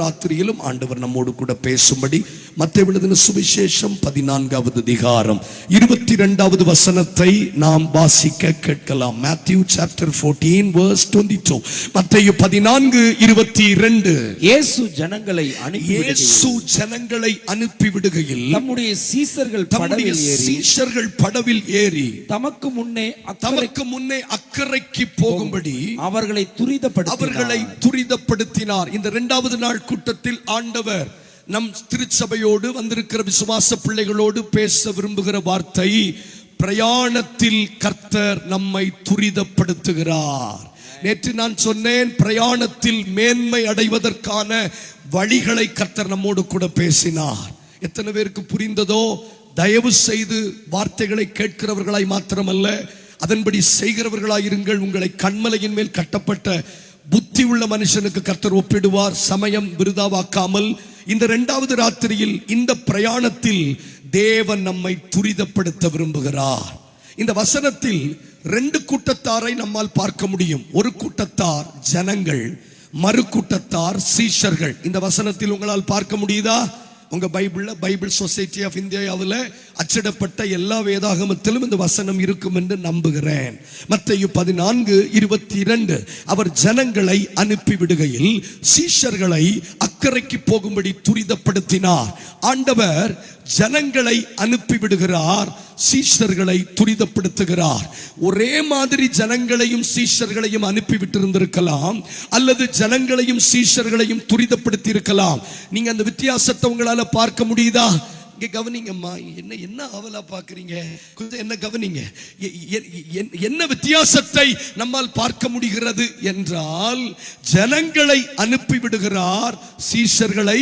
ராத்திரியிலும் ஆண்டவர் நம்மோடு கூட பேசும்படி மத்தேயு எழுதின சுவிசேஷம் 14வது அதிகாரம் 22வது வசனத்தை நாம் வாசிக்க கேட்கலாம். Matthew chapter 14 verse 22. மத்தேயு 14:22. இயேசு ஜனங்களை அனுப்பி விடுகையில் நம்முடைய சீஷர்கள் படவில் ஏறி தமக்கு முன்னே அக்கறைக்கு போகும்படி அவர்களை துரிதப்படுத்தினார். இந்த இரண்டாவது நாள் கூட்டத்தில் ஆண்டவர் நம் திருச்சபையோடு வந்திருக்கிற விசுவாச பிள்ளைகளோடு பேச விரும்புகிற வார்த்தை, பிரயாணத்தில் கர்த்தர் நம்மை துரிதப்படுத்துகிறார். நேற்று நான் சொன்னேன், பிரயாணத்தில் மேன்மை அடைவதற்கான வழிகளை கர்த்தர் நம்மோடு கூட பேசினார். எத்தனை பேருக்கு புரிந்ததோ? தயவு செய்து வார்த்தைகளை கேட்கிறவர்களாய் மாத்திரமல்ல, அதன்படி செய்கிறவர்களாயிருங்கள். உங்களை கண்மலையின் மேல் கட்டப்பட்ட புத்தி உள்ள மனுஷனுக்கு கர்த்தர் ஒப்பிடுவார். சமயம் விருதாவாக்காமல் இந்த இரண்டாவது ராத்திரியில் இந்த பிரயாணத்தில் தேவன் நம்மை துரிதப்படுத்த விரும்புகிறார். இந்த வசனத்தில் ரெண்டு கூட்டத்தாரை நம்மால் பார்க்க முடியும். ஒரு கூட்டத்தார் ஜனங்கள், மறு கூட்டத்தார் சீஷர்கள். இந்த வசனத்தில் உங்களால் பார்க்க முடியுதா? உங்க பைபிள் சொசைட்டி ஆஃப் இந்தியாவில் அச்சிடப்பட்ட எல்லா வேதாகமத்திலும் இந்த வசனம் இருக்கும் என்று நம்புகிறேன். மத்தேயு 14:22. அவர் ஜனங்களை அனுப்பி விடுகையில் சீஷர்களை அக்கறைக்கு போகும்படி துரிதப்படுத்தினார். ஆண்டவர் ஜனங்களை அனுப்பி விடுகிறார், சீஷர்களை துரிதப்படுத்துகிறார். ஒரே மாதிரி ஜனங்களையும் சீஷர்களையும் அனுப்பி விட்டிருந்திருக்கலாம், அல்லது ஜனங்களையும் சீஷர்களையும் துரிதப்படுத்தி இருக்கலாம். நீங்க அந்த வித்தியாசத்தை உங்களால பார்க்க முடியுதா? இங்க கவனிங்கம்மா. என்ன ஆவலா பாக்குறீங்க? கொஞ்சம் என்ன கவனிங்க. என்ன வித்தியாசத்தை நம்மால் பார்க்க முடிகிறது என்றால், ஜனங்களை அனுப்பி விடுகிறார், சீஷர்களை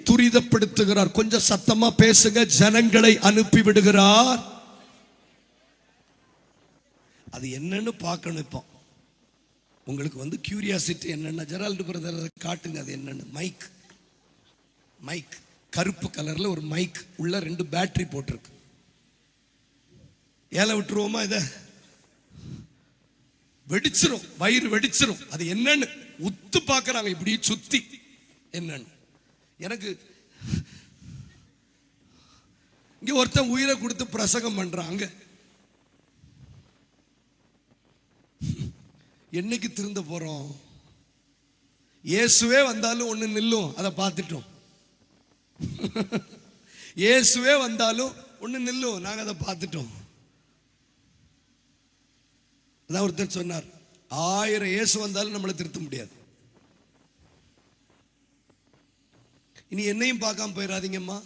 துரிதப்படுத்துகிறார். கொஞ்சம் சத்தமா பேசுங்க. ஜனங்களை அனுப்பி விடுகிறார். அது என்னன்னு பார்க்கணும். இப்போ உங்களுக்கு கியூரியாசிட்டி என்னன்னா, ஜெரால்டு பிரதர் காட்டுங்க, அது என்னன்னு. மைக் கருப்பு கலர்ல ஒரு மைக் உள்ள 2 பேட்டரி போட்டிருக்கு. ஏல விட்டுருவோமா? இத வெடிச்சிரும், வயிறு வெடிச்சிரும். அது என்னன்னு உத்து பார்க்கறாங்க, இப்படி சுத்தி. என்னன்னு எனக்கு இங்க ஒருத்தன் உயிரை கொடுத்து பிரசங்கம் பண்றாங்க. என்னைக்கு திருந்த போறோம்? இயேசுவே வந்தாலும் ஒண்ணு நில்லும், அதை பார்த்துட்டோம். இயேசுவே வந்தாலும் ஒண்ணு நில்லும், நாங்க அதை பார்த்துட்டோம். அதான் ஒருத்தர் சொன்னார், 1000 இயேசு வந்தாலும் நம்மளை திருத்த முடியாது. இனி என்னையும் பார்க்காம போயிடாதீங்கம்மா.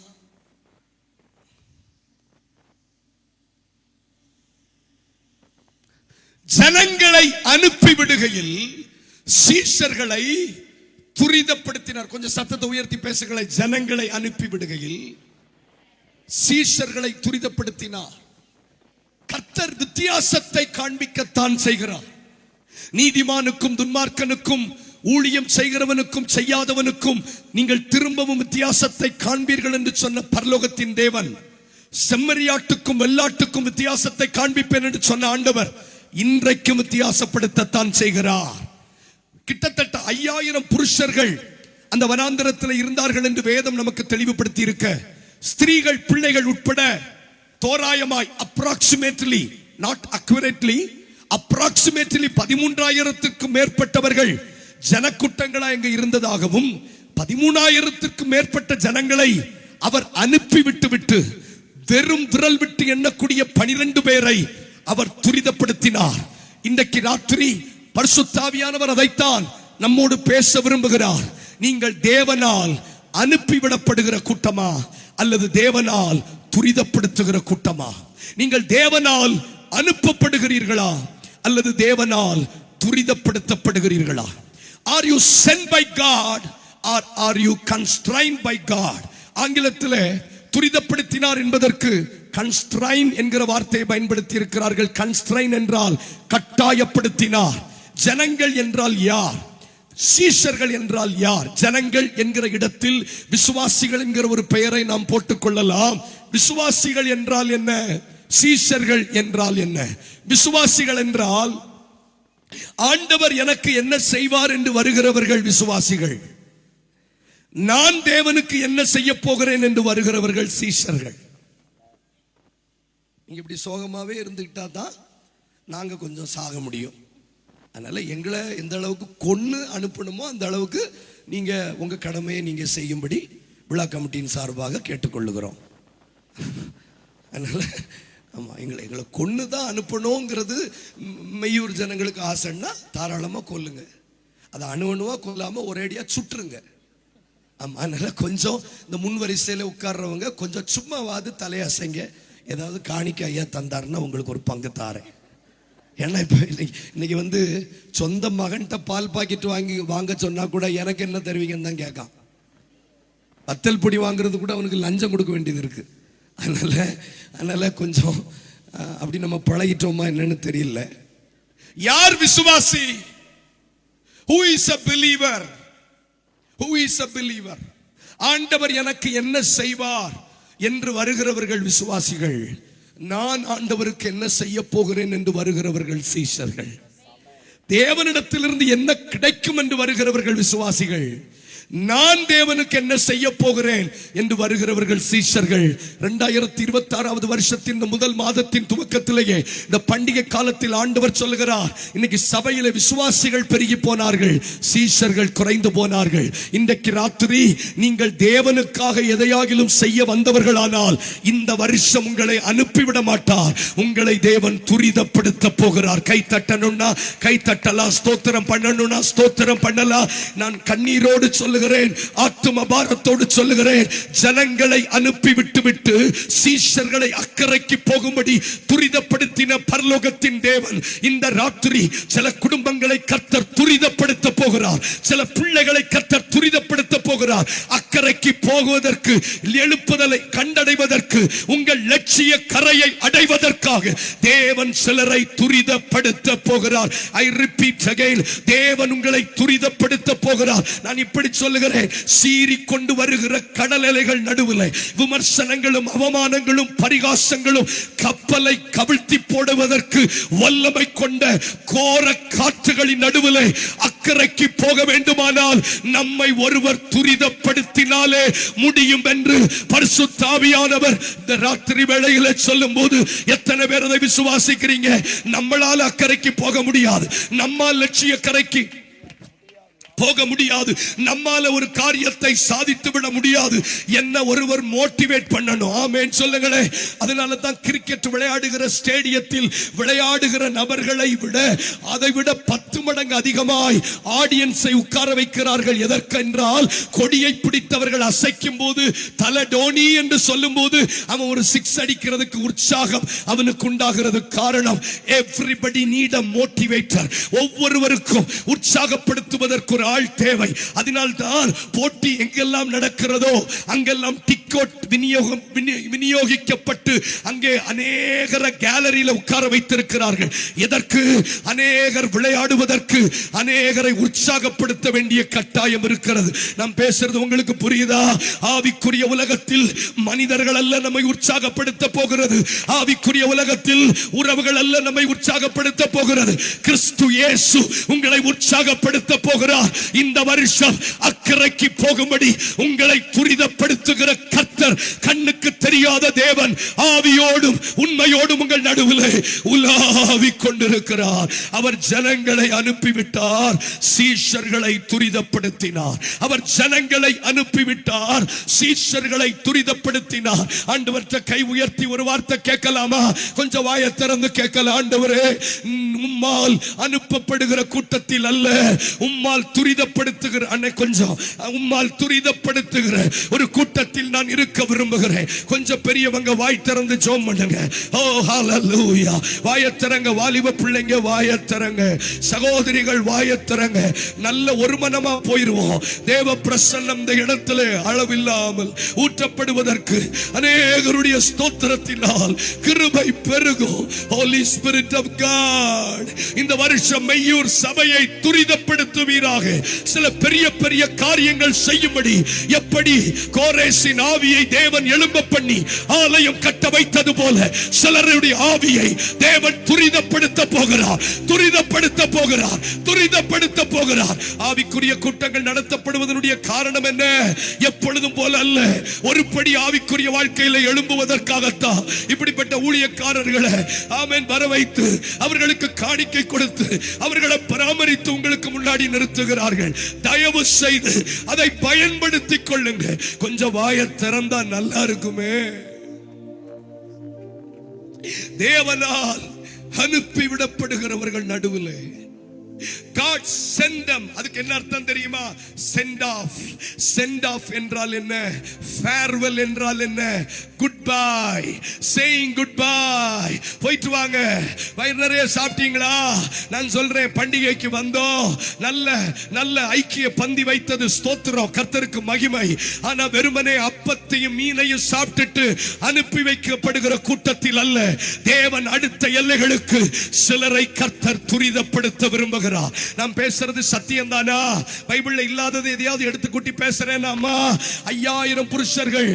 ஜனங்களை அனுப்பி விடுகையில் சீஷர்களை துரிதப்படுத்தினார். கொஞ்சம் சத்தத்தை உயர்த்தி பேசுகளை. ஜனங்களை அனுப்பி விடுகையில் சீஷர்களை துரிதப்படுத்தினார். கர்த்தர் வித்தியாசத்தை காண்பிக்கத்தான் செய்கிறார். நீதிமானுக்கும் துன்மார்க்கனுக்கும், ஊழியம் செய்கிறவனுக்கும் செய்யாதவனுக்கும் நீங்கள் திரும்பவும் வித்தியாசத்தை காண்பீர்கள் என்று சொன்ன பரலோகத்தின் தேவன், செம்மறியாட்டுக்கும் வெள்ளாட்டுக்கும் வித்தியாசத்தை காண்பிப்பேன் என்று சொன்ன ஆண்டவர் இன்றைக்கும் வித்தியாசப்படுத்தத்தான் செய்கிறார். கிட்டத்தட்ட 5000 புருஷர்கள் அந்த வனாந்தரத்தில் இருந்தார்கள் என்று வேதம் நமக்கு தெளிவுபடுத்தி இருக்க, ஸ்திரீகள் பிள்ளைகள் உட்பட தோராயமாய் approximately 13,000க்கும் மேற்பட்டவர்கள் ஜனக்கூட்டங்களா இங்கு இருந்ததாகவும், 13,000க்கும் மேற்பட்ட ஜனங்களை அவர் அனுப்பி விட்டு வெறும் விரல் விட்டு எண்ணக்கூடிய 12 பேரை அவர் துரிதப்படுத்தினார். இன்றைக்கு ராத்திரி பரிசுத்த ஆவியானவர் அதைத்தான் நம்மோடு பேச விரும்புகிறார். நீங்கள் தேவனால் அனுப்பிவிடப்படுகிற கூட்டமா, அல்லது தேவனால் துரிதப்படுத்துகிற கூட்டமா? நீங்கள் தேவனால் அனுப்பப்படுகிறீர்களா, அல்லது தேவனால் துரிதப்படுத்தப்படுகிறீர்களா? Are you sent by God or are you constrained by God? ஆங்கிலத்தில் துரிதப்படுத்தினார் என்பதற்கு constrain என்கிற வார்த்தையை பயன்படுத்தி இருக்கிறார்கள். constrain என்றால் கட்டாயப்படுத்தினார். ஜனங்கள் என்றால் யார்? சீஷர்கள் என்றால் யார்? ஜனங்கள் என்கிற இடத்தில் விசுவாசிகள் என்கிற ஒரு பெயரை நாம் போட்டுக் கொள்ளலாம். விசுவாசிகள் என்றால் என்ன? சீஷர்கள் என்றால் என்ன? விசுவாசிகள் என்றால் ஆண்டவர் எனக்கு என்ன செய்வார் என்று வருகிறவர்கள் விசுவாசிகள். நான் தேவனுக்கு என்ன செய்ய போகிறேன் என்று வருகிறவர்கள் சீஷர்கள். நீங்க இப்படி சோகமாவே இருந்துக்கிட்டா தான் நாங்க கொஞ்சம் சாக முடியும். அதனால எங்களை எந்த அளவுக்கு கொன்னு அனுப்பணுமோ அந்த அளவுக்கு நீங்க உங்க கடமையை நீங்க செய்யும்படி விழா கமிட்டியின் சார்பாக கேட்டுக்கொள்ளுகிறோம். அதனால ஆமா, எங்களை கொன்னு தான் அனுப்பணுங்கிறது மெய்யூர் ஜனங்களுக்கு ஆசைன்னா தாராளமா கொல்லுங்க. அதை அணுவணுவா கொல்லாம ஒரேடியா சுட்டுருங்க. ஆமா, அதனால கொஞ்சம் இந்த முன் வரிசையில உட்கார்றவங்க கொஞ்சம் சும்மாவாது தலையசைங்க. ஏதாவது காணிக்க ஐயா தந்தாருன்னா உங்களுக்கு ஒரு பங்கு தாரேன். ஏன்னா இப்ப இன்னைக்கு சொந்த மகன்கிட்ட பால் பாக்கெட் வாங்க சொன்னா கூட எனக்கு என்ன தருவீங்கன்னு தான் கேட்கான். வத்தல் பொடி வாங்குறது கூட அவனுக்கு லஞ்சம் கொடுக்க வேண்டியது இருக்கு. அதனால கொஞ்சம் அப்படி நம்ம பழகிட்டோமா என்னன்னு தெரியல. யார் விசுவாசி? Who is a believer? Who is a believer? ஆண்டவர் எனக்கு என்ன செய்வார் என்று வருகிறவர்கள் விசுவாசிகள். நான் ஆண்டவருக்கு என்ன செய்ய போகிறேன் என்று வருகிறவர்கள் சீஷர்கள். தேவனிடத்திலிருந்து என்ன கிடைக்கும் என்று வருகிறவர்கள் விசுவாசிகள். நான் தேவனுக்கு என்ன செய்ய போகிறேன் என்று வருகிறவர்கள் சீஷர்கள். 2026 வருஷத்தின் முதல் மாதத்தின் துவக்கத்திலேயே இந்த பண்டிகை காலத்தில் ஆண்டவர் சொல்லுகிறார், இன்னைக்கு சபையில விசுவாசிகள் பெருகி போனார்கள், சீஷர்கள் குறைந்து போனார்கள். இன்றைக்கு ராத்திரி நீங்கள் தேவனுக்காக எதையாகிலும் செய்ய வந்தவர்களானால் இந்த வருஷம் உங்களை அனுப்பிவிட மாட்டார். உங்களை தேவன் துரிதப்படுத்த போகிறார். கை தட்டணும்னா கை தட்டலாம், ஸ்தோத்திரம் பண்ணணும்னா ஸ்தோத்திரம் பண்ணலாம். நான் கண்ணீரோடு சொல்லுகிறேன், ஆத்தும பாரத்தோடு சொல்லுகிறேன், ஜனங்களை அனுப்பி விட்டு சீஷர்களை அக்கறைக்கு போகும்படி துரிதப்படுத்தின பரலோகத்தின் தேவன் இந்த ராத்திரி சில குடும்பங்களை கர்த்தர் துரிதப்படுத்த போகிறார். சில பிள்ளைகளை கர்த்தர் துரிதப்படுத்த போகிறார். அக்கறைக்கு போகுவதற்கு, எழுப்புதலை கண்டடைவதற்கு, உங்கள் லட்சிய கரையை அடைவதற்காக தேவன் சிலரை துரிதப்படுத்த போகிறார். I repeat again, தேவன் உங்களை துரிதப்படுத்த போகிறார். நான் இப்படி சொல்லுகிறேன், சீறி கொண்டு வருகிற கடல் அலைகள் நடுவில் விமர்சனங்களும் அவமானங்களும் பரிகாசங்களும் கப்பலை கவிழ்த்தி போடுவதற்கு வல்லமை கொண்ட கோர காற்றுகளின் நடுவில் அக்கறைக்கு போக வேண்டுமானால் நம்மை ஒருவர் துரிதப்படுத்தினாலே முடியும் என்று பரிசுத்த ஆவியானவர் இந்த ராத்திரி வேளையில சொல்லும் போது எத்தனை பேர் அதை விசுவாசிக்கிறீங்க? நம்மளால அக்கறைக்கு போக முடியாது, நம்மால் லட்சிய கரைக்கு போக முடியாது, நம்மால ஒரு காரியத்தை சாதித்து விட முடியாது. என்ன ஒருவர் மோட்டிவேட் பண்ணணும். ஆமென் சொல்லுங்களேன். அதனால தான் கிரிக்கெட் விளையாடுகிற ஸ்டேடியத்தில் விளையாடுகிற நபர்களை விட அதை விட 10 மடங்கு அதிகமாய் ஆடியன்ஸை உட்கார வைக்கிறார்கள். எதற்கென்றால் கொடியை பிடித்தவர்கள் அசைக்கும் போது தல டோனி என்று சொல்லும் போது அவன் ஒரு 6 அடிக்கிறதுக்கு உற்சாகம் அவனுக்கு உண்டாகிறது. காரணம், எவ்ரிபடி நீட் a motivator. ஒவ்வொருவருக்கும் உற்சாகப்படுத்துவதற்கு ஆள் தேவை. அதனால்தான் போட்டி எங்கெல்லாம் நடக்கிறதோ அங்கெல்லாம் டிக்கெட் விநியோகிக்கப்பட்டு அங்கே அநேகர கேலரியில உட்கார வைத்திருக்கிறார்கள். எதற்கு? அநேகர் விளையாடுவதற்கு, அநேகரை உற்சாகப்படுத்த வேண்டிய கட்டாயம் இருக்கிறது. நாம் பேசுறது உங்களுக்கு புரியுதா? ஆவிக்குரிய உலகத்தில் மனிதர்கள் அல்ல நம்மை உற்சாகப்படுத்த போகிறது. ஆவிக்குரிய உலகத்தில் உறவுகள் அல்ல நம்மை உற்சாகப்படுத்த போகிறது. கிறிஸ்து இயேசு உங்களை உற்சாகப்படுத்த போகிறார். இந்த வருஷம் அக்கறைக்கு போகும்படி உங்களை துரிதப்படுத்துகிற கர்த்தர், கண்ணுக்கு தெரியாத தேவன் ஆவியோடும் உண்மையோடும் உங்கள் நடுவில் உலாவிக் கொண்டிருக்கிறார். அவர் ஜனங்களை அனுப்பிவிட்டார், சீஷர்களை துரிதப்படுத்தினார். அவர் ஜனங்களை அனுப்பிவிட்டார், சீஷர்களை துரிதப்படுத்தினார். ஆண்டவர்ட்ட கை உயர்த்தி ஒரு வார்த்தை கேட்கலாமா? கொஞ்சம் வாயை திறந்து கேட்கலாம். ஆண்டவரே, உம்மால் அனுப்பப்படுகிற கூட்டத்தில் அல்ல, உம்மால் துரிதப்படுத்துகிற கொஞ்சம் உம்மால் துரிதப்படுத்துகிற ஒரு கூட்டத்தில் நான் இருக்க விரும்புகிறேன். கொஞ்சம் பெரியவங்க வாய் திறந்து ஜெபம் பண்ணுங்க. ஓ ஹalleluya. வாயை திறங்க, வாலிப பிள்ளைங்க வாயை திறங்க, சகோதரிகள் வாயை திறங்க. நல்ல ஒரு மனமா போயிருவோம். தேவ பிரசன்னம் இந்த இடத்திலே அளவில்லாமல் ஊற்றப்படுவதற்கு அநேகருடைய ஸ்தோத்திரத்தினால் கிருபை பெருகும். Holy Spirit of God, Lord இந்த வருஷம் மெய்யூர் சபையை துரிதப்படுத்துவீராக. சில பெரிய பெரிய காரியங்கள் செய்யும்படி, எப்படி கோரேசின் ஆவியை தேவன் எழும்ப பண்ணி ஆலயம் கட்ட வைத்தது போல சிலருடைய ஆவியை தேவன் துரிதப்படுத்த போகிறார், துரிதப்படுத்த போகிறார், துரிதப்படுத்த போகிறார். ஆவிக்குரிய கூட்டங்கள் நடத்தப்படுவதனுடைய காரணம் என்ன? எப்பொழுதும் போல அல்ல, ஒருபடி ஆவிக்குரிய வாழ்க்கையில எழும்புவதற்காகத்தான் இப்படிப்பட்ட ஊழியக்காரர்களை ஆமென் வர வைத்து அவர்களுக்கு காணிக்கை கொடுத்து அவர்களை பராமரித்து உங்களுக்கு முன்னாடி நிறுத்துகிறார்கள். தயவு செய்து அதை பயன்படுத்திக் கொள்ளுங்க. கொஞ்சம் வாயை திறந்தா நல்லா இருக்குமே. தேவனால் அனுப்பி விடப்படுகிறவர்கள் நடுவில் God send them. அதுக்கு என்ன அர்த்தம் தெரியுமா? Send off. Send off என்றால் என்ன? Farewell என்றால் என்ன? Goodbye. Saying goodbye. போயிட்டு வாங்க. வயிறு நிறைய சாப்பிட்டீங்களா? நான் சொல்றேன், பண்டிகைக்கு வந்தோம், நல்ல நல்ல ஐக்கிய பந்தி வைத்தது, ஸ்தோத்திரம், கர்த்தருக்கு மகிமை. ஆனா வெறுமனே அப்பத்தையும் மீனையும் சாப்பிட்டுட்டு அனுப்பி வைக்கப்படுகிற கூட்டத்தில் அல்ல. தேவன் அடுத்த எல்லைகளுக்கு சிலரை கர்த்தர் துரிதப்படுத்த விரும்புகிறார். நாம் பேசுறது சத்தியம் தானா? பைபிள்ல இல்லாதது எதையாவது எடுத்து கூட்டி பேசுறேனாமா? 5000 புருஷர்கள்,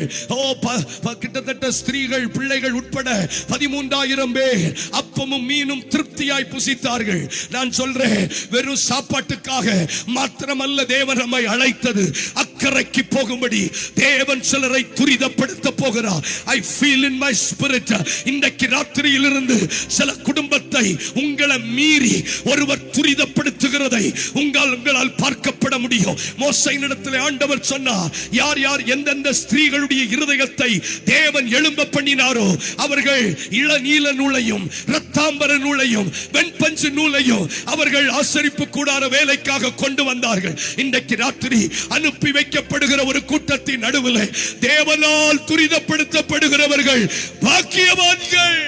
கிட்டத்தட்ட ஸ்திரீகள் பிள்ளைகள் உட்பட 13,000 பேர் அப்பமும் மீனும் திருப்தியாய் புசித்தார்கள். நான் சொல்றேன், வெறும் சாப்பாட்டுக்காக மாத்திரமல்ல தேவன் நம்மை அழைத்தது, அக்கறைக்கு போகும்படி தேவன் சிலரை துரிதப்படுத்த போகிறார். I feel in my spirit. இன்றைக்கு ராத்திரியிலிருந்து சில குடும்பத்தை உங்களை மீறி ஒருவர் துரிதப்படுத்துகிறதை உங்களால் பார்க்கப்பட முடியும். மோசேயினிடத்தில் ஆண்டவர் சொன்னார், யார் யார் எந்தெந்த ஸ்திரீகளுடைய இருதயத்தை தேவன் எழும்ப பண்ணினாரோ அவர்கள் இளநீல நூலையும் இரத்தாம்பர நூலையும் வெண்பஞ்சு நூலையும் அவர்கள் ஆசரிப்பு கூடார வேலைக்காக கொண்டு வந்தார்கள். இன்றைக்கு ராத்திரி அனுப்பி வைக்கப்படுகிற ஒரு கூட்டத்தின் நடுவில் தேவனால் துரிதப்படுத்தப்படுகிறவர்கள் பாக்கியவான்கள்.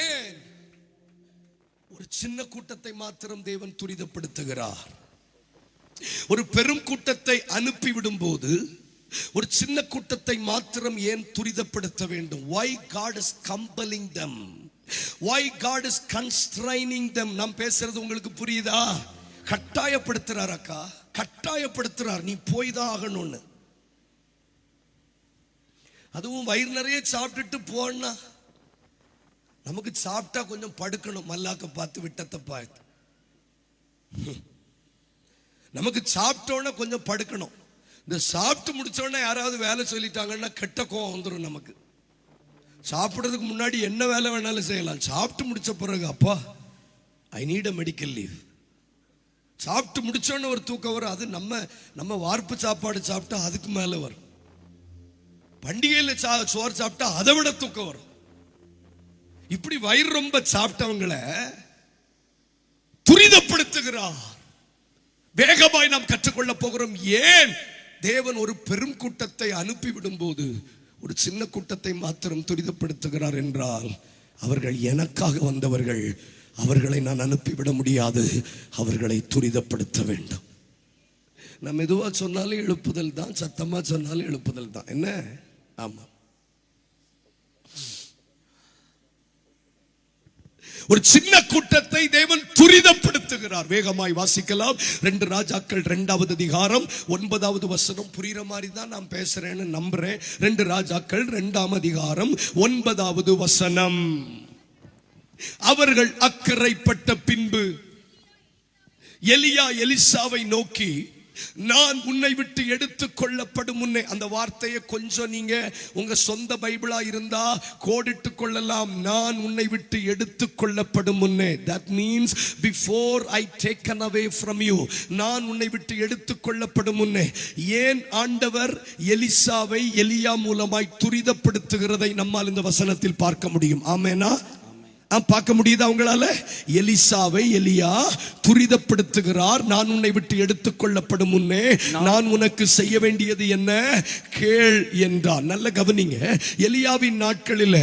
ஏன் ஒரு சின்ன கூட்டத்தை மாத்திரம் தேவன் துரிதப்படுத்துகிறார்? ஒரு பெரும் கூட்டத்தை அனுப்பிவிடும் போது ஒரு சின்ன கூட்டத்தை மாத்திரம் ஏன் துரிதப்படுத்த வேண்டும்? Why God is compelling them? Why God is constraining them? நாம் பேசுறது உங்களுக்கு புரியுதா? கட்டாயப்படுத்துறார் அக்கா, கட்டாயப்படுத்துறார், நீ போய் தான் ஆகணும்னு. அதுவும் வயிறு நிறைய சாப்பிட்டுட்டு போனா, நமக்கு சாப்பிட்டா கொஞ்சம் படுக்கணும், மல்லாக்க பார்த்து விட்டத்தை பார்த்து. நமக்கு சாப்பிட்டோன்னா கொஞ்சம் படுக்கணும். இந்த சாப்பிட்டு முடிச்சோன்னா யாராவது வேலை சொல்லிட்டாங்கன்னா கெட்ட கோவம் வந்துடும் நமக்கு. சாப்பிட்றதுக்கு முன்னாடி என்ன வேலை வேணாலும் செய்யலாம், சாப்பிட்டு முடிச்ச பிறகு அப்பா I need a medical leave. சாப்பிட்டு முடிச்சோன்னு ஒரு தூக்கம் வரும். அது நம்ம வார்ப்பு சாப்பாடு சாப்பிட்டா அதுக்கு மேலே வரும். பண்டிகையில் சோறு சாப்பிட்டா அதை விட தூக்கம் வரும். இப்படி வயிறு ரொம்ப சாப்பிட்டவங்களை துரிதப்படுத்துகிறார். வேகமாய் நாம் கற்றுக்கொள்ள போகிறோம். ஏன் தேவன் ஒரு பெரும் கூட்டத்தை அனுப்பிவிடும் போது ஒரு சின்ன கூட்டத்தை மாத்திரம் துரிதப்படுத்துகிறார் என்றால், அவர்கள் எனக்காக வந்தவர்கள், அவர்களை நான் அனுப்பிவிட முடியாது, அவர்களை துரிதப்படுத்த வேண்டும். நான் மெதுவா சொன்னாலும் எழுப்புதல் தான், சத்தமா சொன்னாலும் எழுப்புதல் தான். என்ன? ஆமா. ஒரு சின்ன கூட்டத்தை தேவன் துரிதப்படுத்துகிறார். வேகமாய் வாசிக்கலாம். 2 ராஜாக்கள் 2வது அதிகாரம் 9வது வசனம். புரியுற மாதிரி தான் நான் பேசுறேன்னு நம்புறேன். 2 ராஜாக்கள் 2ஆம் அதிகாரம் 9வது வசனம். அவர்கள் அக்கறைப்பட்ட பின்பு எலியா எலிசாவை நோக்கி, நான் உன்னை விட்டு எடுத்துக் கொள்ளப்படும் முன்னே. அந்த வார்த்தையை கொஞ்சம் நீங்க உங்க சொந்த பைபிளா இருந்தா கோடிட்டு கொள்ளலாம். நான் உன்னை விட்டு எடுத்துக் கொள்ளப்படும் முன்னே. that means before I taken away from you. நான் உன்னை விட்டு எடுத்துக் கொள்ளப்படும் முன்னே. ஏன் ஆண்டவர் எலிசாவை எலியா மூலமாய் துரிதப்படுத்துகிறதை நம்மால் இந்த வசனத்தில் பார்க்க முடியும். ஆமெனா? பார்க்க முடியுது அவங்களால. எலிசாவை எலியா துரிதப்படுத்துகிறார். நான் உன்னை விட்டு எடுத்துக்கொள்ளப்படும் முன்னே நான் உனக்கு செய்ய வேண்டியது என்ன கேள் என்றார். நல்ல கவனிங்க, எலியாவின் நாட்களில்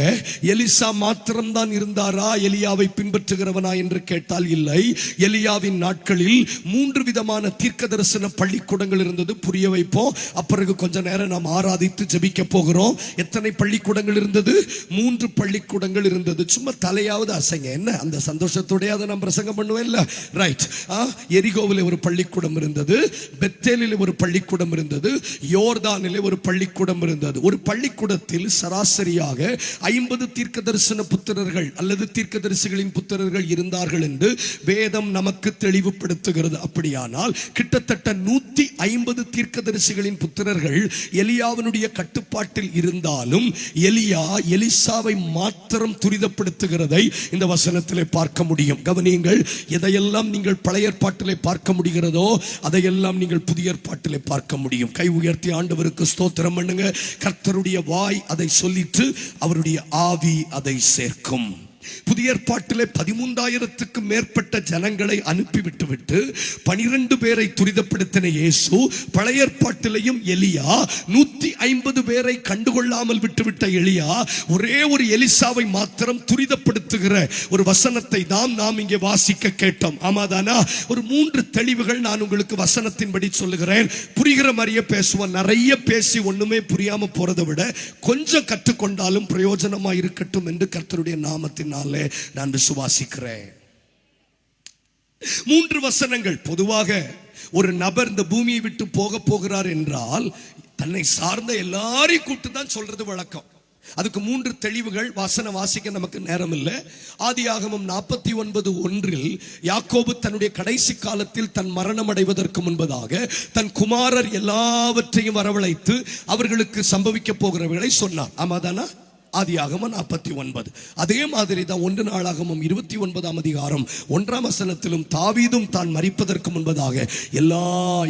எலிசா மாத்திரம்தான் இருந்தாரா எலியாவை பின்பற்றுகிறவனா என்று கேட்டால் இல்லை. எலியாவின் நாட்களில் 3 விதமான தீர்க்க தரிசன பள்ளிக்கூடங்கள் இருந்தது. புரிய வைப்போம், அப்பிறகு கொஞ்ச நேரம் நாம் ஆராதித்து ஜெபிக்க போகிறோம். எத்தனை பள்ளிக்கூடங்கள் இருந்தது? 3 பள்ளிக்கூடங்கள் இருந்தது. சும்மா தலையாவது அசைங்க, என்ன அந்த சந்தோஷத்தோட அதை நாம் பிரசங்கம் பண்ணுவேன் இல்ல, ரைட்? எரிகோவிலே ஒரு பள்ளிக்கூடம் இருந்தது, பெத்தேலிலே ஒரு பள்ளிக்கூடம் இருந்தது, யோர்தானிலே ஒரு பள்ளிக்கூடம் இருந்தது. ஒரு பள்ளிக்கூடத்தில் சராசரியாக 50 தீர்க்க தரிசன புத்திரர்கள் அல்லது தீர்க்கதரிசிகளின் புத்திரர்கள் இருந்தார்கள் என்று வேதம் நமக்கு தெளிவுபடுத்துகிறது. அப்படியானால் கிட்டத்தட்ட 150 தீர்க்கதரிசிகளின் புத்திரர்கள் எலியாவினுடைய கட்டுப்பாட்டில் இருந்தாலும் எலியா எலிசாவை மாத்திரம் துரிதப்படுத்துகிறதை இந்த வசனத்திலே பார்க்க முடியும். கவனியுங்கள், எதையெல்லாம் நீங்கள் பழைய ஏற்பாட்டிலே பார்க்க முடிகிறதோ அதையெல்லாம் நீங்கள் புதிய ஏற்பாட்டிலே பார்க்க முடியும். கை உயர்த்தி ஆண்டவருக்கு ஸ்தோத்திரம் பண்ணுங்க. கர்த்தருடைய வாய் அதை சொல்லிட்டு அவருடைய ஆவி அதை சேர்க்கும். புதிய ஏற்பாட்டிலே 13,000க்கு மேற்பட்ட ஜனங்களை அனுப்பிவிட்டு 12 பேரை துரிதப்படுத்தின இயேசு, பழைய ஏற்பாட்டிலேயும் எலியா 150 பேரை கண்டுகொள்ளாமல் விட்டுவிட்ட எலியா ஒரே ஒரு எலிசாவை மாத்திரம் துரிதப்படுத்துகிற ஒரு வசனத்தை தான் நாம் இங்கே வாசிக்க கேட்டோம். ஆமாதானா? ஒரு 3 தெளிவுகள் நான் உங்களுக்கு வசனத்தின்படி சொல்லுகிறேன். புரிகிற மாதிரியே பேசுவோம். நிறைய பேசி ஒண்ணுமே புரியாம போறதை விட கொஞ்சம் கற்றுக்கொண்டாலும் பிரயோஜனமா இருக்கட்டும் என்று கர்த்தருடைய நாமத்தின் நான் விசுவாசிக்கிறேன். 3 வசனங்கள். பொதுவாக ஒரு நபர் இந்த பூமியை விட்டு போகிறார் என்றால் தன்னை சார்ந்த எல்லாரையும் கூப்பிட்டு தான் சொல்றது வழக்கம். அதுக்கு 3 தெளிவுகள் வசன வாசிக்க நமக்கு நேரம் இல்லை. ஆதியாகமம் 49:1 யாக்கோபு தன்னுடைய கடைசி காலத்தில் தன் மரணம் அடைவதற்கு முன்பதாக தன் குமாரர் எல்லாவற்றையும் வரவழைத்து அவர்களுக்கு சம்பவிக்க போகிறவர்களை சொன்னார். ஆமாதானா? ஆதியாகமம் 49. அதே மாதிரி தான் 1 நாளாகமம் 29ஆம் அதிகாரம் 1ஆம் வசனத்திலும் தாவீதும் தான் மரிப்பதற்கு முன்பதாக எல்லா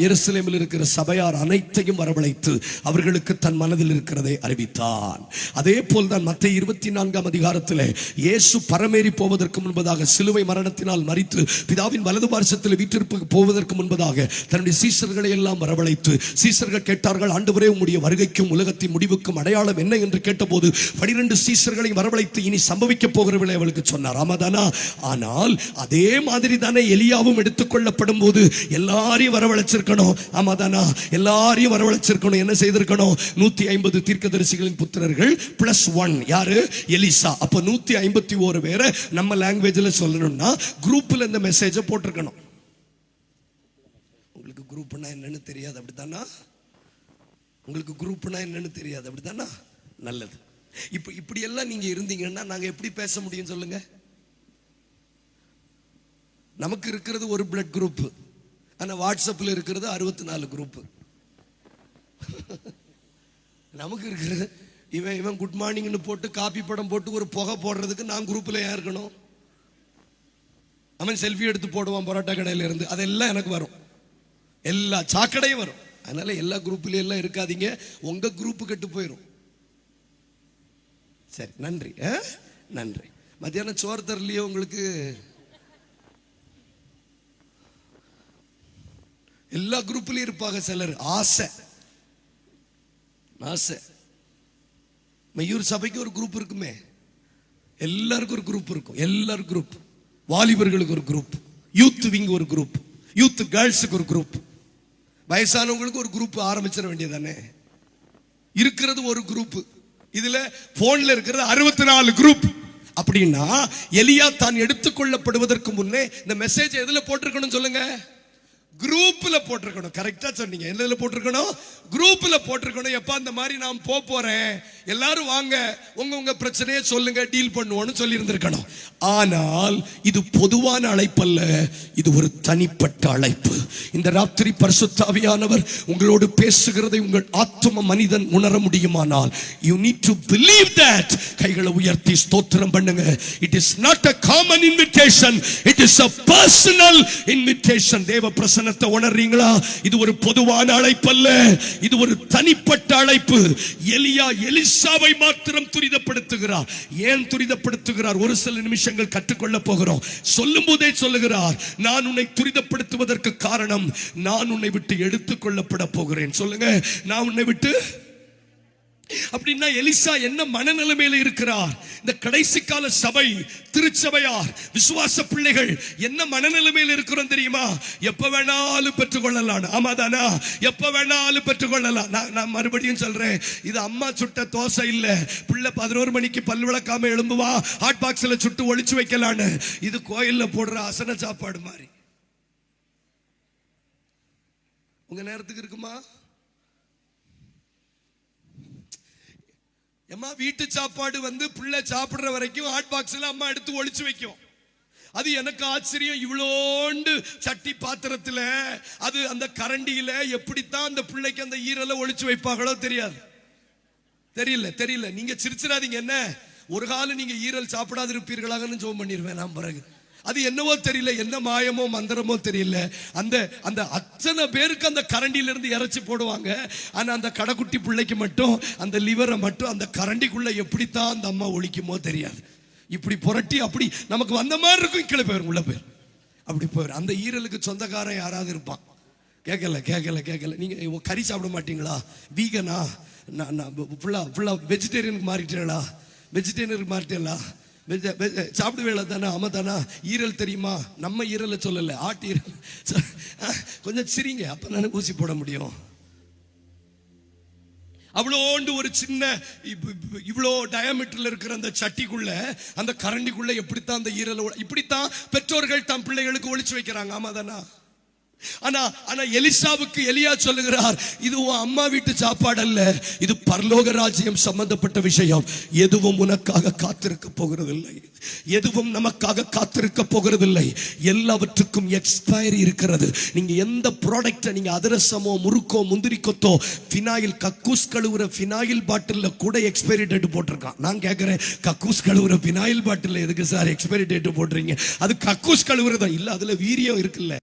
எருசலேமில் இருக்கிற சபையார் அனைத்தையும் வரவழைத்து அவர்களுக்கு தன் மனதில் இருக்கிறதை அறிவித்தான். அதே போல் தான் மத்தேயு 24ஆம் அதிகாரத்தில் இயேசு பரமேறி போவதற்கு முன்பதாக சிலுவை மரணத்தினால் மரித்து பிதாவின் வலது பார்சத்தில் வீற்றிருப்பு போவதற்கு முன்பதாக தன்னுடைய சீசர்களை எல்லாம் வரவழைத்து சீசர்கள் கேட்டார்கள், ஆண்டவரே உம்முடைய வருகைக்கும் உலகத்தின் முடிவுக்கும் அடையாளம் என்ன என்று கேட்டபோது 12 சீசர்களை வரவழைத்து இனி சம்பவிக்க போகிறவர்களை அவளுக்கு சொன்னார். ஆமாதானா? ஆனால் அதே மாதிரி தானே எலியாவும் எடுத்துக்கொள்ளப்படும் போது எல்லாரையும் வரவழைச்சிருக்கணும். ஆமாதானா? எல்லாரையும் வரவழைச்சிருக்கணும். என்ன செய்திருக்கணும்? 150 தீர்க்கதரிசிகளின் புத்திரர்கள் +1 யாரு? எலிசா. அப்ப 151 பேரை நம்ம லாங்குவேஜ்ல சொல்லணும்னா குரூப்ல இந்த மெசேஜை போட்டிருக்கணும். உங்களுக்கு குரூப்னா என்னன்னு தெரியாது அப்படித்தானா? உங்களுக்கு குரூப்னா என்னன்னு தெரியாது அப்படித்தானா? நல்லது. இப்படி எல்லாம் நீங்க இருந்தீங்கன்னா நாங்க எப்படி பேச முடியும் சொல்லுங்க? நமக்கு இருக்கிறது ஒரு பிளட் குரூப், ஆனா வாட்ஸ்அப்ல இருக்கிறது 64 குரூப். நமக்கு இருக்கிறது இவன் குட் மார்னிங்னு போட்டு காப்பி படம் போட்டு ஒரு புகை போடுறதுக்கு நான் குரூப்ல ஏன் இருக்கணும்? அவன் செல்ஃபி எடுத்து போடுவான் பரோட்டா கடையில இருந்து, அதெல்லாம் எனக்கு வரும், எல்லா சாக்கடையும் வரும். அதனால எல்லா குரூப்ல எல்லாம் இருக்காதீங்க, உங்க குரூப் கெட்டு போயிடும். சரி, நன்றி. நன்றி. மத்தியானம் சோறு தரலையோ உங்களுக்கு? எல்லா குரூப்லயும் இருப்பாங்க சிலர். ஆசை மையூர் சபைக்கு ஒரு குரூப் இருக்குமே, எல்லாருக்கும் ஒரு குரூப் இருக்கும். எல்லாரும் குரூப். வாலிபர்களுக்கு ஒரு குரூப், யூத் விங் ஒரு குரூப், யூத் கேர்ள்ஸுக்கு ஒரு குரூப், வயசானவங்களுக்கு ஒரு குரூப் ஆரம்பிச்சிட வேண்டியதானே. இருக்கிறது ஒரு குரூப், இதுல போன்ல இருக்கிறது 64 குரூப். அப்படின்னா எலியா தான் எடுத்துக்கொள்ளப்படுவதற்கு முன்னே இந்த மெசேஜ் எதுல போட்டிருக்கணும் சொல்லுங்க? குரூப்ல போட்டிருக்கணும். கரெக்டா சொன்னீங்க. என்னதுல போட்டிருக்கணும்? குரூப்ல போட்டிருக்கணும். எப்ப அந்த மாதிரி நான் போறேன், எல்லாரும் வாங்க, உங்க பிரச்சனையை சொல்லுங்க, டீல் பண்ணுவோம்னு சொல்லி இருந்திருக்கணும். ஆனால் இது பொதுவான அழைப்பல்ல, இது ஒரு தனிப்பட்ட அழைப்பு. இந்த ராத்திரி பரிசுத்த ஆவியானவர் உங்களோடு பேசுகிறதை உங்கள் ஆத்தும மனிதன் உணர முடியுமானால் you need to believe that. கைகளை உயர்த்தி ஸ்தோத்திரம் பண்ணுங்க. It is not a common invitation, it is a personal invitation. தேவ பிரசன்ன வசனத்தை உணர்றீங்களா? இது ஒரு பொதுவான அழைப்பு அல்ல, இது ஒரு தனிப்பட்ட அழைப்பு. எலியா எலிசாவை மாத்திரம் துரிதப்படுத்துகிறார். ஏன் துரிதப்படுத்துகிறார்? ஒரு சில நிமிஷங்கள் கற்றுக்கொள்ள போகிறோம். சொல்லும் போதே சொல்லுகிறார், நான் உன்னை துரிதப்படுத்துவதற்கு காரணம், நான் உன்னை விட்டு எடுத்துக் கொள்ளப்பட போகிறேன். சொல்லுங்க, நான் உன்னை விட்டு. அப்படின்னா எலிசா என்ன மனநிலைமையில இருக்கிறார்? இந்த கடைசி கால சபை, திருச்சபையார், விசுவாச பிள்ளைகள் என்ன மனநிலைமையில் இருக்கிறோம் தெரியுமா? எப்ப வேணாலும் பெற்றுக்கொள்ளலாம். ஆமாதானா? எப்ப வேணாலும் பெற்றுக்கொள்ளலாம். நான் மறுபடியும் சொல்றேன், இது அம்மா சுட்ட தோசை இல்ல. பிள்ளை 11 மணிக்கு பல் விளக்காம எழும்புவா, ஹாட் பாக்ஸ்ல சுட்டு ஒளிச்சு வைக்கலான்னு. இது கோயில்ல போடுற அசன சாப்பாடு மாதிரி. உங்க நேரத்துக்கு இருக்குமா? அம்மா வீட்டு சாப்பாடு பிள்ளை சாப்பிடுற வரைக்கும் ஹாட் பாக்ஸ்ல அம்மா எடுத்து ஒளிச்சு வைக்கும். அது எனக்கு ஆச்சரியம். இவ்வளோண்டு சட்டி பாத்திரத்துல, அது அந்த கரண்டியில எப்படித்தான் அந்த பிள்ளைக்கு அந்த ஈரலை ஒளிச்சு வைப்பாங்களோ தெரியாது. தெரியல. நீங்க சிரிச்சிடாதீங்க. என்ன ஒரு காலம் நீங்க ஈரல் சாப்பிடாது இருப்பீர்களாகன்னு ஜெபம் பண்ணிருவேன் நான் பிறகு. அது என்னவோ தெரியல, என்ன மாயமோ மந்திரமோ தெரியல. அந்த அத்தனை பேருக்கு அந்த கரண்டியில இருந்து இறைச்சி போடுவாங்க. ஆனா அந்த கடைக்குட்டி பிள்ளைக்கு மட்டும் அந்த லிவரை மட்டும் அந்த கரண்டிக்குள்ள எப்படித்தான் அந்த அம்மா ஒழிக்குமோ தெரியாது. இப்படி புரட்டி அப்படி நமக்கு வந்த மாதிரி இருக்கும், கீழே போயிரும், உள்ள போயிரும், அப்படி போயிரும். அந்த ஈரலுக்கு சொந்தக்காரன் யாராவது இருப்பான். கேட்கல. நீங்க கறி சாப்பிட மாட்டீங்களா? வீகனா? ஃபுல்லா வெஜிடேரியனுக்கு மாறிட்டீங்களா? வெஜிடேரியனுக்கு மாறிட்டீங்களா? சாப்பிடுவேல தானே? ஆமா தானா? ஈரல் தெரியுமா? நம்ம ஈரலை சொல்லல, ஆட்டு ஈரல். கொஞ்சம் சிரிங்க, அப்ப நானே ஊசி போட முடியும். அவ்வளோண்டு ஒரு சின்ன இவ்வளோ டயாமீட்டர்ல இருக்கிற அந்த சட்டிக்குள்ள, அந்த கரண்டிக்குள்ள எப்படித்தான் அந்த ஈரலை, இப்படித்தான் பெற்றோர்கள் தம் பிள்ளைகளுக்கு ஒளிச்சு வைக்கிறாங்க. ஆமா தானா? ஆனா எலிசாவுக்கு எலியா சொல்லுகிறார், இது உன் அம்மா வீட்டு சாப்பாடு அல்ல, இது பரலோக ராஜ்யம் சம்பந்தப்பட்ட விஷயம். எதுவும் உனக்காக காத்திருக்க போகிறதில்லை, எதுவும் நமக்காக காத்திருக்க போகிறதில்லை. எல்லாவற்றுக்கும் எக்ஸ்பைரி இருக்கிறது. நீங்க எந்த ப்ராடக்ட், நீங்க அதிரசமோ முறுக்கோ முந்திரி கொத்தோ, பினாயில், கக்கூஸ் கழுவுற பினாயில் பாட்டில் கூட எக்ஸ்பைரி டேட் போட்டிருக்கான். நான் கேட்கிறேன், கக்கூஸ் கழுவுற பினாயில் பாட்டில் எதுக்கு சார் எக்ஸ்பைரி டேட் போடுறீங்க? அது கக்கூஸ் கழுவுறதா இல்ல, அதுல வீரியம் இருக்குல்ல,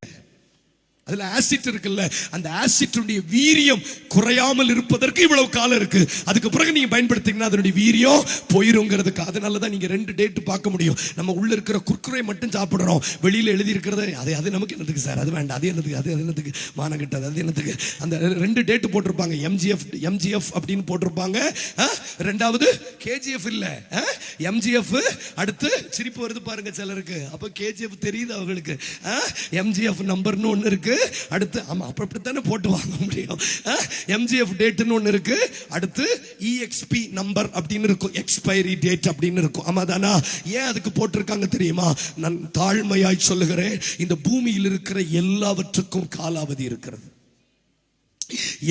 அதுல ஆசிட் இருக்குல்ல, அந்த ஆசிட்டுடைய வீரியம் குறையாமல் இருப்பதற்கு இவ்வளவு காலம் இருக்கு. அதுக்கு பிறகு நீங்க பயன்படுத்திங்கன்னா அதனுடைய வீரியம் போயிருங்கிறதுக்கு. அதனாலதான் நீங்க 2 டேட் பார்க்க முடியும். நம்ம உள்ள இருக்கிற குர்குரை மட்டும் சாப்பிடுறோம், வெளியில எழுதி இருக்கிறத அது நமக்கு என்னதுக்கு சார், அது வேண்டாம், அது என்னதுக்கு மானம் கிட்டது, அது என்னதுக்கு. அந்த 2 டேட் போட்டிருப்பாங்க, எம்ஜிஎஃப் அப்படின்னு போட்டிருப்பாங்க. ரெண்டாவது கேஜிஎஃப் இல்ல, எம்ஜிஎஃப். அடுத்து சிரிப்பு வருது பாருங்க சிலருக்கு, அப்ப கேஜிஎஃப் தெரியுது அவங்களுக்கு. எம்ஜிஎஃப் நம்பர்னு ஒன்னு இருக்கு. அடுத்து ஆமா அப்படித்தானே போட்டு வாங்க முடியும். எம்ஜிஎஃப் டேட்னு ஒன்னு இருக்கு. அடுத்து இஎக்ஸ்பி நம்பர் அப்படின்னு இருக்கும், எக்ஸ்பைரி டேட் அப்படின்னு இருக்கும். ஆமாதானா? ஏன் அதுக்கு போட்டிருக்காங்க தெரியுமா? நான் தாழ்மையாய் சொல்லுகிறேன், இந்த பூமியில் இருக்கிற எல்லாவற்றுக்கும் காலாவதி இருக்கிறது.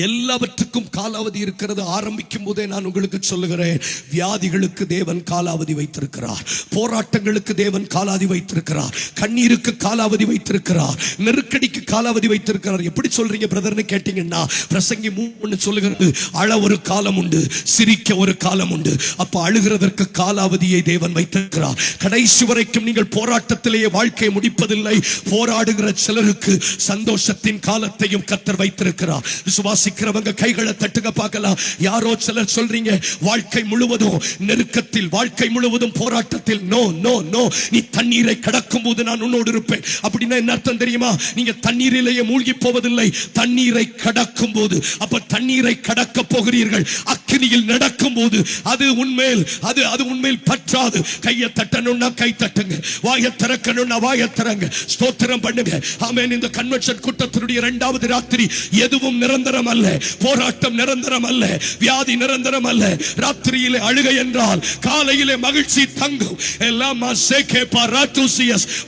எல்லாவற்றுக்கும் காலாவதி இருக்கிறது. ஆரம்பிக்கும் போதே நான் உங்களுக்கு சொல்லுகிறேன், வியாதிகளுக்கு தேவன் காலாவதி வைத்திருக்கிறார், போராட்டங்களுக்கு தேவன் காலாவதி வைத்திருக்கிறார், கண்ணீருக்கு காலாவதி வைத்திருக்கிறார், நெருக்கடிக்கு காலாவதி வைத்திருக்கிறார். எப்படி சொல்றீங்க பிரதர்னு கேட்டீங்கன்னா, பிரசங்கி 3 சொல்லுகிறது, அழ ஒரு காலம் உண்டு, சிரிக்க ஒரு காலம் உண்டு. அப்ப அழுகிறதற்கு காலாவதியை தேவன் வைத்திருக்கிறார். கடைசி வரைக்கும் நீங்கள் போராட்டத்திலேயே வாழ்க்கையை முடிப்பதில்லை. போராடுகிற சிலருக்கு சந்தோஷத்தின் காலத்தையும் கர்த்தர் வைத்திருக்கிறார். விசுவாசிக்கிறவங்க கைகளை தட்டுங்க பார்க்கலாம். யாரோ சிலர் சொல்றீங்க, வாழ்க்கை முழுவதும் நெருக்கத்தில், வாழ்க்கை முழுவதும் போராட்டத்தில். நோ நோ நோ, நீ தண்ணீரை கடக்கும் போது நான் உன்னோடு இருப்பேன். அப்படின்னா என்ன அர்த்தம் தெரியுமா? நீங்க தண்ணீரிலேயே மூழ்கி போவதில்லை, தண்ணீரை கடக்கும் போது. அப்ப தண்ணீரை கடக்க போகிறீர்கள். அக்கினியில் நடக்கும் போது அது உண்மையில் அது உண்மையில் பற்றாது. கையை தட்டணும்னா கை தட்டுங்க, வாயை திறக்கணும்னா வாயை திறங்க, ஸ்தோத்திரம் பண்ணுங்க. ஆமென். இந்த கன்வென்ஷன் கூட்டத்தினுடைய 2வது ராத்திரி எதுவும் நிரந்தரம் அல்ல, போராட்டம் நிரந்தரம் அல்ல, வியாதி நிரந்தரம் அல்ல. ராத்திரியிலே அழுகை என்றால் காலையிலே மகிழ்ச்சி தங்கும். எல்லாம்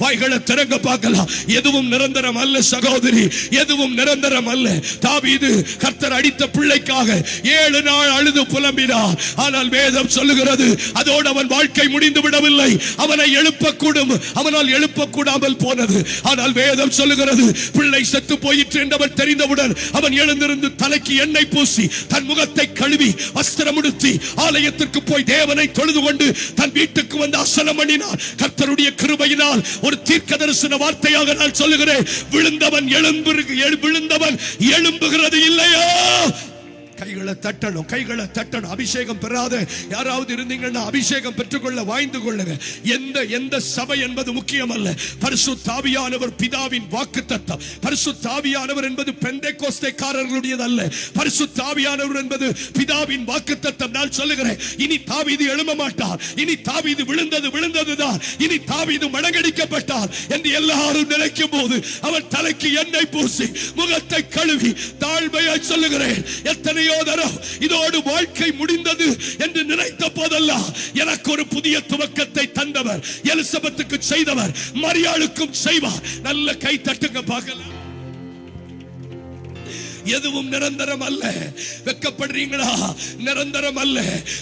வாய்களை திறங்க பார்க்கலாம். எதுவும் நிரந்தரம் அல்ல சகோதரி, எதுவும் நிரந்தரம் அல்ல. தாவீது கர்த்தர் அடித்த பிள்ளைக்காக 7 நாள் அழுது புலம்பினார். ஆனால் வேதம் சொல்லுகிறது, அதோடு அவன் வாழ்க்கை முடிந்து விடவில்லை. அவனை எழுப்பக்கூடும், அவனால் எழுப்பக்கூடாமல் போனது. ஆனால் வேதம் சொல்லுகிறது, பிள்ளை செத்து போயிற்று என்று அவன் தெரிந்தவுடன் அவன் எழுந்திருந்து வந்து தலைக்கு எண்ணெய் பூசி தன் முகத்தை கழுவி வஸ்திரம் உடுத்தி ஆலயத்திற்கு போய் தேவனை தொழுது கொண்டு தன் வீட்டுக்கு வந்து ஆசனம் பண்ணினார். கர்த்தருடைய கிருபையினால் ஒரு தீர்க்கதரிசன வார்த்தையாக நான் சொல்லுகிறேன், விழுந்தவன் எழும்புகிறது இல்லையா? கைகளை தட்டணும், கைகளை தட்டணும். அபிஷேகம் பெறாத யாராவது இருந்தீங்கன்னா அபிஷேகம் பெற்றுக்கொள்ள வாய்ந்து கொள்ளுங்க. எந்த சபை என்பது முக்கியம் அல்ல. பரிசுத்த ஆவியானவர் பிதாவின் வாக்குத்தத்தம். பரிசுத்த ஆவியானவர் என்பது பெந்தேகோஸ்தேக்காரர்களுடையது அல்ல. பரிசுத்த ஆவியானவர் என்பது பிதாவின் வாக்குத்தத்தம். நான் சொல்லுகிறேன், இனி தாவீது எழும்ப மாட்டார், இனி தாவீது விழுந்ததுதான், இனி தாவீது மடங்கடிக்கப்பட்டார் என்று எல்லாரும் நினைக்கும் போது அவன் தலைக்கு எண்ணெய் பூசி முகத்தை கழுவி தாழ்மையாய் சொல்லுகிறேன், எத்தனை இதோடு வாழ்க்கை முடிந்தது என்று நினைத்த போதெல்லாம் எனக்கு ஒரு புதிய துவக்கத்தை தந்தவர், எலிசபெத்துக்கு செய்தவர் மரியாளுக்கும் செய்வார். நல்ல கை தட்டுங்க பார்க்கலாம். எதுவும் நிரந்தரம் அல்ல. வெக்கப்படுறீங்களா? நிரந்தரம் அல்ல.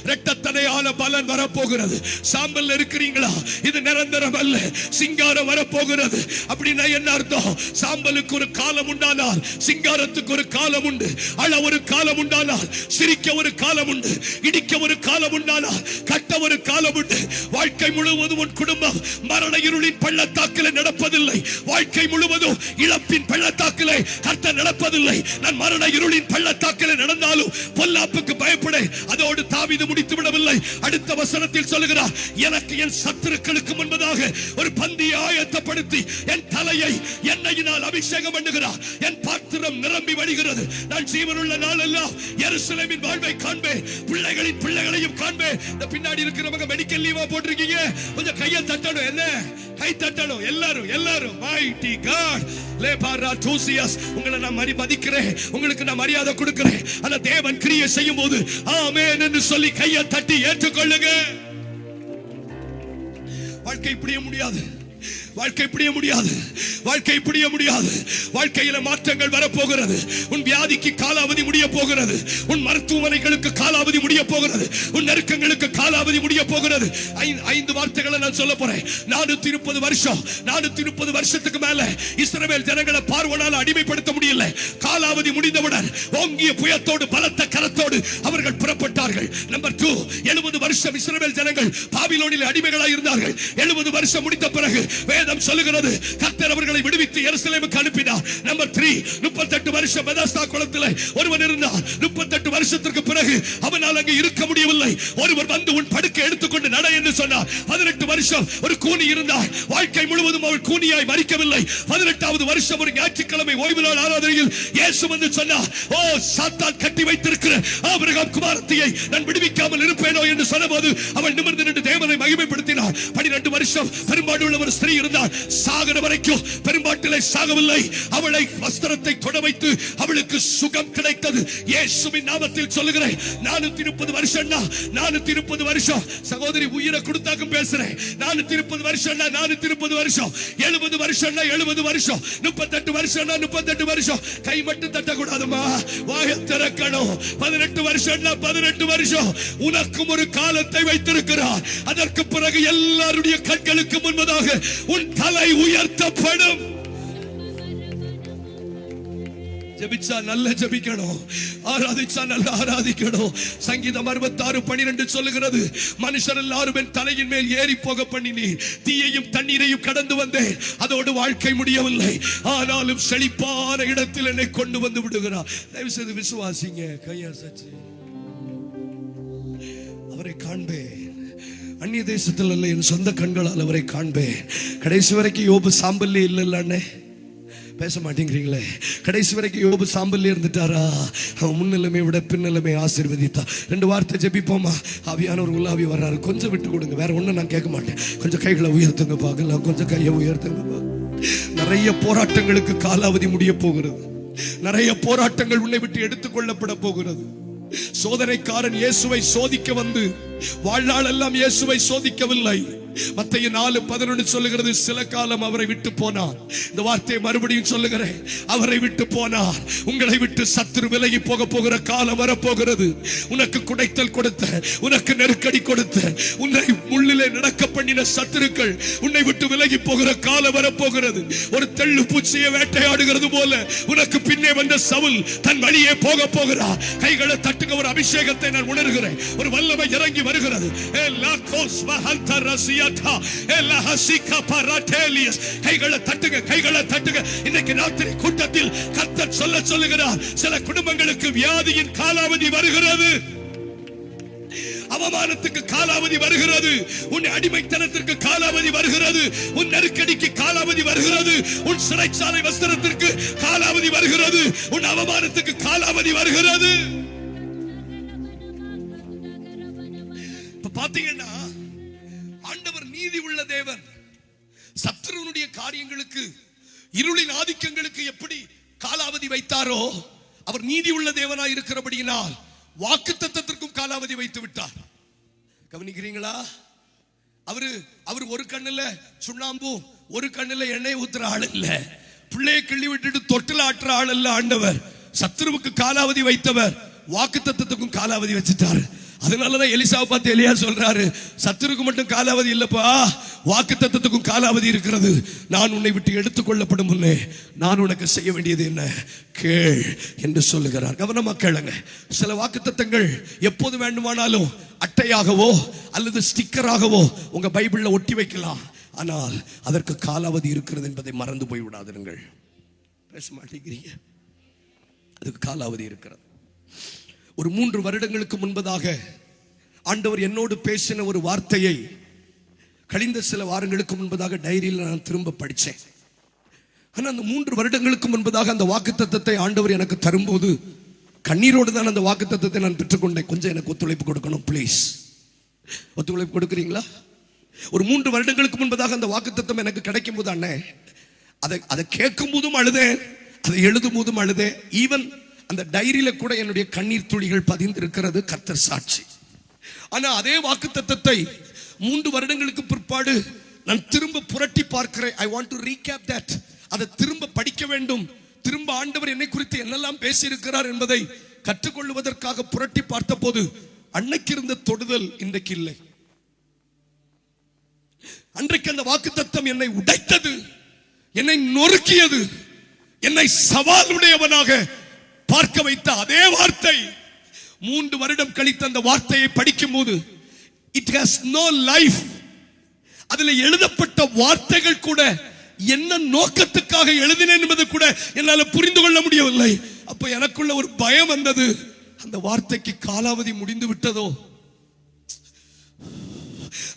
இரட்டத்தனையான பலன் வரப்போகிறது. சாம்பல் இருக்கிறீங்களா? இது நிரந்தரம் அல்ல. சிங்காரம் வரப்போகிறது. அப்படின்னா என்ன அர்த்தம்? சாம்பலுக்கு ஒரு காலம் உண்டானால் சிங்காரத்துக்கு ஒரு காலம் உண்டு. அழ ஒரு காலம் உண்டானால் சிரிக்க ஒரு காலம் உண்டு. இடிக்க ஒரு காலம் உண்டானால் கட்ட ஒரு காலம் உண்டு. வாழ்க்கை முழுவதும் உன் குடும்பம் மரண இருளின் பள்ளத்தாக்கிலே நடப்பதில்லை. வாழ்க்கை முழுவதும் இழப்பின் பள்ளத்தாக்கிலே கர்த்தர் நடப்பதில்லை. நான் மரண இருளின் பள்ளத்தாக்கிலே நடந்தாலும் பொல்லாப்புக்கு பயப்பட. அதோடு தாவீது முடித்து விடவில்லை. அடுத்த வசனத்தில் சொல்லுகிறார், எனக்கு என் சத்துருக்களுக்கு முன்பதாக ஒரு பந்தியை ஆயத்தப்படுத்தி என் தலையை எண்ணெயினால் அபிஷேகம் பண்ணுகிறார். என் பாத்திரம் நிரம்பி வழிகிறது. நான் ஜீவனுள்ள நாளெல்லாம் எருசலேமின் வாழ்வை காண்பேன், பிள்ளைகளின் பிள்ளைகளையும் காண்பேன். இந்த பின்னாடி இருக்கிறவங்க மெடிக்கல் லீவா போட்டிருக்கீங்க, கொஞ்சம் கையை தட்டணும். என்ன கை தட்டணும்? எல்லாரும் mighty God லேபாரா தூசியஸ், உங்களை நான் மதிக்கிறேன், உங்களுக்கு நான் மரியாதை கொடுக்கிறேன். ஆனா தேவன் கிரியை செய்யும் போது ஆமென் என்று சொல்லி கையை தட்டி ஏற்றுக்கொள்ளுங்க. வாழ்க்கை இப்படியே முடியாது. வாழ்க்கையில மாற்றங்கள் வரப்போகிறது. உன் வியாதிக்கு காலாவதி முடிய போகிறது. உன் மருத்துவமனைகளுக்கு காலாவதி முடிய போகிறது. உன் நெருக்கங்களுக்கு காலாவதி முடிய போகிறது. 5 வார்த்தைகளை நான் சொல்ல போறேன். 430 வருஷத்துக்கு மேல இஸ்ரவேல் ஜனங்களை பார்வோனால் அடிமைப்படுத்த முடியல. காலாவதி முடிந்தவுடன் ஓங்கிய புயத்தோடு பலத்த கரத்தோடு அவர்கள் புறப்பட்டார்கள். நம்பர் 2, 70 வருஷம் இஸ்ரவேல் ஜனங்கள் பாபிலோனில் அடிமைகளாக இருந்தார்கள். 70 வருஷம் முடித்த பிறகு வேதம் சொல்லுகிறது கர்த்தர் அவர்களை விடுவித்து எருசலேமுக்கு அனுப்பினார். நம்பர் 3, 38 வருஷம் பெதஸ்தா குளத்திலே ஒருவன் இருந்தார். 38 வருஷத்திற்கு பிறகு அவனால் அங்கே இருக்க முடியவில்லை. ஒருவர் வந்து உன் படுக்கை எடுத்துக்கொண்டு நட என்று சொன்னார். 18 வருஷம் ஒரு கூனி இருந்தார். வாழ்க்கை முழுவதும் அவள் கூனியாய் மரிக்கவில்லை. 18வது வருஷம் ஒரு ஞாயிற்றுக்கிழமை ஓய்வு நாள் ஆராதனையில் இயேசு வந்து சொன்னார், ஓ சாத்தான் கட்டி வைத்திருக்கிற ஆபிரகாம் குமாரத்தியை நான் விடுவிக்காமல் இருப்பேனோ என்று சொன்னபோது அவள் நிமிர்ந்து நின்று தேவனை மகிமைப்படுத்தினார். 12 வருஷம் பெரும்பாடுள்ள ஒரு ஸ்திரீ இருந்தார். சாகர வரைக்கும் பெரும்பாட்டிலே சாகவில்லை. அவளை வஸ்திரத்தை தொட வைத்து அவளுக்கு சுகம் கிடைத்தது. இயேசுவின் நாமத்தில் சொல்லுகிறேன், 430 வருஷம் சகோதரி உயிரை கொடுத்தாக்கும் பேசுறேன். 430 வருஷம் 70 வருஷம், 70 வருஷம், 38 வருஷம். கை மட்டும் தட்டக்கூடாதுமா, வாயை திறக்கணும். 18 வருஷம் உனக்கும் ஒரு காலத்தை வைத்திருக்கிறார். அதற்கு பிறகு எல்லாருடைய கண்களுக்கு முன்பதாக உன் தலை உயர்த்தப்படும். ஜெபிச்சா நல்ல ஜெபிக்கணும், ஆராதிச்சா நல்ல ஆராதிக்கணும். சங்கீதம் 66:12 சொல்லுகிறது, மனுஷர் எல்லாரும் என் தலையின் மேல் ஏறி போக பண்ணினீர், தீயையும் தண்ணீரையும் கடந்து வந்தேன், அதோடு வாழ்க்கை முடியவில்லை, ஆனாலும் செழிப்பான இடத்தில் என்னை கொண்டு வந்து விடுகிறார். தயவு செய்து விசுவாசிங்க, கையாசச்சு அவரை காண்பேன். அந்நிய தேசத்தில் அல்ல, என் சொந்த கண்களால் அவரை காண்பேன். கடைசி வரைக்கும் யோபு சாம்பல்லே இல்லைன்னு பேச மாட்டேங்கிறீங்களே. கடைசி வரைக்கும் யோபு சாம்பல்லே இருந்துட்டாரா? அவன் முன்னிலைமை விட பின்னிலைமை ஆசீர்வதித்தா. 2 வார்த்தை ஜெபிப்போமா? ஆவியானவர் உள்ளாவி வர்றாரு, கொஞ்சம் விட்டு கொடுங்க. வேற ஒண்ணு நான் கேட்க மாட்டேன். கொஞ்சம் கைகளை உயர்த்துங்க பார்க்கலாம், கொஞ்சம் கையை உயர்த்துங்க. நிறைய போராட்டங்களுக்கு காலாவதி முடிய போகிறது. நிறைய போராட்டங்கள் உன்னை விட்டு எடுத்துக்கொள்ளப்பட போகிறது. சோதனைக்காரன் இயேசுவை சோதிக்க வந்து வாழ்நாள் எல்லாம் இயேசுவை சோதிக்கவில்லை. மத்தேயு 4:11 சொல்லுகிறது, சில காலம் அவரை விட்டு போனார். இந்த வார்த்தையை மறுபடியும் சொல்லுகிறேன், அவரை விட்டு போனார். உங்களை விட்டு சத்துரு விலகி போகிற காலம் வரப்போகிறது. உனக்கு குடைத்தல் கொடுத்த, உனக்கு நெருக்கடி கொடுத்த, உன்னை முள்ளிலே நடக்க பண்ணின சத்துருக்கள் உன்னை விட்டு விலகி போகிற காலம் வரப்போகிறது. ஒரு தெள்ளு பூச்சியை வேட்டையாடுகிறது போல உனக்கு பின்னே வந்த சவுல் தன் வழியே போகிறார். கைகளை தட்டுங்க, ஒரு அபிஷேகத்தை நான் உணர்கிறேன். ஒரு வல்லமை இறங்கி வருகிறது. கைகளை தட்டுங்க, கைகளை தட்டுங்க. இன்னைக்கு ராத்திரி கூட்டத்தில் கர்த்தர் சொல்லுகிறார், சில குடும்பங்களுக்கு வியாதியின் காலாவதி வருகிறது, அவமானத்துக்கு காலாவதி வருகிறது, உன் அடிமைத்தனத்திற்கு காலாவதி வருகிறது, உன் நெருக்கடிக்கு காலாவதி வருகிறது, உன் சிறைச்சாலை வஸ்திரத்திற்கு காலாவதி வருகிறது, உன் அவமானத்துக்கு காலாவதி வருகிறது. இப்ப பாத்தீங்கன்னா ஆண்டவர் நீதி உள்ள தேவன். சத்துருனுடைய காரியங்களுக்கு, இருளின் ஆதிக்கங்களுக்கு எப்படி காலாவதி வைத்தாரோ, அவர் நீதி உள்ள தேவனாய் இருக்கிறபடியினால் வாக்குத்தத்தத்திற்கும் காலாவதி வைத்து விட்டார். கவனிக்கிறீங்களா? அவரு ஒரு கண்ணுல சுண்ணாம்பு, ஒரு கண்ணுல எண்ணெய் ஊத்துற ஆள் இல்ல. பிள்ளையை கிள்ளி விட்டுட்டு தொட்டில் ஆட்டுற ஆள் இல்ல ஆண்டவர். சத்துருவுக்கு காலாவதி வைத்தவர் வாக்குத்தத்தத்துக்கும் காலாவதி வச்சுட்டாரு. அதனாலதான் எலிசாவை பார்த்து எலியா சொல்றாரு, சத்துருக்கு மட்டும் காலாவதி இல்லப்பா, வாக்குத்தத்தத்துக்கும் காலாவதி இருக்கிறது. நான் உன்னை விட்டு எடுத்துக்கொள்ளப்படும் முன்னே நான் உனக்கு செய்ய வேண்டியது என்ன கேள் என்று சொல்லுகிறார். கவனமா கேளுங்க. சில வாக்குத்தத்தங்கள் எப்போது வேண்டுமானாலும் அட்டையாகவோ அல்லது ஸ்டிக்கராகவோ உங்க பைபிள்ல ஒட்டி வைக்கலாம். ஆனால் அதற்கு காலாவதி இருக்கிறது என்பதை மறந்து போய் விடாதீர்கள். பேச மாட்டேங்கிறீங்க? அதுக்கு காலாவதி இருக்கிறது. ஒரு 3 வருடங்களுக்கு முன்பதாக ஆண்டவர் என்னோடு பேசின ஒரு வார்த்தையை கழிந்த சில வாரங்களுக்கு முன்பதாக டைரியில் நான் திரும்ப படித்தேன். ஆனால் அந்த 3 வருடங்களுக்கு முன்பதாக அந்த வாக்குத்தத்தத்தை ஆண்டவர் எனக்கு தரும்போது கண்ணீரோடு தான் அந்த வாக்குத்தத்தத்தை நான் பெற்றுக்கொண்டேன். கொஞ்சம் எனக்கு ஒத்துழைப்பு கொடுக்கணும் ப்ளீஸ். ஒத்துழைப்பு கொடுக்குறீங்களா? ஒரு 3 வருடங்களுக்கு முன்பதாக அந்த வாக்குத்தத்தம் எனக்கு கிடைக்கும் போது அண்ணே, அதை கேட்கும் போதும் அழுதேன், அதை எழுதும் போதும் அழுதேன். ஈவன் அந்த டைரியில கூட என்னுடைய கண்ணீர் துளிகள் பதிந்திருக்கிறது, கர்த்தர் சாட்சி. ஆனா அதே வாக்குத்தத்தத்தை 3 வருடங்களுக்கு பிற்பாடு நான் திரும்ப புரட்டி பார்க்கிறேன். I want to recap that. அதை திரும்ப படிக்க வேண்டும். திரும்ப ஆண்டவர் என்னை குறித்து என்னெல்லாம் பேசியிருக்கிறார் என்பதை கற்றுக்கொள்வதற்காக புரட்டி பார்த்த போது அன்னைக்கு இருந்த தொடுதல் இன்றைக்கு இல்லை. அன்றைக்கு அந்த வாக்குத்தத்தம் என்னை உடைத்தது, என்னை நொறுக்கியது, என்னை சவாலுடையவனாக பார்க்க வைத்த அதே வார்த்தை 3 வருடம் கழித்து அந்த வார்த்தையை படிக்கும் போது இட் ஹஸ் நோ லைஃப். அதுல எழுதப்பட்ட வார்த்தைகள் கூட என்ன நோக்கத்துக்காக எழுதினேன் என்பது கூட என்னால புரிந்து கொள்ள முடியவில்லை. அப்ப எனக்குள்ள ஒரு பயம் வந்தது, அந்த வார்த்தைக்கு காலாவதி முடிந்து விட்டதோ,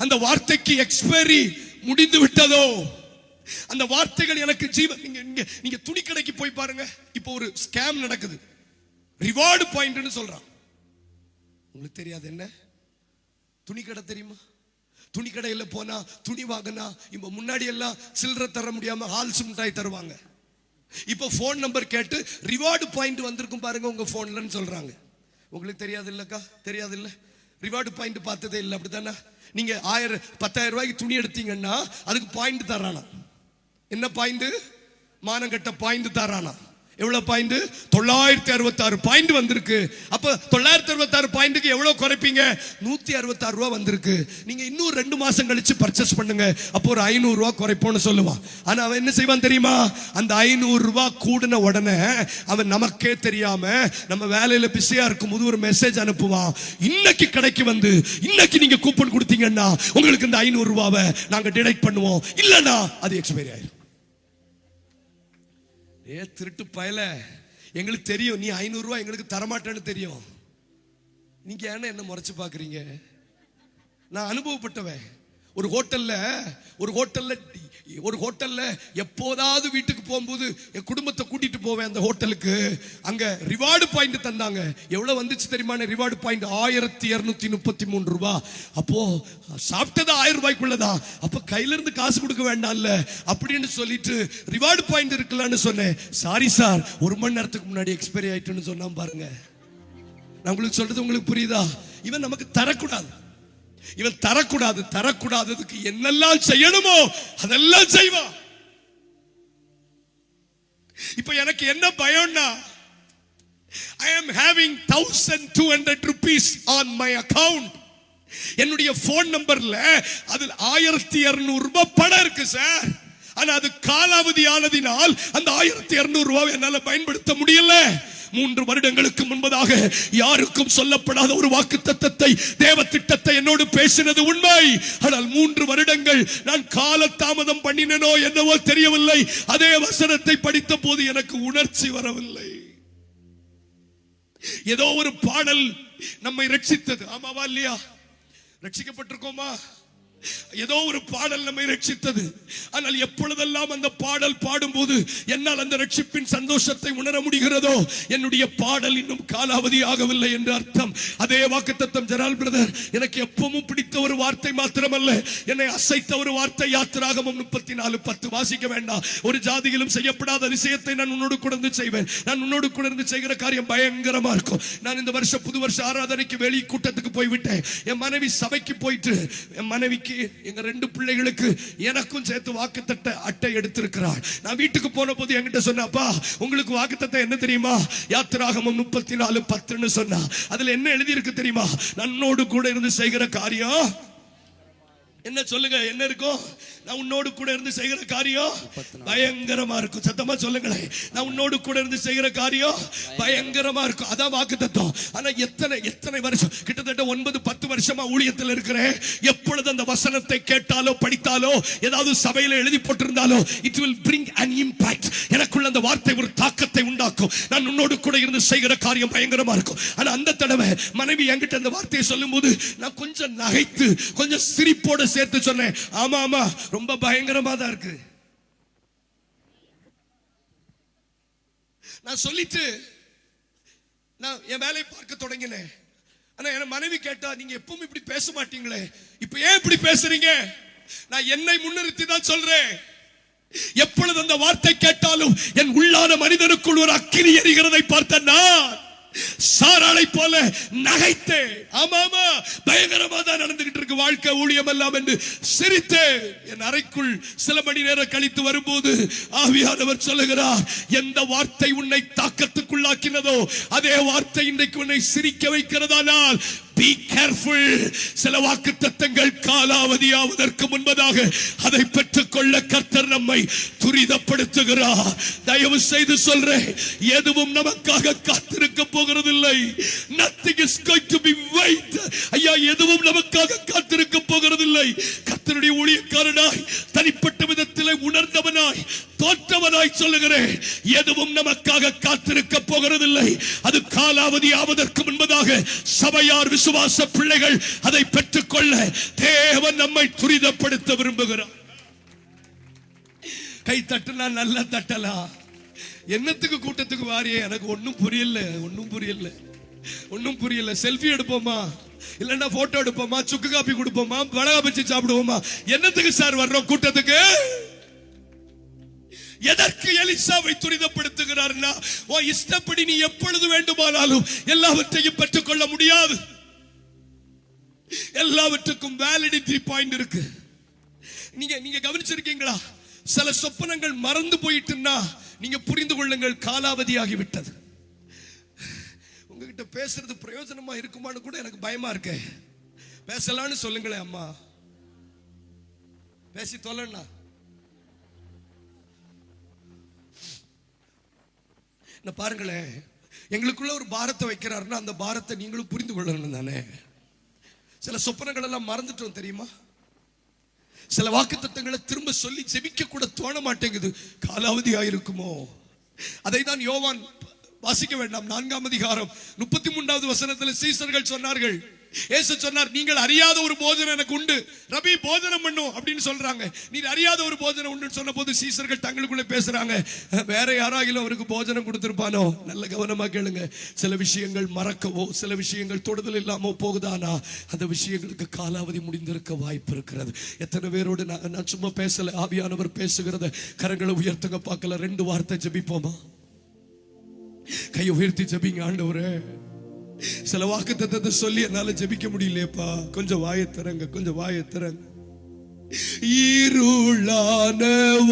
அந்த வார்த்தைக்கு எக்ஸ்பைரி முடிந்து விட்டதோ, அந்த வார்த்தைகள் எனக்கு ஜீவன். நீங்க துணி கடைக்கு போய் பாருங்க. இப்போ ஒரு ஸ்கேம் நடக்குது, ரிவார்டு பாயிண்ட்னு சொல்றான். உங்களுக்கு தெரியாது என்ன துணி கடை தெரியுமா? துணி கடையில போனா துணி வாங்கினா இப்ப முன்னாடி எல்லாம் சில்லறை தர முடியாம ஹால்ஸ் மிட்டாய் தருவாங்க. இப்ப போன் நம்பர் கேட்டு ரிவார்டு பாயிண்ட் வந்திருக்கும் பாருங்க உங்க போன்லன்னு சொல்றாங்க. உங்களுக்கு தெரியாது இல்லக்கா? தெரியாது இல்ல? ரிவார்டு பாயிண்ட் பார்த்ததே இல்லை, அப்படித்தானே? நீங்க 10,000 ரூபாய்க்கு துணி எடுத்தீங்கன்னா அதுக்கு பாயிண்ட் தரானா? என்ன பாயிண்ட்? மானங்கட்ட பாயிண்ட் தரானா? எவ்வளவு பாயிண்ட்? 966 பாயிண்ட் வந்திருக்கு. அப்ப 966 பாயிண்ட்க்கு எவ்வளவு குறைப்பீங்க? 166 ரூபாய் வந்திருக்கு. நீங்க இன்னும் 2 மாசம் கழிச்சு பர்ச்சேஸ் பண்ணுங்க, அப்போ ஒரு 500 ரூபாய் குறைப்போம்னு சொல்லுவான். ஆனா அவன் என்ன செய்வான் தெரியுமா? அந்த 500 ரூபாய் கூடின உடனே அவன் நமக்கே தெரியாம நம்ம வேலையில பிஸியா இருக்கும்போது ஒரு மெசேஜ் அனுப்புவான். இன்னைக்கு கடைக்கு வந்து இன்னைக்கு நீங்க கூப்பன் கொடுத்தீங்கன்னா உங்களுக்கு இந்த 500 ரூபாவை நாங்க டிடெக்ட் பண்ணுவோம், இல்லனா அது எக்ஸ்பைரி ஆயிடும். திருட்டு பயல, எங்களுக்கு தெரியும் நீ 500 ரூபாய் எங்களுக்கு தரமாட்டேன்னு தெரியும். நீங்க ஏன்னா என்ன முறைச்சு பாக்குறீங்க? நான் அனுபவப்பட்டவன். ஒரு ஹோட்டல்ல எப்போதாவது வீட்டுக்கு போகும்போது என் குடும்பத்தை கூட்டிட்டு போவேன் அந்த ஹோட்டலுக்கு. அங்க ரிவார்டு பாயிண்ட் தந்தாங்க. எவ்வளவு வந்துச்சு தெரியுமா? ரிவார்டு பாயிண்ட் 1233 ரூபாய். அப்போ சாப்பிட்டது 1000 ரூபாய்க்குள்ளதான். அப்ப கையில இருந்து காசு கொடுக்க வேண்டாம்ல அப்படின்னு சொல்லிட்டு ரிவார்டு பாயிண்ட் இருக்கலான்னு சொன்னேன். சாரி சார், 1 மணி நேரத்துக்கு முன்னாடி எக்ஸ்பைரி ஆயிட்டுன்னு சொன்னா பாருங்க. நான் உங்களுக்கு சொல்றது உங்களுக்கு புரியுதா? இவன் நமக்கு தரக்கூடாது. இவன் தரக்கூடாது, தரக்கூடாததுக்கு என்னெல்லாம் செய்யணுமோ அதெல்லாம் செய்வான். இப்ப எனக்கு என்ன பயம்னா, I am having 1200 rupees on my account. என்னுடைய போன் நம்பர்ல அதில் 1200 ரூபாய் பணம் இருக்கு சார். ஆனா அது காலாவதி ஆனதினால் அந்த 1200 ரூபாய் என்னால பயன்படுத்த முடியல. 3 வருடங்களுக்கு முன்பதாக யாருக்கும் சொல்லப்படாத ஒரு வாக்குத்தத்தத்தை, தேவ திட்டத்தை என்னோடு பேசினது உண்மை. ஆனால் 3 வருடங்கள் நான் கால தாமதம் பண்ணினேனோ என்னவோ தெரியவில்லை. அதே வசனத்தை படித்த போது எனக்கு உணர்ச்சி வரவில்லை. ஏதோ ஒரு பாடல் நம்மை ரட்சித்தது. ஆமாவா இல்லையா? ரட்சிக்கப்பட்டிருக்கோமா? ஏதோ ஒரு பாடல் நம்மை ரட்சித்தது. ஆனால் எப்பொழுதெல்லாம் அந்த பாடல் பாடும்போது என்னால் அந்த ரட்சிப்பின் சந்தோஷத்தை உணர முடிகிறதோ, என்னுடைய பாடல் இன்னும் காலாவதி ஆகவில்லை என்று அர்த்தம். அதே வாக்குத்தத்தம் ஜெரால் பிரதர் எனக்கு எப்பவும் பிடித்த ஒரு வார்த்தை மாத்திரமல்ல, என்னை அசைத்த ஒரு வார்த்தை. யாத்திராகமம் 34:10 வாசிக்க வேண்டாம். ஒரு ஜாதியிலும் செய்யப்படாத அதிசயத்தை நான் உன்னோடு கூட செய்வேன். நான் உன்னோடு கூட செய்கிற காரியம் பயங்கரமா இருக்கும். நான் இந்த வருஷம் புது வருஷ ஆராதனைக்கு வெளி கூட்டத்துக்கு போய்விட்டேன். என் மனைவி சபைக்கு போயிட்டு, என் மனைவிக்கு எங்க 2 பிள்ளைகளுக்கு எனக்கும் சேர்த்து வாக்குத்தத்த அட்டை எடுத்திருக்கிறார். நான் வீட்டுக்கு போன போது என்கிட்ட சொன்னாப்பா, உங்களுக்கு வாக்குத்தத்தம் என்ன தெரியுமா? யாத்திராகமம் 34:10 சொன்னா. அதுல என்ன எழுதி இருக்கு தெரியுமா? நன்னோடு கூட இருந்து செய்கிற காரியம் என்ன? சொல்லுங்க, என்ன இருக்கும்? நான் உன்னோடு கூட இருந்து செய்கிற காரியம் பயங்கரமா இருக்கும். சத்தமா சொல்லுங்களேன், நான் உன்னோடு கூட இருந்து செய்கிற காரியம் பயங்கரமா இருக்கும். அதான் வாக்குத்தத்தம். ஆனா எத்தனை வருஷம், கிட்டத்தட்ட 9-10 வருஷமா ஊழியத்தில் இருக்கிறேன். எப்பொழுது அந்த வசனத்தை கேட்டாலோ படித்தாலோ, ஏதாவது சபையில எழுதி போட்டிருந்தாலோ, it will bring an impact. எனக்குள்ள அந்த வார்த்தை ஒரு தாக்கத்தை உண்டாக்கும். நான் உன்னோடு கூட இருந்து செய்கிற காரியம் பயங்கரமா இருக்கும். ஆனா அந்த தடவை மனைவி என்கிட்ட அந்த வார்த்தையை சொல்லும் போது நான் கொஞ்சம் நகைத்து, கொஞ்சம் சிரிப்போட சேர்த்து சொன்னேன், ஆமா ஆமா ரொம்ப பயங்கரமா தான் இருக்கு. நான் சொல்லிட்டு நான் என் வேலையை பார்க்க தொடங்கினேன். ஆனா என் மனைவி கேட்டா, நீங்க எப்பவும் இப்படி பேச மாட்டீங்களே, இப்ப ஏன் இப்படி பேசுறீங்க? நான் என்னை முன்னிறுத்தி தான் சொல்றேன். எப்பொழுது அந்த வார்த்தை கேட்டாலும் என் உள்ளான மனிதனுக்குள் ஒரு அக்கினி எரிகிறதை பார்த்த நான் சாராளை போல நகைத்தே. ஆமாமா, பயங்கரமா தான் நடந்துகிட்டு இருக்கு வாழ்க்கை, ஊழியம் எல்லாம் என்று சிரித்தே. என் அறைக்குள் சில மணி நேரம் கழித்து வரும்போது ஆவியானவர் சொல்லுகிறார், எந்த வார்த்தை உன்னை தாக்கத்துக்குள்ளாக்கினதோ அதே வார்த்தை இன்றைக்கு உன்னை சிரிக்க வைக்கிறதானால் be careful. சில வாக்குத்தத்தங்கள் காலாவதியாவதற்கு முன்பதாக அதை பெற்றுக்கொள்ள கர்த்தர் நம்மை துரிதப்படுத்துகிறார். தயவு செய்து சொல்றேன், எதுவும் நமக்காக காத்திருக்க போகிறதில்லை. Nothing is going to be wait. ஐயா, எதுவும் நமக்காக காத்திருக்க போகிறதில்லை. கர்த்தருடைய ஊழியக்காரனாய், தனிப்பட்ட விதத்திலே உணர்ந்தவனாய், தோற்றவனாய் சொல்லுகிறேன், எதுவும் நமக்காக காத்திருக்க போகிறதில்லை. அது காலாவதி ஆவதற்கு முன்பதாக சபையார் விசுவாச பிள்ளைகள் அதை பெற்றுக்கொள்ள தேவன் நம்மை துரிதப்படுத்த விரும்புகிறார். கை தட்டுனா நல்ல தட்டலாம். என்னத்துக்கு கூட்டத்துக்கு வாரியே? எனக்கு ஒன்னும் புரியல. செல்ஃபி எடுப்போமா, இல்லன்னா போட்டோ எடுப்போமா, சுக்கு காப்பி கொடுப்போமா, வடகா பச்சி சாப்பிடுவோமா? என்னத்துக்கு சார் வர்றோம் கூட்டத்துக்கு? எதற்கு எலிசாவை துரிதப்படுத்துகிறார்னா, இஷ்டப்படி நீ எப்பொழுது வேண்டுமானாலும் எல்லாவற்றையும் பெற்றுக்கொள்ள முடியாது. எல்லாவற்றுக்கும் வேலிடிட்டி பாயிண்ட் இருக்கு. நீங்க கவனிச்சிருக்கீங்களா? சில சொப்பனங்கள் மறந்து போயிட்டுன்னா நீங்க புரிந்து கொள்ளுங்கள், காலாவதி ஆகிவிட்டது. உங்ககிட்ட பேசுறது பிரயோஜனமா இருக்குமான்னு கூட எனக்கு பயமா இருக்கு. பேசலான்னு சொல்லுங்களேன். அம்மா பேசி தொலைண்ணா. பாருங்களேன், எங்களுக்குள்ள ஒரு பாரத்தை வைக்கிறாருன்னா அந்த பாரத்தை நீங்களும் புரிந்து கொள்ளணும் தானே. சில சொப்பனங்கள் எல்லாம் மறந்துட்டோம் தெரியுமா? சில வாக்குத்தத்தங்களை திரும்ப சொல்லி ஜெபிக்க கூட தோண மாட்டேங்குது. காலாவதி ஆயிருக்குமோ? அதை தான் யோவான், வாசிக்க வேண்டாம், 4ஆம் அதிகாரம் 33வது வசனத்தில் சீசர்கள் சொன்னார்கள், இயேசு சொன்னார், நீங்கள் அறியாத ஒரு போஜனம் எனக்கு உண்டு, ரபி போஜனம் பண்ணும் அப்படின்னு சொல்றாங்க. நீ அறியாத ஒரு போஜனம் உண்டு சொன்ன போது சீசர்கள் தங்களுக்குள்ள பேசுறாங்க, வேற யாராகிலும் அவருக்கு போஜனம் கொடுத்திருப்பானோ? நல்ல கவனமா கேளுங்க. சில விஷயங்கள் மறக்கவோ, சில விஷயங்கள் தொடுதல் இல்லாமோ போகுதானா, அந்த விஷயங்களுக்கு காலாவதி முடிந்திருக்க வாய்ப்பு இருக்கிறது. எத்தனை பேரோடு நான் சும்மா பேசல, ஆவியானவர் பேசுகிறத கரங்களை உயர்த்துங்க பார்க்கல. 2 வார்த்தை ஜெபிப்போமா? கையை உயர்த்தி ஜெபிங்க. ஆண்டவரே, சில வாக்குத்தத்தத்தை சொல்லி என்னால ஜெபிக்க முடியலையேப்பா. கொஞ்சம் வாயை திறங்க, கொஞ்சம் வாயை திறங்க. இருளான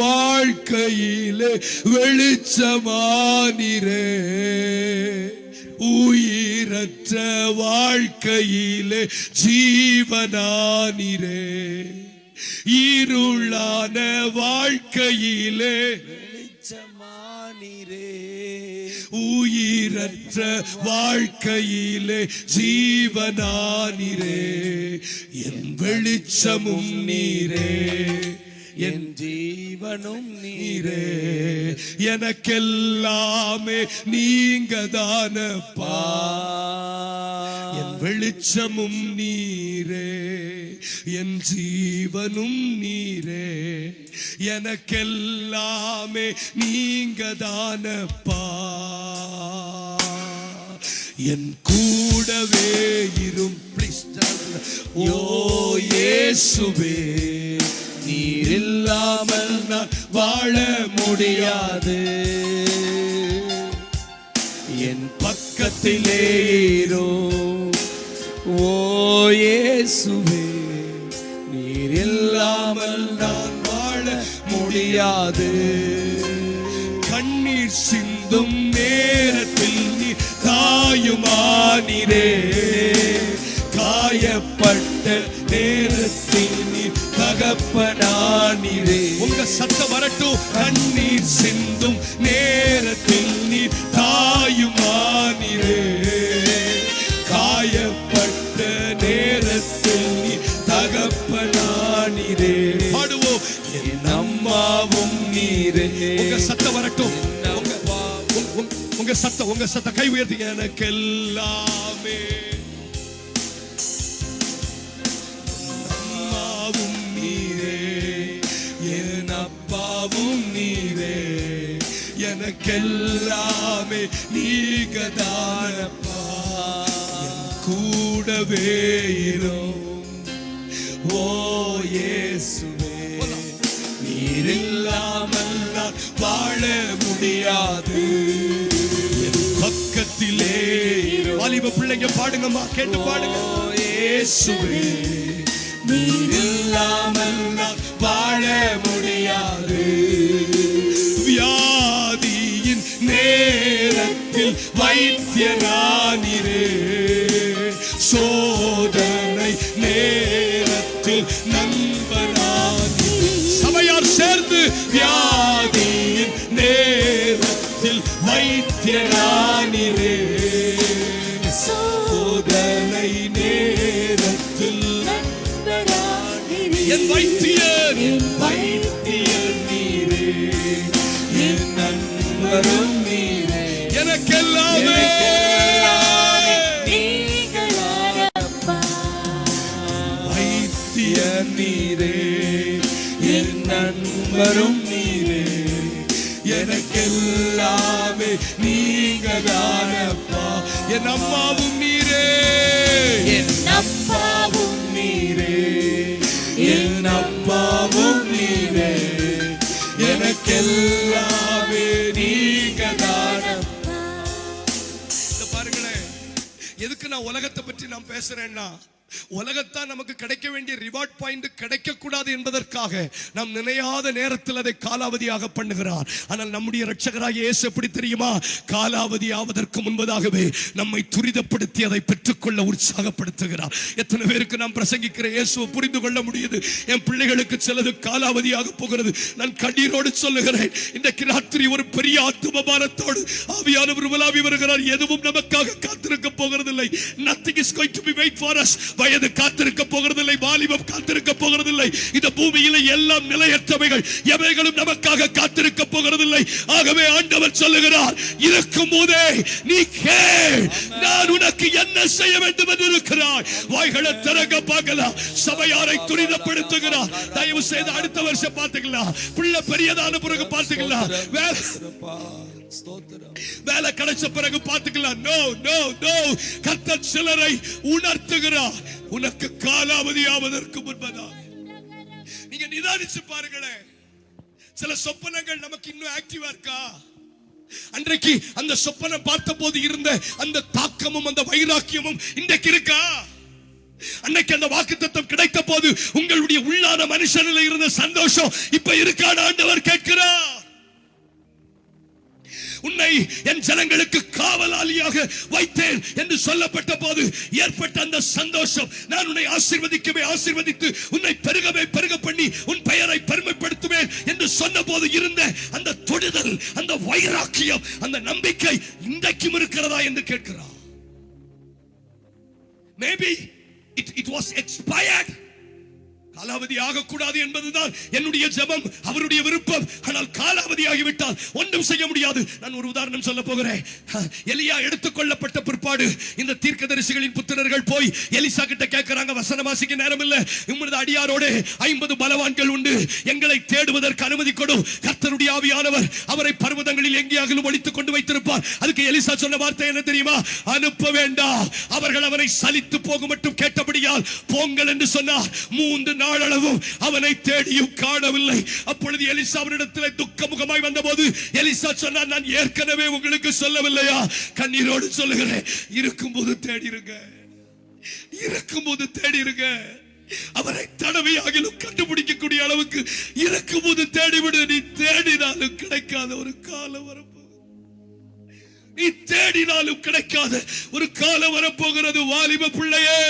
வாழ்க்கையிலே வெளிச்சமானிரே, உயிரற்ற வாழ்க்கையிலே ஜீவனானிரே. இருளான வாழ்க்கையிலே வெளிச்சமானிரே, உயிரற்ற வாழ்க்கையிலே ஜீவனானிரே. என் வெளிச்சமும் நீரே, என் ஜீவனும் நீரே, எனக்கெல்லாமே நீங்க தானப்பா. என் வெளிச்சமும் நீரே, என் ஜீவனும் நீரே, எனக்கெல்லாமே நீங்க தானப்பா. என் கூடவே இரும். ஓ இயேசுவே, நீர் இல்லாமல் நான் வாழ முடியாது. என் பக்கத்திலே இரும். ஓ இயேசுவே, நீர் இல்லாமல் நான் வாழ முடியாது. கண்ணீர் சிந்தும் நேரத்தில் நீ தாயுமானிரே, காயப்பட்ட நேரத்தில் நீ தகப்பனானிரே. உங்க சத்தம் வரட்டும். கண்ணீர் சிந்தும் நேரத்தில் நீ தாயுமானிரே, காயப்பட்ட நேரத்தில் நீ தகப்பனானிரே. பாடுவோம். என் அம்மாவும் நீரே. உங்க சத்தம் வரட்டும். உங்க சத்த கை உயர்த்தி. எனக்கெல்லாமே அம்மாவும் நீரே, என் அப்பாவும் நீரே, எனக்கெல்லாமே நீங்க தானப்பா. கூடவே இரும். ஓ இயேசுவே, நீர் இல்லாமல் நான் வாழ முடியாது. பக்கத்திலே வாலிப பிள்ளைங்க பாடுங்கம்மா, கேட்டு பாடுங்க. இயேசுவே, நீர் இல்லாமல் நான் வாழ முடியாது. வியாதியின் நேரத்தில் வைத்தியரானிரே, சோதனை நேரத்தில் நண்பனானிரே. சபையார் சேர்ந்து வியாதியின் நேரத்தில் வைத்தியரானிரே, சோதனை நேரத்தில் என் வைத்தியர், என் வைத்தியர் நீரே, என் நண்பரும் நீரே, எனக்கெல்லாமே வைத்தியர் நீரே, என் நண்பரும் நீரே, எனக்கெல்லாமே நீங்க தானப்பா. என் அம்மாவும் நீரே, என் அப்பாவும் நீரே, என் அப்பாவும் நீரே, எனக்கெல்லாமே நீங்க தானப்பா. பாருங்களேன், எதுக்கு நான் உலகத்தை பற்றி நான் பேசுறேன்னா, உலகத்தான் நமக்கு கிடைக்க வேண்டிய ரிவார்ட் பாயிண்ட் கிடைக்க கூடாது என்பதற்காக நாம் நினையாத நேரத்தில் அதை காலாவதியாக பண்ணுகிறார். ஆனால் நம்முடைய இரட்சகராகிய இயேசு எப்படி தெரியுமா? காலாவதி ஆவதற்கு முன்பதாகவே நம்மை துரிதப்படுத்தி அதை பெற்றுக்கொள்ள உற்சாகப்படுத்துகிறார். எத்தனை பேருக்கு நாம் பிரசங்கிக்கிற இயேசுவை புரிந்து கொள்ள முடியுது? என் பிள்ளைகளுக்கு சிலது காலாவதியாக போகிறது. நான் கண்ணீரோடு சொல்லுகிறேன், இன்றைக்கு ராத்திரி ஒரு பெரிய ஆத்துமபாரத்தோடு ஆவியானவர் உலாவி வருகிறார். எதுவும் நமக்காக காத்திருக்க போகிறதில்லை. Nothing is going to be wait for us. வயது காத்திருக்க போகிறதில்லை, வாலிபம் காத்திருக்க போகிறதில்லை. இந்த பூமியில எல்லாம் நிலையற்றவைகள், எவைகளும் நமக்காக காத்திருக்க போகிறதில்லை. ஆகவே ஆண்டவர் சொல்லுகிறார், இருக்கும் போதே நீ கேள், நான் உனக்கு என்ன செய்ய வேண்டும் என்று இருக்கிறாய். வாய்களை திறக்க பார்க்கலாம். சபையாரை துரிதப்படுத்துகிறார். தயவு செய்து அடுத்த வருஷம் பார்த்துக்கலாம். பிள்ளை பெரியதான பிறகு பார்த்துக்கலாம். வேலை கிடைச்ச பிறகு பார்த்துக்கலாம். No no no. கர்த்தர் சிலரை உணர்த்துகிறார், உனக்கு காலாவதி ஆவதற்கு முன்பதாக. நீங்க நிதானிச்சு பாருங்களேன். சில சொப்பனங்கள் நமக்கு இன்னும் ஆக்டிவா இருக்கா? அன்றைக்கு அந்த சொப்பனை பார்த்த போது இருந்த அந்த தாக்கமும் அந்த வைராக்கியமும் இன்றைக்கு இருக்கா? அன்னைக்கு அந்த வாக்குத்தத்தம் கிடைத்த போது உங்களுடைய உள்ளான மனுஷனில் இருந்த சந்தோஷம் இப்ப இருக்கான ஆண்டவர் கேட்கிறார். உன்னை என் ஜனங்களுக்கு காவலாளியாக வைத்தேன் என்று சொல்லப்பட்ட போது ஏற்பட்ட அந்த சந்தோஷம், நான் உன்னை ஆசீர்வதிக்கவே ஆசீர்வதித்து உன்னை பெருகவே பெருக பண்ணி உன் பெயரை பெருமைப்படுத்துவேன் என்று சொன்ன போது இருந்த அந்த தொடுதல், அந்த வைராக்கியம், அந்த நம்பிக்கை இன்றைக்கும் இருக்கிறதா என்று கேட்கிறார். Maybe it was expired. காலாவதி ஆகக்கூடாது என்பதுதான் என்னுடைய ஜெபம், அவருடைய விருப்பம். ஆனால் காலாவதி ஆகிவிட்டால் ஒன்றும் செய்ய முடியாது. நான் ஒரு உதாரணம் சொல்ல போகிறேன். எலியா எடுத்துக்கொள்ளப்பட்ட பிற்பாடு இந்த தீர்க்கதரிசிகளின் புத்திரர்கள் போய் எலிசா கிட்ட கேட்கிறாங்க, வசனம் வாசிக்க நேரம் இல்ல, உம்முடைய அடியாரோடு 50 பலவான்கள் உண்டு, எங்களை தேடுவதற்கு அனுமதி கொடு. கர்த்தருடைய ஆவியானவர் அவரை பர்வதங்களில் எங்கேயாகிலும் ஒளித்துக் கொண்டு வைத்திருப்பார். அதுக்கு எலிசா சொன்ன வார்த்தை என்ன தெரியுமா? அனுப்ப வேண்டாம், அவர்கள் அவனை சலித்து போக மட்டும் கேட்டபடியால் போங்கள் என்று சொன்னார். 3 நாளளவும் அவனை தேடியும் காணவில்லை. அப்பொழுது எலிசா அவரிடத்தில் துக்கமுகமாய் வந்தபோது எலிசா சொன்னார், நான் ஏற்கனவே உங்களுக்கு சொல்லவில்லையா? கண்ணீரோடு சொல்லுகிறேன், இருக்கும்போது தேடிருங்க, இருக்கும்போது தேடிருங்க. அவரை தடவையாகிலும் கண்டுபிடிக்கக்கூடிய அளவுக்கு இருக்கும்போது தேடிவிடு. நீ தேடினாலும் கிடைக்காத ஒரு காலம் வரப்போகுது. நீ தேடினாலும் கிடைக்காத ஒரு காலம் வரப்போகிறது. வாலிப பிள்ளையே,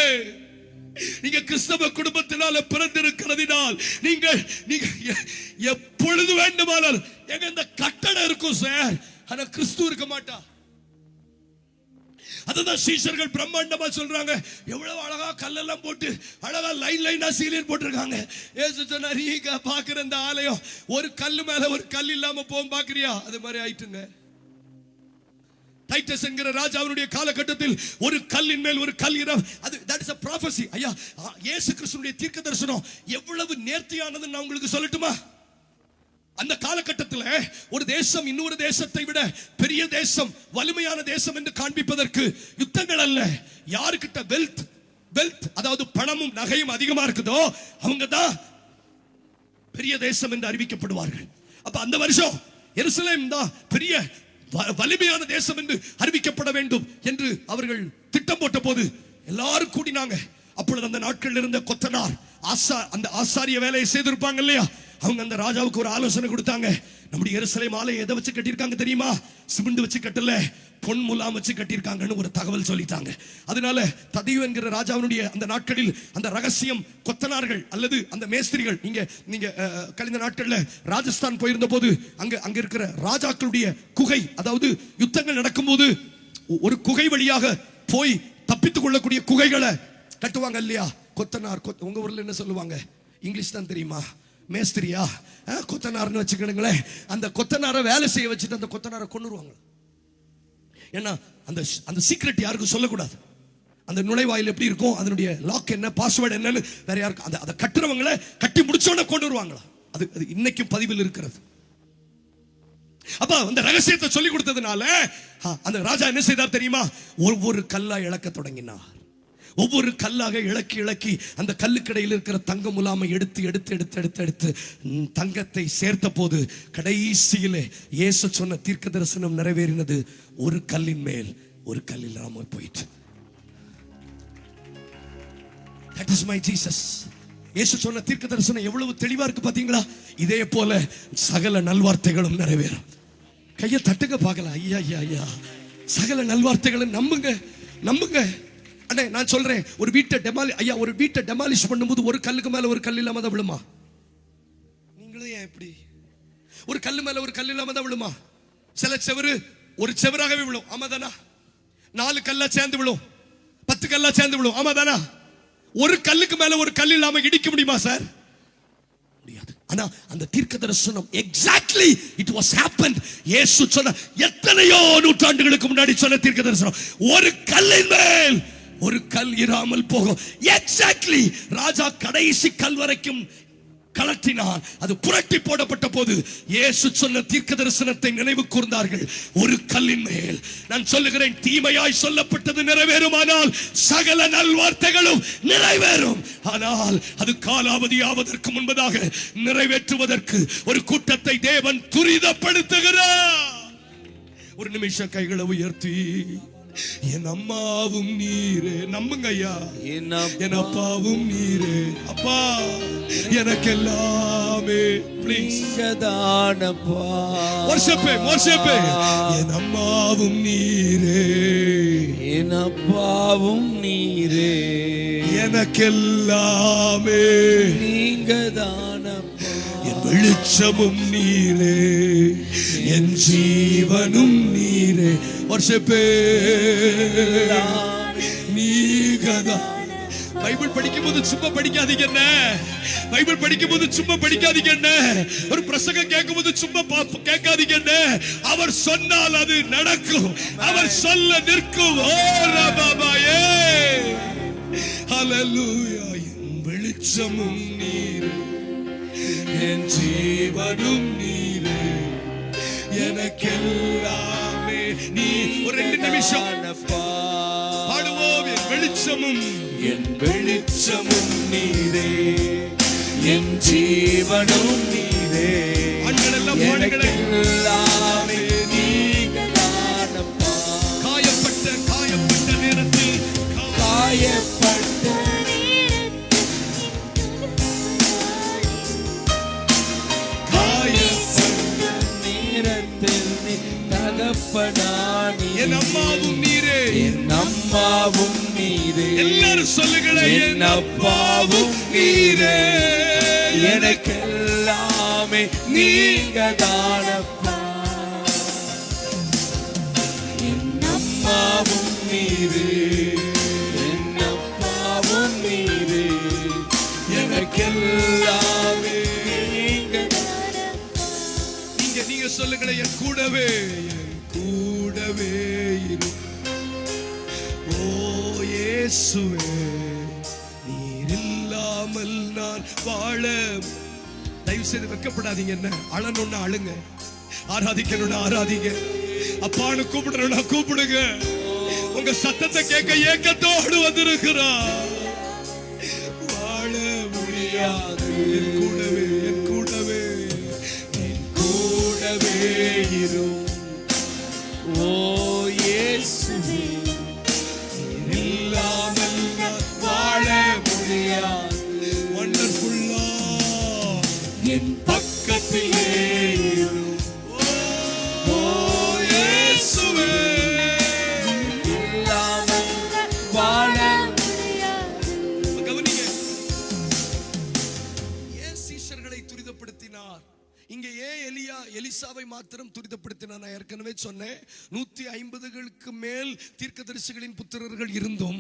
நீங்க கிறிஸ்தவ குடும்பத்தினால பிறந்திருக்கிறதினால் நீங்கள் எப்பொழுது வேண்டுமானால் எங்க இந்த கட்டடம் இருக்கும் சார், ஆனா கிறிஸ்து இருக்க மாட்டா. அதுதான் சீஷர்கள் பிரம்மாண்டமா சொல்றாங்க. எவ்வளவு அழகா கல்லெல்லாம் போட்டு அழகா லைனா சீலியர் போட்டிருக்காங்க. ஏசு சொன்னார், நீங்க பாக்குற இந்த ஆலயம் ஒரு கல்லு மேல ஒரு கல் இல்லாம போகும் பாக்குறியா? அது மாதிரி ஆயிட்டுங்க. டைட்டஸ் என்கிற ராஜாவுடைய காலகட்டத்தில் ஒரு கல்லின் மேல் ஒரு கல் அது that is a prophecy. ஐயா, இயேசு கிறிஸ்துவினுடைய தீர்க்கதரிசனம் எவ்வளவு நேர்த்தியானதுன்னு நான் உங்களுக்கு சொல்லட்டுமா? அந்த காலகட்டத்தில் ஒரு தேசம் இன்னொரு தேசத்தை விட பெரிய தேசம், வலிமையான தேசம் என்று காண்பிப்பதற்கு யுத்தங்கள் அல்ல, யாருக்கிட்ட வெல்த் அதாவது பணமும் நகையும் அதிகமா இருக்குதோ அவங்க தான் பெரிய தேசம் என்று அறிவிக்கப்படுவார்கள். அப்ப அந்த வருஷம் எருசலேம் தான் பெரிய வலிமையான தேசம் என்று அறிவிக்கப்பட வேண்டும் என்று அவர்கள் திட்டம் போட்ட போது எல்லாரும் கூடினாங்க. அப்பொழுது அந்த நாட்களில் இருந்த கொத்தனார் அந்த ஆசாரிய வேலையை செய்திருப்பாங்க இல்லையா, அவங்க அந்த ராஜாவுக்கு ஒரு ஆலோசனை கொடுத்தாங்க. நம்முடைய எருசலேம் ஆலயம் எதை வச்சு கட்டியிருக்காங்க தெரியுமா? சிமெண்ட் வச்சு கட்டல, பொன் முலாம் வச்சு கட்டியிருக்காங்கன்னு ஒரு தகவல் சொல்லிட்டாங்க. அதனால ததியு என்கிற ராஜாவினுடைய அந்த நாட்களில் அந்த ரகசியம் கொத்தனார்கள் அல்லது அந்த மேஸ்திரிகள், நீங்க கழிந்த நாட்கள்ல ராஜஸ்தான் போயிருந்த போது அங்க இருக்கிற ராஜாக்களுடைய குகை, அதாவது யுத்தங்கள் நடக்கும்போது ஒரு குகை வழியாக போய் தப்பித்துக் கொள்ளக்கூடிய குகைகளை கட்டுவாங்க இல்லையா? கொத்தனார். உங்க ஊர்ல என்ன சொல்லுவாங்க? இங்கிலீஷ் தான் தெரியுமா? மேஸ்திரியா? கொத்தனார்னு வச்சுக்கிடுங்களேன். அந்த கொத்தனாரை வேலை செய்ய வச்சுட்டு அந்த கொத்தனாரை கொன்னுருவாங்க. ஏன்னா அந்த சீக்ரெட் யாருக்கும் சொல்லக்கூடாது. அந்த நுழைவாயில் எப்படி இருக்கும், அதனுடைய லாக் என்ன, பாஸ்வேர்டு என்னன்னு வேற யாருக்கு, அதை கட்டுறவங்களை கட்டி முடிச்சோட கொண்டு வருவாங்களா? அது இன்னைக்கும் பதிவில் இருக்கிறது. அப்ப அந்த ரகசியத்தை சொல்லி கொடுத்ததுனால அந்த ராஜா என்ன செய்தார் தெரியுமா? ஒவ்வொரு கல்லா இழக்க தொடங்கினார். ஒவ்வொரு கல்லாக இழக்கி அந்த கல்லுக்கடையில் இருக்கிற தங்க முலாமை எடுத்து தங்கத்தை சேர்த்த போது கடைசியிலே இயேசு சொன்ன தீர்க்க தரிசனம் நிறைவேறினது. ஒரு கல்லின் மேல் ஒரு கல் இல்லாம போயிட்டு. That is my Jesus. இயேசு சொன்ன தீர்க்க தரிசனம் எவ்வளவு தெளிவா இருக்கு பாத்தீங்களா? இதே போல சகல நல்வார்த்தைகளும் நிறைவேறும். கையை தட்டுங்க பார்க்கலாம். ஐயா, சகல நல்வார்த்தைகளும் நம்புங்க. அண்ணே, நான் சொல்றேன், ஒரு வீட்டை டெமாலிஷ் பண்ணும்போது ஒரு கல்லுக்கு மேல ஒரு கல் இல்லாம தான் விழுமா? நீங்களே எப்படி? ஒரு கல்லு மேல ஒரு கல் இல்லாம தான் விழுமா? சில செவரு ஒரு செவராகவே விழும், ஆமாதானா? 4 கல்லா சேர்ந்து விழும், 10 கல்லா சேர்ந்து விழும், ஆமாதானா? ஒரு கல்லுக்கு மேல ஒரு கல் இல்லாம இடிக்க முடியுமா சார்? முடியாது. ஆனா அந்த தீர்க்க தரிசனம் எக்ஸாக்ட்லி இட் வாஸ் ஹேப்பன்ட். இயேசு சொன்ன எத்தனையோ நூற்றாண்டுகளுக்கு முன்னாடி சொன்ன தீர்க்க தரிசனம், ஒரு கல்லின் மேல் ஒரு கல் இராமல் போகும். எக்ஸாக்ட்லி ராஜா கடைசி கல் வரைக்கும் கலட்டினான். அது புரட்டி போடப்பட்ட போது இயேசு சொன்ன தீர்க்க தரிசனத்தை நினைவு கூர்ந்தார்கள். ஒரு கல்லின் மேல். நான் சொல்லுகிறேன், தீமையாய் சொல்லப்பட்டது நிறைவேறுமானால் சகல நல்வார்த்தைகளும் நிறைவேறும். ஆனால் அது காலாவதி ஆவதற்கு முன்பதாக நிறைவேற்றுவதற்கு ஒரு கூட்டத்தை தேவன் துரிதப்படுத்துகிறார். ஒரு நிமிஷம் கைகளை உயர்த்தி, என் அம்மாவும் நீரே, நம்புங்க ஐயா, என் அப்பாவும் நீரே, அப்பா எனக்கு எல்லாமே நீங்கதானப்பா. என் அம்மாவும் நீரே, என் அப்பாவும் நீரே, எனக்கெல்லாமே நீங்கதானப்பா. என் வெளிச்சமும் நீரே, என் ஜீவனும் நீரே. நீங்கதான். பைபிள் படிக்கும் போது சும்மா படிக்காதீங்க என்ன, பைபிள் படிக்கும் போது சும்மா படிக்காதீங்க என்ன, ஒரு பிரசங்கம் கேட்கும் போது சும்மா கேட்காதீங்க என்ன. அவர் சொன்னால் அது நடக்கும், அவர் சொல்ல நிற்கும். ஓ ரபாபாயே, ஹல்லேலூயா. என் வெளிச்சமும் நீரே, என் ஜீவனும் நீரே, எனக்கெல்லாமே நீ. ஒரு 2 நிமிஷம் பாடுவோம். என் வெளிச்சமும், என் வெளிச்சமும் நீரே, என் ஜீவனும் நீரே, ஆண்களெல்லாம் பாடுங்களே. எல்லாமே நீங்கதானப்பா. காயப்பட்ட நேரத்தில், காயப்பட்ட நேரத்தில் நீ தகப்பனானி. என் அம்மாவும் நீரே, என் அம்மாவும் நீரே, எல்லாரும் சொல்லுங்களேன். என் அப்பாவும் நீரே, எனக்கெல்லாமே நீங்கதானப்பா. என் அம்மாவும் நீரே, என் அப்பாவும் நீரே, எனக்கெல்லாமே நீங்க சொல்லுங்களேன். என் கூடவே இரு. ஓ இயேசுவே, நீர் இல்லாமல் நான் வாழ. தயவு செய்து வெட்கப்படாதீங்க. என்ன அழணும்னா அழுங்க, ஆராதிக்கணும்னா ஆராதிங்க, அப்பான்னு கூப்பிடணும்னா கூப்பிடுங்க. உங்க சத்தத்தை கேட்க ஏக்கத்தோடு வந்திருக்கிறார். வாழ முடியாது. என் கூடவே இரும். ஓ இயேசுவே, இல்லாமல் நான் வாழ முடியாது. வண்டர்ஃபுல்லா என் பக்கத்திலே இரும். ஓ இயேசுவே, இல்லாமல் வாழ முடியாது. கவனிங்க, ஏன் சீஷர்களை துரிதப்படுத்தினார்? இங்க ஏன் எலிசாவை மாத்திரம் துரிதப்படுத்தினார்? நான் ஏற்கனவே சொன்னேன், 150களுக்கு மேல் தீர்க்கதரிசிகளின் புத்திரர்கள் இருந்தும்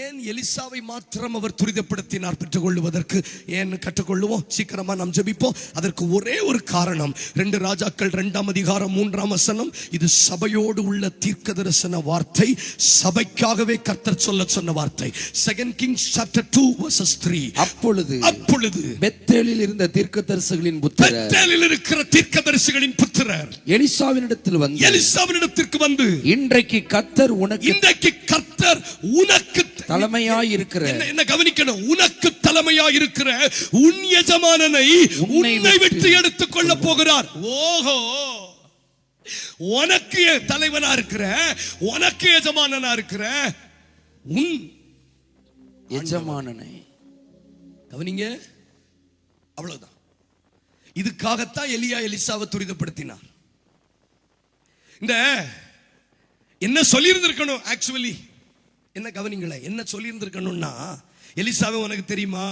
ஏன் எலிசாவை மாத்திரம் அவர் துரிதப்படுத்தினார் பெற்றுக்கொள்வதற்கு? ஏன் கற்றுக்கொள்ளுவோம், சீக்கிரமா நாம் ஜெபிப்போம். அதற்கு ஒரே ஒரு காரணம். 2 ராஜாக்கள் 2ஆம் அதிகாரம் 3ஆம் வசனம். இது சபையோடு உள்ள தீர்க்கதரிசன வார்த்தை, சபைக்காகவே கர்த்தர் சொல்ல சொன்ன வார்த்தை. 2 Kings chapter 2 verses 3. அப்பொழுது பெத்தேலில் இருந்த தீர்க்கதரிசிகளின் புத்திரர், பெத்தேலில் இருக்கிற தீர்க்கதரிசிகளின் புத்திரர் எலிசாவினிடத்திற்கு வந்து, இன்றைக்கு கர்த்தர் உனக்கு தலைமையாய் இருக்கிற, என்ன கவனிக்கணும், உனக்கு தலைமையாய் இருக்கிற உன் எஜமானனை உன்னை விட்டு எடுத்துக் கொள்ள போகிறார். ஓஹோ, உனக்கு தலைவனா இருக்கிற, உனக்கு எஜமானனா இருக்கிற உன் எஜமானனை கவனிங்க. அவ்வளவுதான். இதுக்காகத்தான் எலிசாவை துரிதப்படுத்தினார். இந்த என்ன சொல்லியிருந்திருக்கணும், ஆக்சுவலி என்ன கவனிங்களேன், என்ன சொல்லியிருந்திருக்கணும்னா, எலிசாவை உனக்கு தெரியுமா,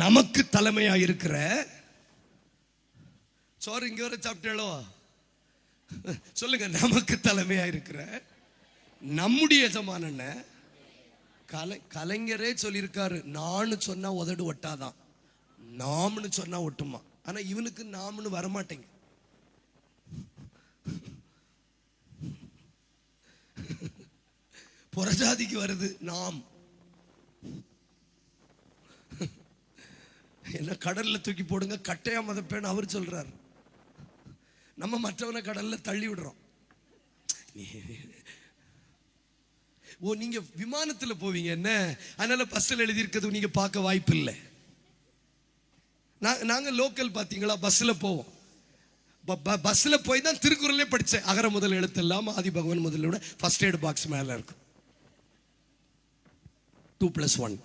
நமக்கு தலைமையா இருக்கிற, சோறு இங்க வர சாப்பிட்டாலோ சொல்லுங்க, நமக்கு தலைமையா இருக்கிற நம்முடைய எஜமானன கலைஞரே சொல்லியிருக்காரு, நானு சொன்னா உதடு ஒட்டாதான், நாம்னு சொன்னா ஒட்டுமா. ஆனா இவனுக்கு நாம்னு வரமாட்டேங்க. புறஜாதிக்கு வருது நாம். என்ன கடல்ல தூக்கி போடுங்க, கட்டையா மதப்பேன்னு அவர் சொல்றாரு. நம்ம மற்றவனை கடல்ல தள்ளி விடுறோம். ஓ, நீங்க விமானத்துல போவீங்க என்ன, அதனால பஸ்ல எழுதி இருக்கிறது நீங்க பார்க்க வாய்ப்பு இல்லை. நாங்க லோக்கல் பாத்தீங்களா, பஸ்ல போவோம். பஸ்ல போய் தான் திருக்குறளே படிச்சேன். அகர முதல் எழுத்து இல்லாம ஆதி பகவான் முதலோட ஃபர்ஸ்ட் எய்ட் பாக்ஸ் மேல இருக்கும். 2+1.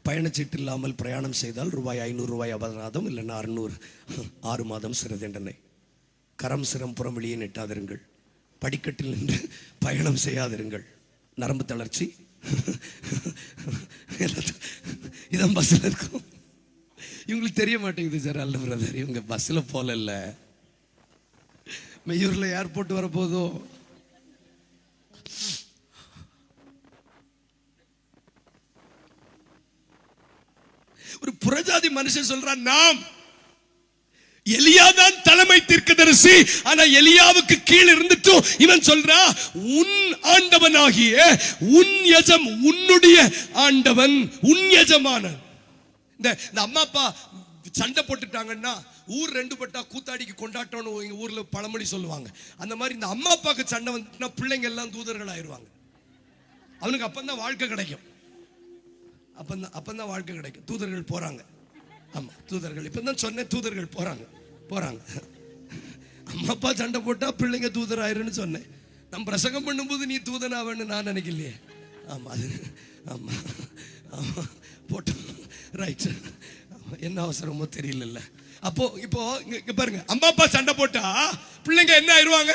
பயணச்சீட்டு இல்லாமல் பிரயாணம் செய்தால் ₹500 அபராதம், இல்லைன்னா 600 6 மாதம் சிறை தண்டனை. கரம் சிரம் புறம் வெளியே நெட்டாதிருங்கள், படிக்கட்டில் நின்று பயணம் செய்யாதிருங்கள், நரம்பு தளர்ச்சி இதான் பஸ்ல இருக்கும். இவங்களுக்கு தெரிய மாட்டேங்குது சார். அல்ல பிரதர், இவங்க பஸ்ல போல இல்ல, மெய்யூர்ல ஏர்போர்ட் வரப்போதோ. ஒரு புறஜாதி மனுஷன் சொல்றான், நாம் எலியாதான் தலைமை தீர்க்கதரிசி, ஆனா எலியாவுக்கு கீழே இருந்துட்டும் இவன் சொல்றா, உன் ஆண்டவனாகிய உன்னுடைய ஆண்டவன் உன் எஜமானன். இந்த அம்மா அப்பா சண்டை போட்டுட்டாங்கன்னா ஊர் 2 பட்டா கூத்தாடிக்கு கொண்டாட்டம்னு எங்க ஊர்ல பழமொழி சொல்லுவாங்க. அந்த மாதிரி இந்த அம்மா அப்பாக்கு சண்டை வந்துட்டுனா பிள்ளைங்க எல்லாம் தூதர்கள் ஆயிருவாங்க. அவனுக்கு அப்பந்தான் வாழ்க்கை கிடைக்கும். அப்பந்தான் வாழ்க்கை கிடைக்கும். தூதர்கள் போறாங்க. ஆமா, தூதர்கள் இப்பதான் சொன்னேன், தூதர்கள் போறாங்க. அம்மா அப்பா சண்டை போட்டா பிள்ளைங்க தூதர் ஆயிருன்னு சொன்னேன். நம்ம பிரசங்கம் பண்ணும்போது நீ தூதன் ஆவன்னு நான் நினைக்கலையே. ஆமா, அது ஆமா ஆமா போட்டோம். ரைட், என்ன அவசரமோ தெரியல. அப்போ இப்போ இங்க பாருங்க, அம்மா அப்பா சண்டை போட்டா பிள்ளைங்க என்ன ஆயிருவாங்க?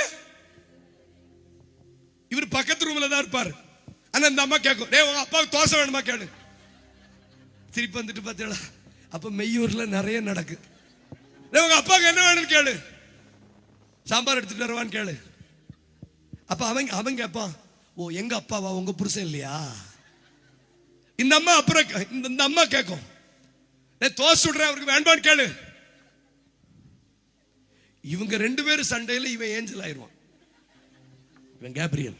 இவர் பக்கத்து ரூம்ல தான் இருப்பாரு. ஆனா இந்த அம்மா கேட்கும், டேய் உங்க அப்பாவுக்கு தோசை வேணுமா கேளு. திருப்பி வந்துட்டு பார்த்தீங்களா, அப்ப மெய்யூர்ல நிறைய நடக்கு. உங்க அப்பாவுக்கு என்ன வேணும்னு கேளு, சாம்பார் எடுத்துட்டு வருவான்னு கேளு. அப்ப அவங்க கேட்பான், ஓ எங்க அப்பாவா, உங்க புருஷன் இல்லையா? இந்த அம்மா அப்புறம் இந்த அம்மா கேட்கும், தோசை சுடுறேன் அவருக்கு வேண்டான்னு கேளு. இவங்க 2 பேரும் சண்டையில இவன் ஏஞ்சல் ஆயிருவான், இவன் கேப்ரியல்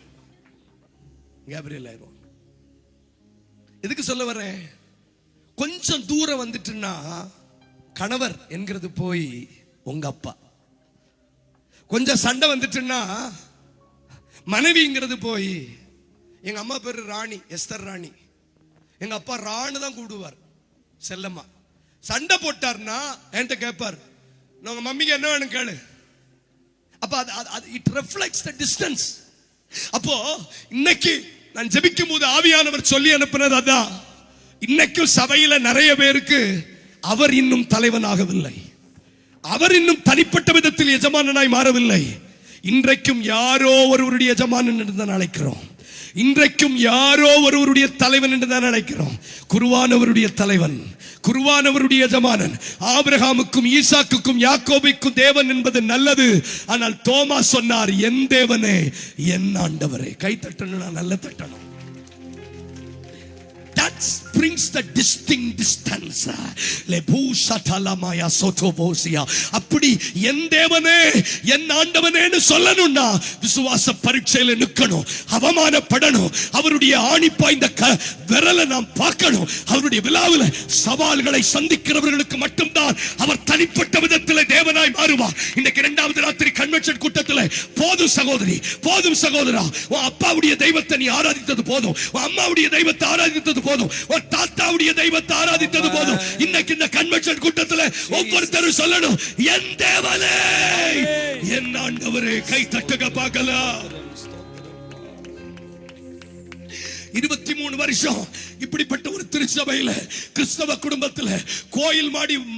ஆயிருவான். எதுக்கு சொல்ல வரேன்? கொஞ்சம் தூரம் வந்துட்டுன்னா கணவர் என்கிறது போய் உங்க அப்பா, கொஞ்சம் சண்டை வந்துட்டுன்னா மனைவிங்கிறது போய், எங்க அம்மா பேரு ராணி, எஸ்தர் ராணி. எங்க அப்பா ராணு தான் கூடுவார், செல்லம்மா. சண்டை போட்டார்னா என்கிட்ட கேட்பார், உங்க மம்மிக்கு என்ன வேணும் கேளு. அப்ப இட் ரிஃப்ளெக்ட்ஸ் தி டிஸ்டன்ஸ். அப்போ இன்னைக்கு நான் ஜெபிக்கும் போது ஆவியானவர் சொல்லி அனுப்பினது அதான். இன்னைக்கும் சபையில நிறைய பேருக்கு அவர் இன்னும் தலைவனாகவில்லை, அவர் இன்னும் தனிப்பட்ட விதத்தில் எஜமானனாய் மாறவில்லை. இன்றைக்கும் யாரோ ஒருவருடைய எஜமானன் என்று தான் அழைக்கிறோம். இன்றைக்கும் யாரோ ஒருவருடைய தலைவன் என்று தான் அழைக்கிறோம். குருவானவருடைய தலைவன், குருவானவருடைய எஜமானன், ஆபிரகாமுக்கும் ஈசாக்குக்கும் யாக்கோபுக்கும் தேவன் என்பது நல்லது. ஆனால் தோமா சொன்னார், என் தேவனே என் ஆண்டவரே. கை தட்டணும், நல்ல தட்டணும். That brings the distinct distance. அப்படி என் தேவனே என் ஆண்டவனேன்னு சொல்லணும்னா விசுவாச பரீட்சையில நிக்கணும், அவமானப்படணும். அவருடைய ஆணிப்பாய்ந்த விரலை நாம் பார்க்கணும். அவருடைய விழாவில் சவால்களை சந்திக்கிறவர்களுக்கு மட்டும்தான் அவர் தனிப்பட்ட விதத்தில் தேவனாய் மாறுவார். இன்னைக்கு 2வது ராத்திரி கன்வென்ஷன் கூட்டத்தில், போதும் சகோதரி, போதும் சகோதரா, உன் அப்பாவுடைய தெய்வத்தை நீ ஆராதித்தது போதும், உன் அம்மாவுடைய தெய்வத்தை ஆராதித்தது போதும், ஒரு தாத்தாவுடைய தெய்வத்தை ஆராதித்தது போதும். இன்னைக்கு இந்த கன்வென்ஷன் கூட்டத்தில் ஒவ்வொருத்தரும் சொல்லணும், என் தேவனே என் ஆண்டவரே. கை தட்டுக பார்க்கலாம். 23 வருஷம் இப்படிப்பட்ட ஒரு திருச்சபையில, கிறிஸ்தவ குடும்பத்தில் கோயில்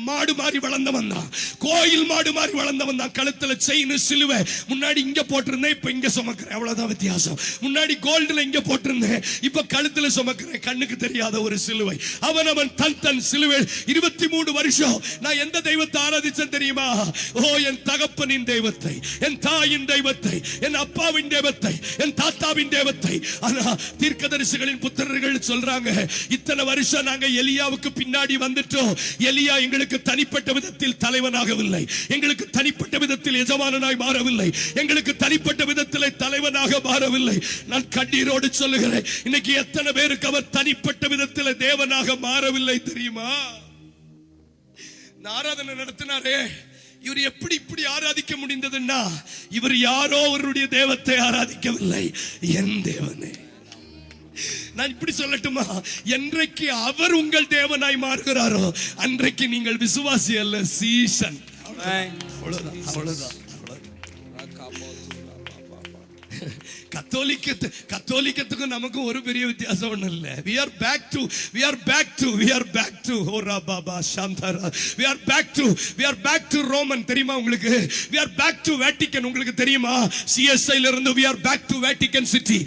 மாடு மாறி வளர்ந்தவன் தான். கோயில் மாடு மாறி வளர்ந்தவன் தான். கழுத்துல செயின், சிலுவை. முன்னாடி இங்க போட்டிருந்தேன், இப்ப இங்க சுமக்கிறேன், அவ்வளவுதான் வித்தியாசம். முன்னாடி கோல்டுல இங்க போட்டிருந்தேன், இப்ப கழுத்துல சுமக்கிறேன், கண்ணுக்கு தெரியாத ஒரு சிலுவை. அவன் தன் சிலுவை. 23 வருஷம் நான் எந்த தெய்வத்தை ஆராதிச்சேன் தெரியுமா? ஓ, என் தகப்பனின் தெய்வத்தை, என் தாயின் தெய்வத்தை, என் அப்பாவின் தெய்வத்தை, என் தாத்தாவின் தெய்வத்தை. ஆனா தீர்க்கதரிசிகளின் புத்திரர்கள் சொல்றாங்க, இத்தனை வருஷம் நாங்க எலியாவுக்கு பின்னாடி வந்துட்டோம். எலியா எங்களுக்கு தனிப்பட்ட விதத்தில் தலைவனாகவில்லை, எங்களுக்கு தனிப்பட்ட விதத்தில் எஜமானனாய் மாறவில்லை, எங்களுக்கு தனிப்பட்ட விதத்தில் தலைவனாக மாறவில்லை. நான் கண்ணீரோடு சொல்லுகிறேன், இன்னைக்கு எத்தனை பேருக்கு அவர் தனிப்பட்ட விதத்தில் தேவனாக மாறவில்லை தெரியுமா? ஆராதனை நடத்தினாரே, இவர் எப்படி இப்படி ஆராதிக்க முடிந்ததுன்னா, இவர் யாரோ அவருடைய தெய்வத்தை ஆராதிக்கவில்லை, என் தேவனே நான் இப்படி சொல்லட்டுமா, என்றைக்கு அவர் உங்கள் தேவனாய் மாறுகிறாரோ அன்றைக்கு நீங்கள் விசுவாசி அல்ல, சீசன். அவ்வளவுதான், அவ்வளவுதான். கத்தோலிக்கத்துக்கும் நமக்கும் ஒரு பெரிய வித்தியாசம் ஒண்ணும் இல்ல. we are back to Roman. தெரியுமா உங்களுக்கு? we are back to Vatican. உங்களுக்கு தெரியுமா? CSI ல இருந்து we are back to Vatican City.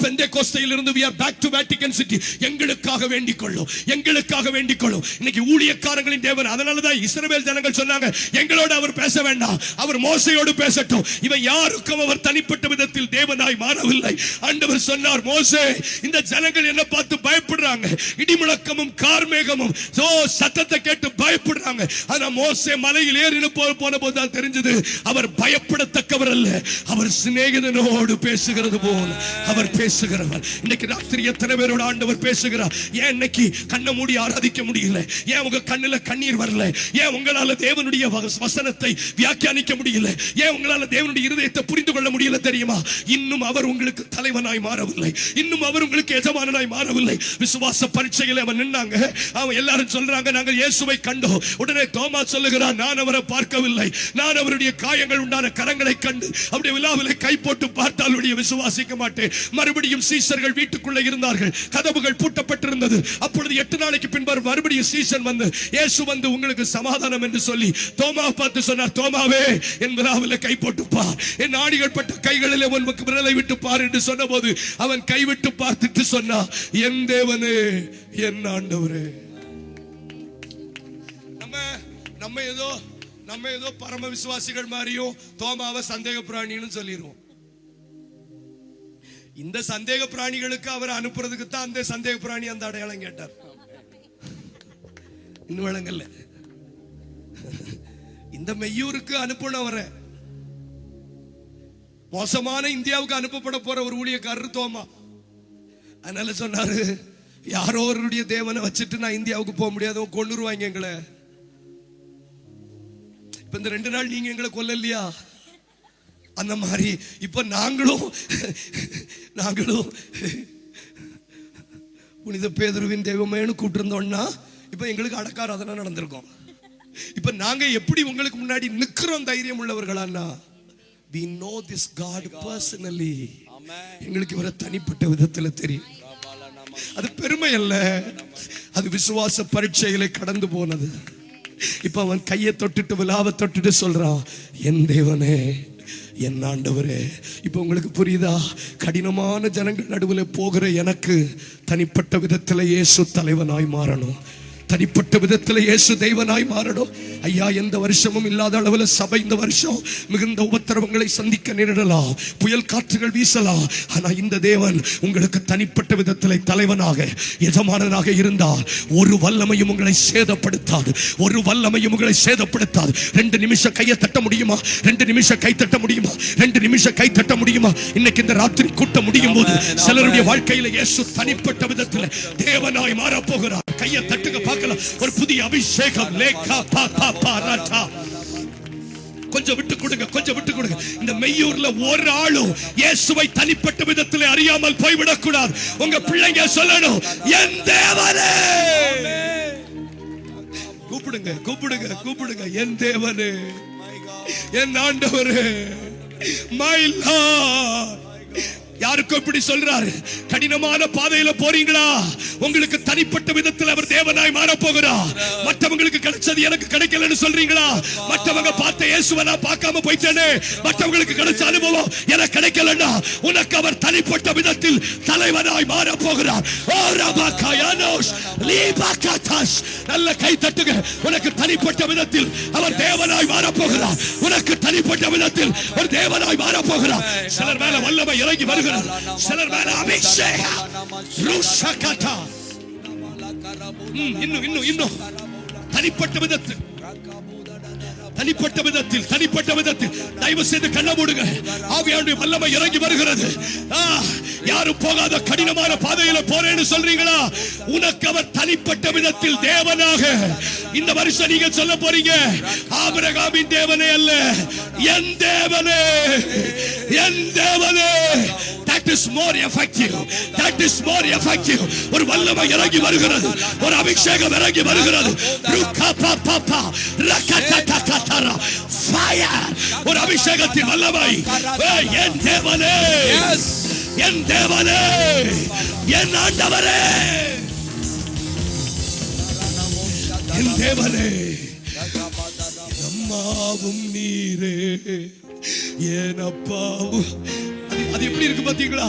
பெந்தேகோஸ்தையில இருந்து we are back to Vatican City. எங்களுக்காக வேண்டிக் கொள்ளும், எங்களுக்காக வேண்டிக் கொள்ளும். இன்னைக்கு ஊழியக்காரங்களின் தேவன். அதனால தான் இஸ்ரவேல் ஜனங்கள் சொன்னாங்க, எங்களோட அவர் பேச வேண்டாம், அவர் மோசேயோடு பேசட்டும். இவன் யாருக்கும் அவர் தனிப்பட்ட விதத்தில் தேவனாய் மாறவில்லை. ஆண்டவர் சொன்னார், மோசே, இந்த ஜனங்கள் என்ன பார்த்து பயப்படுறாங்க, இடிமுழக்கமும் கார்மேகமும் சத்தத்தை கேட்டு பயப்படுறாங்க. ஆனா மோசே மலையில் ஏறி போன போது தான் தெரிஞ்சது, அவர் பயப்படத்தக்கவர் அல்ல, அவர் சிநேகிதனோடு பேசுகிறது போல அவர் பேசுகிறவர். இன்னைக்கு ராத்திரி எத்தனை பேரோட ஆண்டவர் பேசுகிறார்? ஏன் இன்னைக்கு கண்ணை மூடி ஆராதிக்க முடியல? ஏன் உங்க கண்ணுல கண்ணீர் வரல? ஏன் உங்களால தேவனுடைய வசனத்தை வியாக்கியானிக்க முடியல? ஏன் உங்களால தேவனுடைய இருதயத்தை புரிந்து கொள்ள முடியல தெரியுமா? இன்னும் அவர் உங்களுக்கு தலைவனாய் மாறவில்லை, இன்னும் அவர் உங்களுக்கு எஜமானனாய் மாறவில்லை. விசுவாச பரீட்சையில் அவன் நின்னாங்க. அவன் எல்லாரும் சொல்றாங்க, நாங்கள் இயேசுவை கண்டோம். உடனே தோமா சொல்லுகிறான், நான் அவரை பார்க்கவில்லை, நான் அவருடைய காயங்கள் உண்டான கரங்களை கண்டு அவருடைய விழாவிலே கை போட்டு பார்த்தால் விசுவாசிக்க மாட்டேன். மறுபடியும் சீசர்கள் வீட்டுக்குள்ளே இருந்தார்கள், கதவுகள் பூட்டப்பட்டிருந்தது. அப்பொழுது 8 நாளைக்கு பின்பு மறுபடியும் சீசன் வந்து, இயேசு வந்து உங்களுக்கு சமாதானம் என்று சொல்லி தோமாவை பார்த்து சொன்னார், தோமாவே, என் விழாவிலே கை போட்டு பார், என் ஆணிகள் பட்ட கைகளிலே உனக்கு விரலை விட்டு பார் என்று சொன்னபோது அவன் கைவிட்டு பார்த்துட்டு சொன்னா, என் தேவனே, என் ஆண்டவரே. நம்ம ஏதோ பரம விசுவாசிகள் மாதிரியும் தோமாவை சந்தேக பிராணின்னு சொல்லிடுவோம். இந்த சந்தேக பிராணிகளுக்கு அவர் அனுப்புறதுக்கு தான் அந்த சந்தேக பிராணி அந்த அடையாளம் கேட்டார். இன்னும் வழங்கல்ல, இந்த மெய்யூருக்கு அனுப்புனவரை மோசமான இந்தியாவுக்கு அனுப்பப்பட போற ஒரு ஊழியக்காரர் தோமா. அதனால சொன்னாரு, யாரோ அவருடைய தேவனை வச்சுட்டு நான் இந்தியாவுக்கு போக முடியாது, கொன்னுருவாங்க எங்களை. இப்ப இந்த 2 நாள் நீங்க எங்களை கொல்லலையா, அந்த மாதிரி இப்ப நாங்களும் புனித பேதுருவின் தெய்வமேனு கூப்பிட்டு இருந்தோம்னா இப்ப எங்களுக்கு அடக்காராதனை நடந்திருக்கோம். இப்ப நாங்க எப்படி உங்களுக்கு முன்னாடி நிக்கிறோம் தைரியம் உள்ளவர்களான்னா, we know this God personally. எங்களுக்கு இவரை தனிப்பட்ட விதத்துல தெரியும். அது பெருமை அல்ல, அது விசுவாச பரீட்சையிலே கடந்து போனது. இப்ப அவன் கையை தொட்டுட்டு விழாவை தொட்டுட்டு சொல்றான், என் தேவனே, என் ஆண்டவரே. இப்ப உங்களுக்கு புரியுதா? கடினமான ஜனங்கள் நடுவில் போகிற எனக்கு தனிப்பட்ட விதத்துல இயேசு தலைவனாய் மாறணும், தனிப்பட்ட விதத்தில் இயேசு தெய்வனாய் மாறணும். ஐயா, எந்த வருஷமும் இல்லாத அளவில் சபை இந்த வருஷம் மிகுந்த உபத்திரவங்களை சந்திக்க நேரிடலாம், புயல் காற்றுகள் வீசலாம். ஆனா இந்த தேவன் உங்களுக்கு தனிப்பட்ட விதத்தில் தலைவனாக எஜமானனாக இருந்தால் ஒரு வல்லமையும் உங்களை சேதப்படுத்தாது, ஒரு வல்லமையும் உங்களை சேதப்படுத்தாது. 2 நிமிஷம் கையை தட்ட முடியுமா? 2 நிமிஷம் கை தட்ட முடியுமா? 2 நிமிஷம் கை தட்ட முடியுமா? இன்னைக்கு இந்த ராத்திரி கூட்டம் முடியும் போது சிலருடைய வாழ்க்கையில இயேசு தனிப்பட்ட விதத்தில் தேவனாய் மாற போகிறார். கையை தட்டுங்க பார்க்கலாம். ஒரு புதிய அபிஷேகம். கொஞ்சம் விட்டு கொடுங்க, கொஞ்சம் விட்டு கொடுங்க. இந்த மெய்யூர்ல ஒரு ஆளும் இயேசுவை தனிப்பட்ட விதத்தில் அறியாமல் போய்விடக் கூடாது. உங்க பிள்ளைங்க சொல்லணும், என் தேவனே. கூப்பிடுங்க, கூப்பிடுங்க, கூப்பிடுங்க, என் தேவனே, என் ஆண்டவரே, மை லார்ட். யாருக்கும் இப்படி சொல்றாரு, கடினமான பாதையில போறீங்களா? உங்களுக்கு தனிப்பட்ட விதத்தில் அவர் தேவனாய் மாற போகிறார். மற்றவங்களுக்கு கிடைச்சது எனக்கு கிடைக்கலன்னு சொல்றீங்களா? மற்றவங்க பார்த்த இயேசுவை நான் பார்க்காம போயிட்டேனே, மற்றவங்களுக்கு கிடைச்ச அனுபவம் எனக்கு கிடைக்கலன்னா உனக்கு அவர் தனிப்பட்ட விதத்தில் தலைவனாய் மாற போகிறார். ஓ ரபாகாயானோஸ் லீபாகாதாஸ். நல்ல கை தட்டுங்க. உனக்கு தனிப்பட்ட விதத்தில் அவர் தேவனாய் மாற போகிறார். உனக்கு தனிப்பட்ட விதத்தில் ஒரு தேவனாய் மாற போகிறார். சிலர் மேல வல்லமை இறங்கி வருகிறது, சிலர் மேல அபிஷேகம். ருஷகதா. இன்னும் தனிப்பட்ட விதத்தில், தனிப்பட்ட விதத்தில், தனிப்பட்ட விதத்தில் தயவு செய்து கண்ண மூடுங்க. ஆவியானுடைய வல்லமை இறங்கி வருகிறது. யாரும் போகாத கடினமான பாதையில போறேன்னு சொல்றீங்களா? உனக்கு அவர் தனிப்பட்ட விதத்தில் தேவனாக இந்த வருஷம் நீங்க சொல்ல போறீங்க, ஆபிரகாமின் தேவனே அல்ல, என் தேவனே, என் தேவனே. is more effective. That is more effective. ஒரு வல்லமை இறங்கி வருகிறது, ஒரு அபிஷேகம் இறங்கி வருகிறது. ருகபபபா ரகததகதரா fire. ஒரு அபிஷேகத்தின் வல்லமை. என் தேவனே, என் தேவனே, என் ஆண்டவரே, என் தேவனே, அம்மாவும் நீரே, என் அப்பாவும். அது எப்படி இருக்கு பாத்தீங்களா?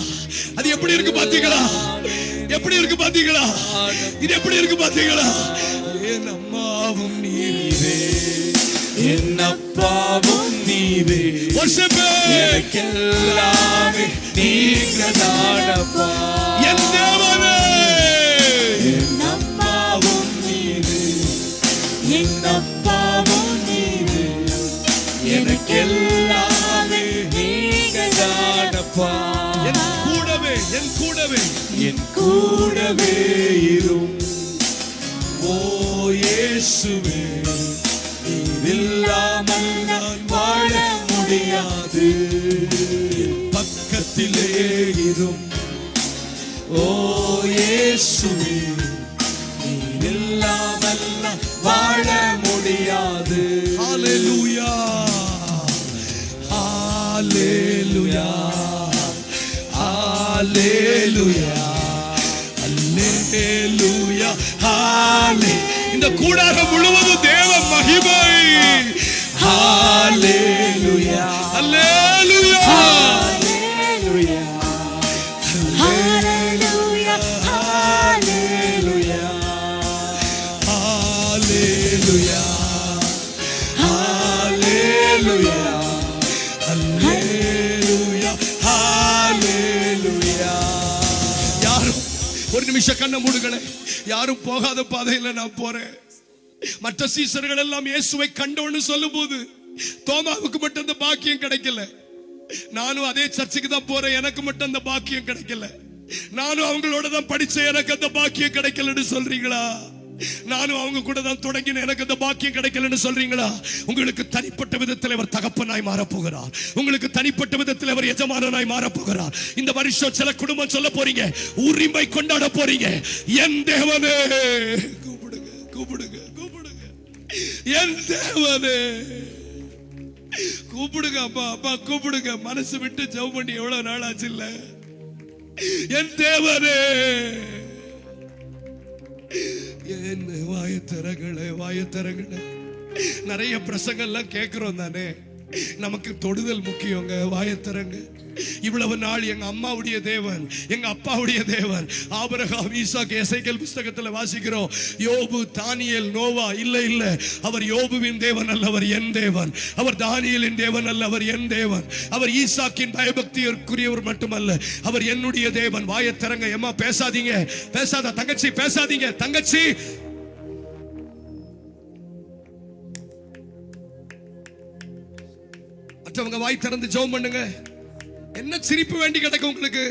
அது எப்படி இருக்கு பாத்தீங்களா? எப்படி இருக்கு பாத்தீங்களா? இது எப்படி இருக்கு பாத்தீங்களா? என் அம்மாவும் நீரே, என் அப்பாவும் நீரே, எனக்கெல்லாமே நீங்கதானப்பா. என் தேவனே, என் அப்பாவும் நீரே, என் அப்பாவும் நீரே, எனக்கெல்லாமே நீங்கதானப்பா. என் கூடவே, என் கூடவே, என் கூடவே இரும் ஓ இயேசுவே, இல்லாமல் நான் வாழ முடியாது. பக்கத்திலே இரும் ஓ இயேசுவே, இல்லாமல் நான் வாழ முடியாது. ஹalleluya, ஹalleluya, ஹalleluya, ஹalleluya, ஹalleluya. இந்த கூடாரம் முழுவதும் தேவ மகிமை. ஹalleluya, ஹalleluya, ஹalleluya, ஹalleluya, ஹalleluya, ஹalleluya, ஹalleluya, ஹalleluya, ஹalleluya. யாரும் ஒரு நிமிஷம் கண்ணை மூடுங்களே. யாரும் போகாத பாதையில நான் போறேன். மற்ற சீசர்கள் எல்லாம் இயேசுவை கண்டோன்னு சொல்லும் போது தோமாவுக்கு மட்டும் அந்த பாக்கியம் கிடைக்கல. நானும் அதே சர்ச்சுக்கு தான் போறேன், எனக்கு மட்டும் அந்த பாக்கியம் கிடைக்கல. நானும் அவங்களோட தான் படிச்சேன், எனக்கு அந்த பாக்கியம் கிடைக்கலன்னு சொல்றீங்களா? நானும் அவங்க கூட தான் தொடங்கினேன், எனக்கு அந்த பாக்கியம் கிடைக்கலன்னு சொல்றீங்களா? உங்களுக்கு தனிப்பட்ட விதத்தில் அவர் தகப்பனாய் மாறப்போகிறார். உங்களுக்கு தனிப்பட்ட விதத்தில் அவர் எஜமானனாய் மாறப்போகிறார். இந்த வருஷம் சில குடும்பம் சொல்ல போறீங்க, உரிமை கொண்டாட போறீங்க. என் தேவனே, கூப்பிடுங்க, கூப்பிடுங்க, கூப்பிடுங்க, என் தேவனே, கூப்பிடுங்க. அப்பா, அப்பா கூப்பிடுங்க. மனசு விட்டு ஜெபம் பண்ணி எவ்வளவு நாள் ஆச்சு இல்ல? என் தேவனே, என்ன வாயத்தரங்களே, வாயத்தரங்களே. நிறைய பிரசங்கெல்லாம் கேட்கிறோம் தானே, நமக்கு தொடுதல் முக்கியங்க. வாயத்தரங்க. இவ்வளவு நாள் எங்க அம்மாவுடைய தேவன், எங்க அப்பாவுடைய தேவன் ஆபிரகாம், ஈசாக்கு, எசேக்கியேல் புத்தகத்துல வாசிக்கிறோம். யோபு, தானியேல், நோவா. இல்ல இல்ல, அவர் யோபுவின் தேவன் அல்ல, அவர் என் தேவன். அவர் தானியேலின் தேவன் அல்ல, அவர் என் தேவன். அவர் ஈசாக்கின் பயபக்திக்குரியவர் மட்டுமல்ல, அவர் என்னுடைய தேவன். வாயத்தரங்க. எம்மா பேசாதீங்க, பேசாத தங்கச்சி, பேசாதீங்க தங்கச்சி. மற்றவங்க வாய் திறந்து ஜெபம் பண்ணுங்க. என்ன சிரிப்பு வேண்டி கிடக்கு உங்களுக்கு?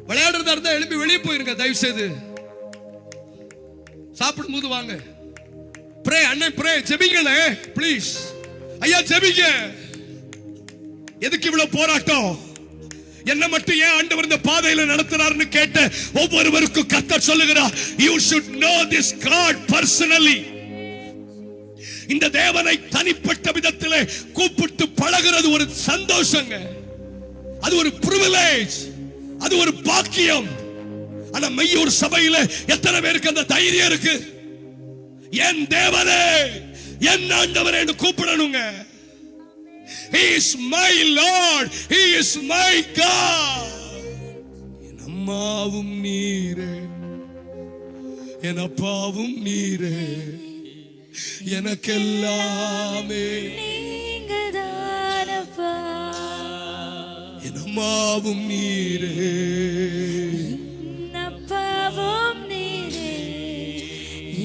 விளையாடுறதா இருந்தா எழுப்பி வெளியே போயிருங்க தயவு செய்து. சாப்பிடும் போது வாங்க. ப்ரே அண்ணன், ப்ரே, ஜெபிங்களே ப்ளீஸ். ஐயா ஜெபிங்க. எதுக்கு இவ்வளவு போராட்டம்? என்ன மட்டும் ஏன் ஆண்டவர் இந்த பாதையில நடத்துறாருன்னு கேட்ட ஒவ்வொருவருக்கும் கர்த்தர் சொல்லுகிறார், you should know this God personally. இந்த தேவனை தனிப்பட்ட விதத்திலே கூப்பிட்டு பழகிறது ஒரு சந்தோஷங்க. அது ஒரு பிரிவிலேஜ், அது ஒரு பாக்கியம். ஆனா மெய்யூர் சபையில எத்தனை பேருக்கு அந்த தைரியம் இருக்கு? என் தேவனே, என் ஆண்டவரே என்று கூப்பிடணுங்க. He is my Lord, He is my God. என் அம்மாவும் நீரே, என் அப்பாவும் நீரே, எனக்கெல்லாமே நீங்கதானப்பா. என் அம்மாவும் நீரே, என் அப்பாவும் நீரே,